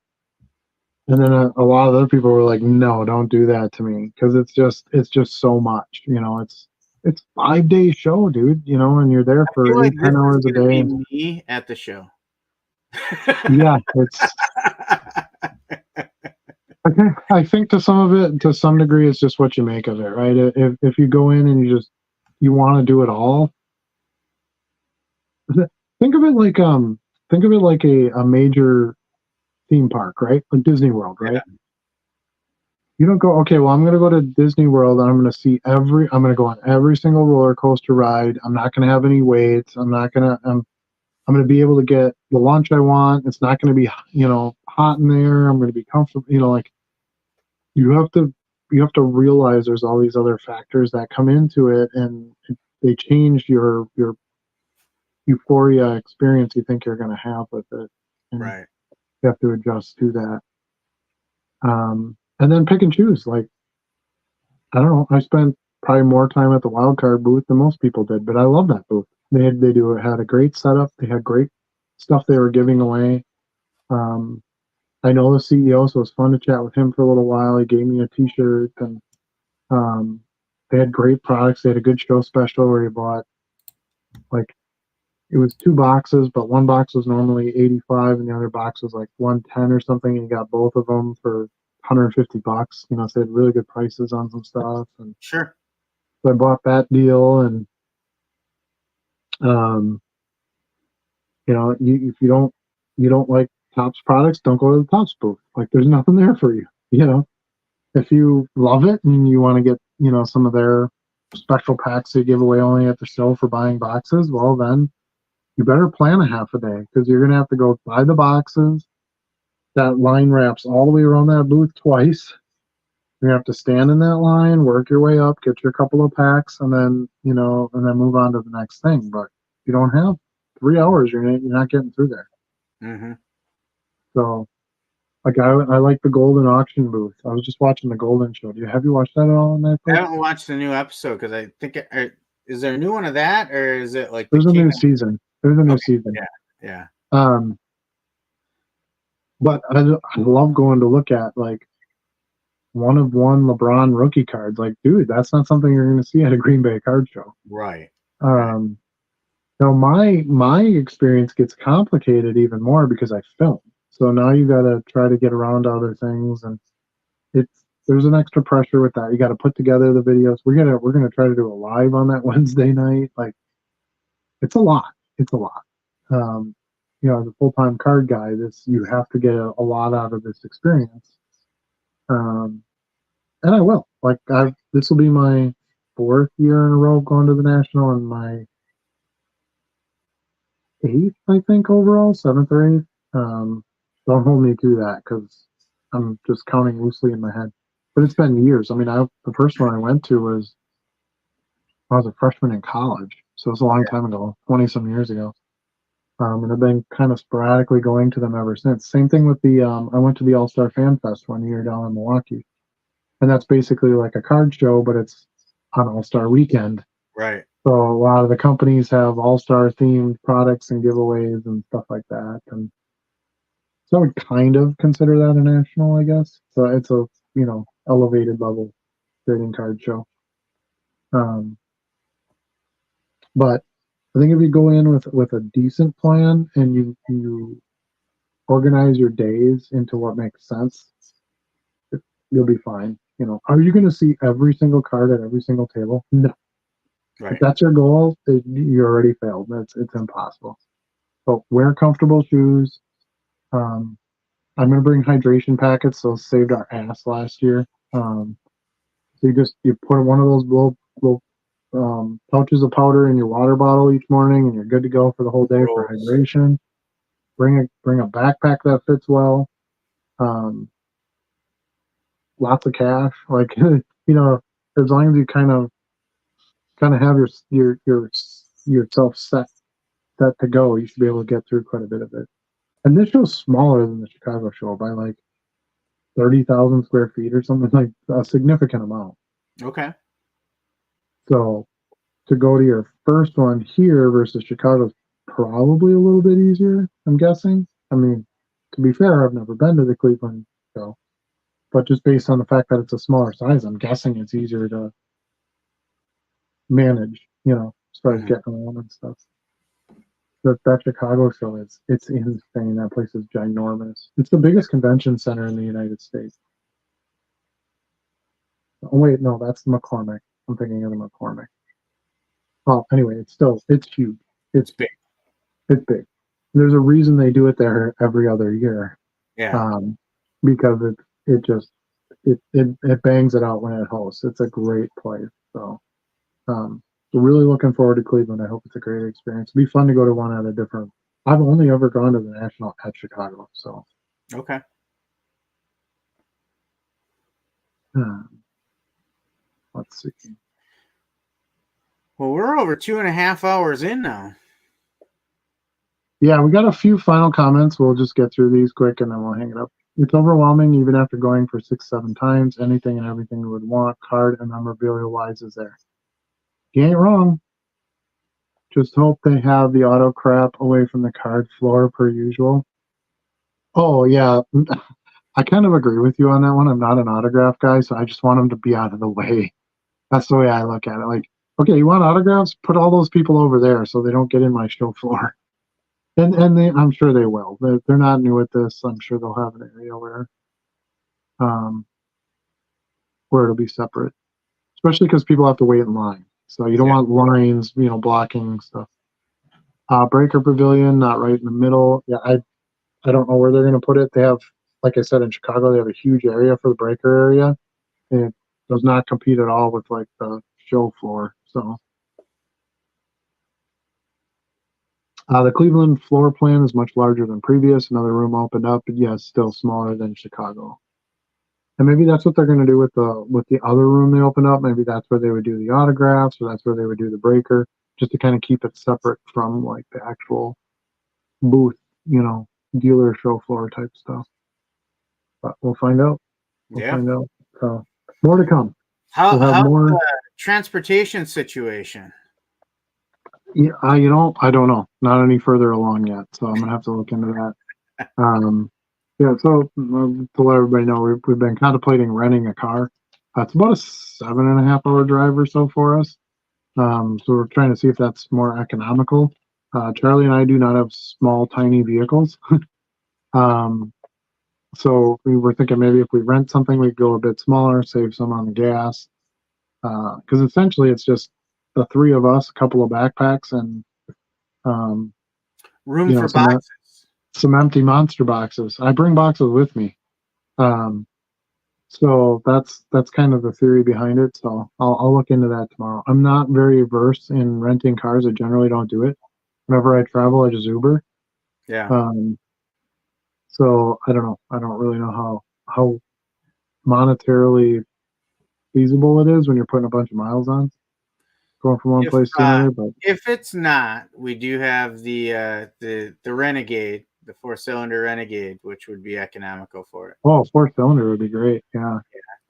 And then a lot of other people were like, no, don't do that to me. Cause it's just so much, it's 5 day show, dude, you know, and you're there I feel for like eight, this 10 is hours a going to day. be And me at the show. yeah, it's, okay. I think to some of it, to some degree, it's just what you make of it, right? If you go in and you want to do it all, think of it like a major theme park, right? Like Disney World, right? Yeah. You don't go, okay, well, I'm going to go to Disney World and I'm going to go on every single roller coaster ride. I'm not going to have any waits. I'm going to be able to get the lunch I want. It's not going to be, hot in there. I'm going to be comfortable, like you have to, realize there's all these other factors that come into it, and they change your euphoria experience you think you're going to have with it. And Right. you have to adjust to that. And then pick and choose. Like, I don't know. I spent probably more time at the wild card booth than most people did, but I love that booth. Had a great setup. They had great stuff they were giving away. Um, I know the CEO, so it was fun to chat with him for a little while. He gave me a T-shirt, and um, they had great products. They had a good show special where you bought, like, it was 2 boxes, but one box was normally 85, and the other box was like 110 or something. And you got both of them for $150. You know, so they had really good prices on some stuff, and Sure. so I bought that deal. And um, if you don't like Topps products, don't go to the Topps booth. Like, there's nothing there for you. You know, if you love it and you want to get some of their special packs they give away only at the show for buying boxes, well then you better plan a half a day, because you're gonna have to go buy the boxes. That line wraps all the way around that booth twice. You have to stand in that line, work your way up, get your couple of packs, and then move on to the next thing. But you don't have 3 hours. You're not getting through there. Mm-hmm. So, like, I like the Golden Auction booth. I was just watching the Golden show. Have you watched that at all on I Netflix? haven't watched the new episode because I think is there a new one of that, or is it like the There's a King new of? season. There's a new Okay. season. Yeah. Yeah. Um, but I love going to look at, like, one of one LeBron rookie cards. Like, dude, that's not something you're going to see at a Green Bay card show. Right. Right. Um, Now my experience gets complicated even more because I film. So now you got to try to get around to other things, and there's an extra pressure with that. You got to put together the videos. We're gonna try to do a live on that Wednesday night. Like, it's a lot. It's a lot. Um, as a full-time card guy, you have to get a lot out of this experience. Um, and I will. Like, this will be my 4th year in a row going to the national, and my 8th, I think, overall, 7th or 8th. Don't hold me to that, because I'm just counting loosely in my head. But it's been years. I mean, the first one I went to was when I was a freshman in college, so it's a long time ago, 20 some years ago. And I've been kind of sporadically going to them ever since. Same thing with I went to the All Star Fan Fest one year down in Milwaukee, and that's basically like a card show, but it's on All Star weekend. Right. So a lot of the companies have all-star themed products and giveaways and stuff like that. And so I would kind of consider that a national, I guess. So it's a, elevated level trading card show. Um, but I think if you go in with a decent plan and you organize your days into what makes sense, you'll be fine. Are you going to see every single card at every single table? No. If Right. that's your goal, you already failed. It's impossible. So wear comfortable shoes. Um, I'm gonna bring hydration packets. Those saved our ass last year. So you put one of those little pouches of powder in your water bottle each morning, and you're good to go for the whole day for Rules. hydration. Bring a backpack that fits well. Um, Lots of cash. Like, as long as you kind of have yourself set to go, you should be able to get through quite a bit of it. And this show's smaller than the Chicago show by like 30,000 square feet or something, like a significant amount. Okay. So to go to your first one here versus Chicago is probably a little bit easier, I'm guessing. I mean, to be fair, I've never been to the Cleveland show, but just based on the fact that it's a smaller size, I'm guessing it's easier to manage, as far as getting around and stuff. That Chicago show it's insane. That place is ginormous. It's the biggest convention center in the United States. Oh wait, no, that's McCormick. I'm thinking of the McCormick. Well, anyway, it's huge. It's big. It's big. There's a reason they do it there every other year. Yeah. Because it bangs it out when it hosts. It's a great place. So really looking forward to Cleveland. I hope it's a great experience. It'd be fun to go to one at a different. I've only ever gone to the National at Chicago. So okay. Let's see. Well, we're over 2.5 hours in now. Yeah, we got a few final comments. We'll just get through these quick and then we'll hang it up. It's overwhelming even after going for 6-7 times. Anything and everything you would want, card and memorabilia wise, is there. You ain't wrong. Just hope they have the auto crap away from the card floor per usual. Oh, yeah. I kind of agree with you on that one. I'm not an autograph guy, so I just want them to be out of the way. That's the way I look at it. Like, okay, you want autographs? Put all those people over there so they don't get in my show floor. And I'm sure they will. They're not new at this. I'm sure they'll have an area where it'll be separate, especially because people have to wait in line. So you don't want lines, blocking stuff. Breaker Pavilion, not right in the middle. Yeah, I don't know where they're going to put it. They have, like I said, in Chicago, they have a huge area for the breaker area. And it does not compete at all with like the show floor. So the Cleveland floor plan is much larger than previous. Another room opened up, but yes, still smaller than Chicago. And maybe that's what they're going to do with the other room they opened up. Maybe that's where they would do the autographs, or that's where they would do the breaker, just to kind of keep it separate from like the actual booth, dealer show floor type stuff. But we'll find out. We'll find out. So more to come. How's the transportation situation? Yeah, I don't know. Not any further along yet, so I'm gonna have to look into that. So to let everybody know, we've been contemplating renting a car. It's about a 7.5 hour drive or so for us. So we're trying to see if that's more economical. Charlie and I do not have small, tiny vehicles. So we were thinking maybe if we rent something, we'd go a bit smaller, save some on the gas. Because essentially it's just the three of us, a couple of backpacks, and room for boxes. Some empty monster boxes. I bring boxes with me. So that's kind of the theory behind it. So I'll look into that tomorrow. I'm not very versed in renting cars. I generally don't do it. Whenever I travel, I just Uber. Yeah. So I don't know. I don't really know how monetarily feasible it is when you're putting a bunch of miles on, going from one place to another. But if it's not, we do have the Renegade, the 4-cylinder Renegade, which would be economical for it. Oh, 4-cylinder would be great. Yeah.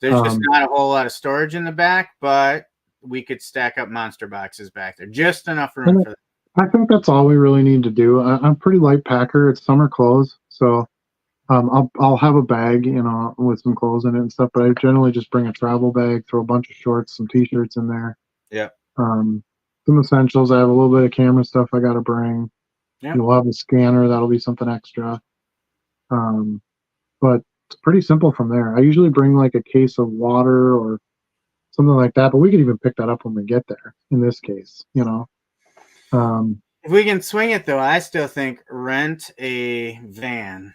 There's just not a whole lot of storage in the back, but we could stack up monster boxes back there. Just enough room for that. I think that's all we really need to do. I'm a pretty light packer. It's summer clothes, so I'll have a bag, with some clothes in it and stuff. But I generally just bring a travel bag, throw a bunch of shorts, some t-shirts in there. Yeah. Some essentials. I have a little bit of camera stuff I got to bring. Yeah. We'll have a scanner. That'll be something extra. But it's pretty simple from there. I usually bring like a case of water or something like that, but we could even pick that up when we get there. In this case, if we can swing it, though, I still think rent a van.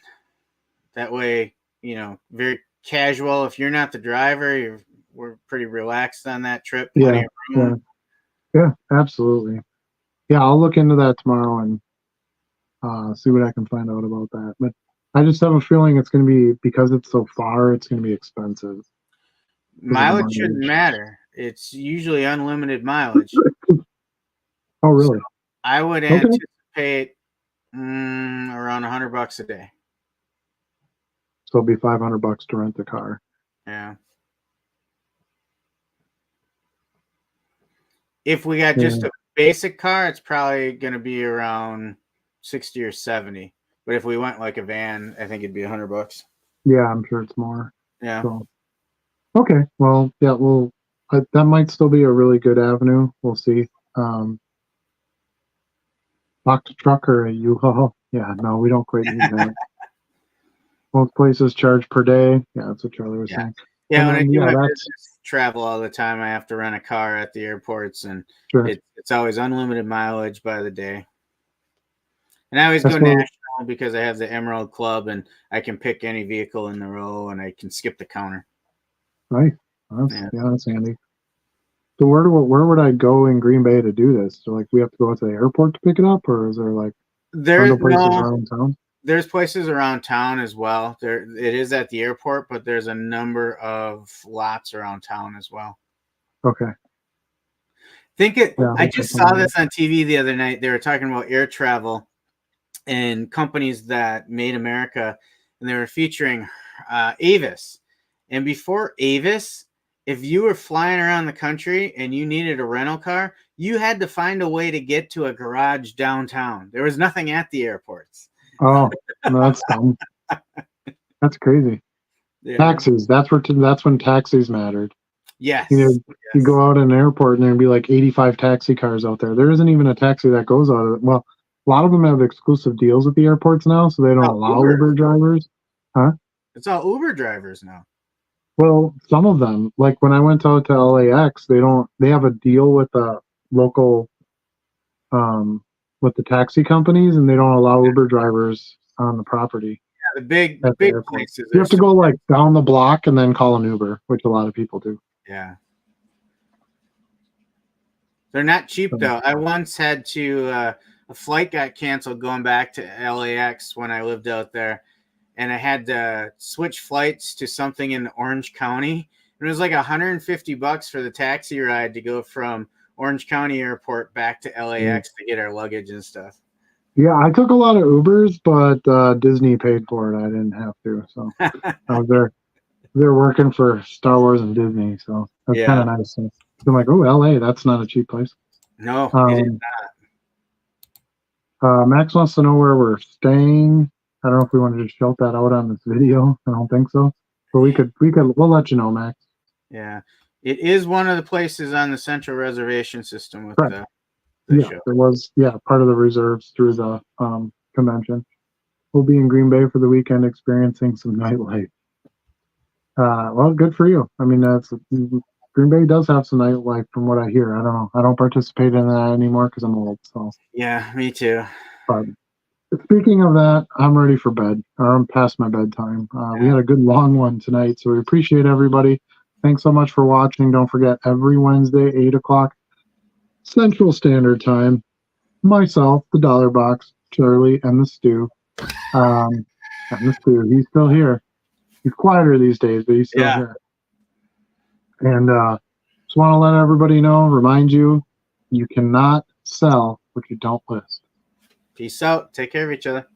That way, very casual. If you're not the driver, we're pretty relaxed on that trip. Plenty of room. Yeah, absolutely. Yeah, I'll look into that tomorrow and see what I can find out about that. But I just have a feeling it's going to be, because it's so far, it's going to be expensive. Mileage shouldn't matter. It's usually unlimited mileage. Oh, really? So I would anticipate around $100 a day. So it'll be $500 to rent the car. Yeah. If we got just a basic car, it's probably going to be around 60 or 70. But if we went like a van, I think it'd be $100. Yeah, I'm sure it's more. Yeah. So, okay. Well, yeah, that might still be a really good avenue. We'll see. Box truck or a U-Haul? Yeah, no, we don't quite need that. Most places charge per day. Yeah, that's what Charlie was saying. Yeah, And when I then, do my that's business travel all the time, I have to rent a car at the airports, and sure. it's always unlimited mileage by the day. And I always That's go where, national because I have the Emerald Club, and I can pick any vehicle in the row, and I can skip the counter. right. That's handy. So where would I go in Green Bay to do this? So like we have to go to the airport to pick it up, or is there like rental places around town? There's places around town as well. It is at the airport, but there's a number of lots around town as well. Okay. I just saw this on TV the other night. They were talking about air travel and companies that made America, and they were featuring Avis. And before Avis, if you were flying around the country and you needed a rental car, you had to find a way to get to a garage downtown. There was nothing at the airports. Oh, no, that's dumb. That's crazy. Yeah. Taxis. That's when taxis mattered. Yes. You go out in an airport and there'd be like 85 taxi cars out there. There isn't even a taxi that goes out of it. Well, a lot of them have exclusive deals at the airports now, so they don't allow Uber drivers. Huh? It's all Uber drivers now. Well, some of them, like when I went out to LAX, they have a deal with the local, with the taxi companies, and they don't allow Uber drivers on the property. Yeah, the big places. You have to go like down the block and then call an Uber, which a lot of people do. Yeah. They're not cheap though. I once had to, a flight got canceled going back to LAX when I lived out there, and I had to switch flights to something in Orange County. And it was like $150 for the taxi ride to go from Orange County Airport back to LAX to get our luggage and stuff. Yeah, I took a lot of Ubers, but Disney paid for it. I didn't have to, so I was there. They're working for Star Wars and Disney, so that's kind of nice. So I'm like, oh, LA, that's not a cheap place. No, it is not. Max wants to know where we're staying. I don't know if we wanted to shout that out on this video. I don't think so, but we'll let you know, Max. Yeah, it is one of the places on the central reservation system with the show. It was part of the reserves through the convention. We'll be in Green Bay for the weekend, experiencing some nightlife. Well, good for you. I mean, Green Bay does have some nightlife from what I hear. I don't know. I don't participate in that anymore because I'm old. So yeah, me too. But speaking of that, I'm ready for bed. I'm past my bedtime. We had a good long one tonight, so we appreciate everybody. Thanks so much for watching. Don't forget, every Wednesday, 8 o'clock Central Standard Time, myself, the Dollar Box, Charlie, and the Stew. He's still here. He's quieter these days, but he's still here. And just want to let everybody know, remind you, you cannot sell what you don't list. Peace out. Take care of each other.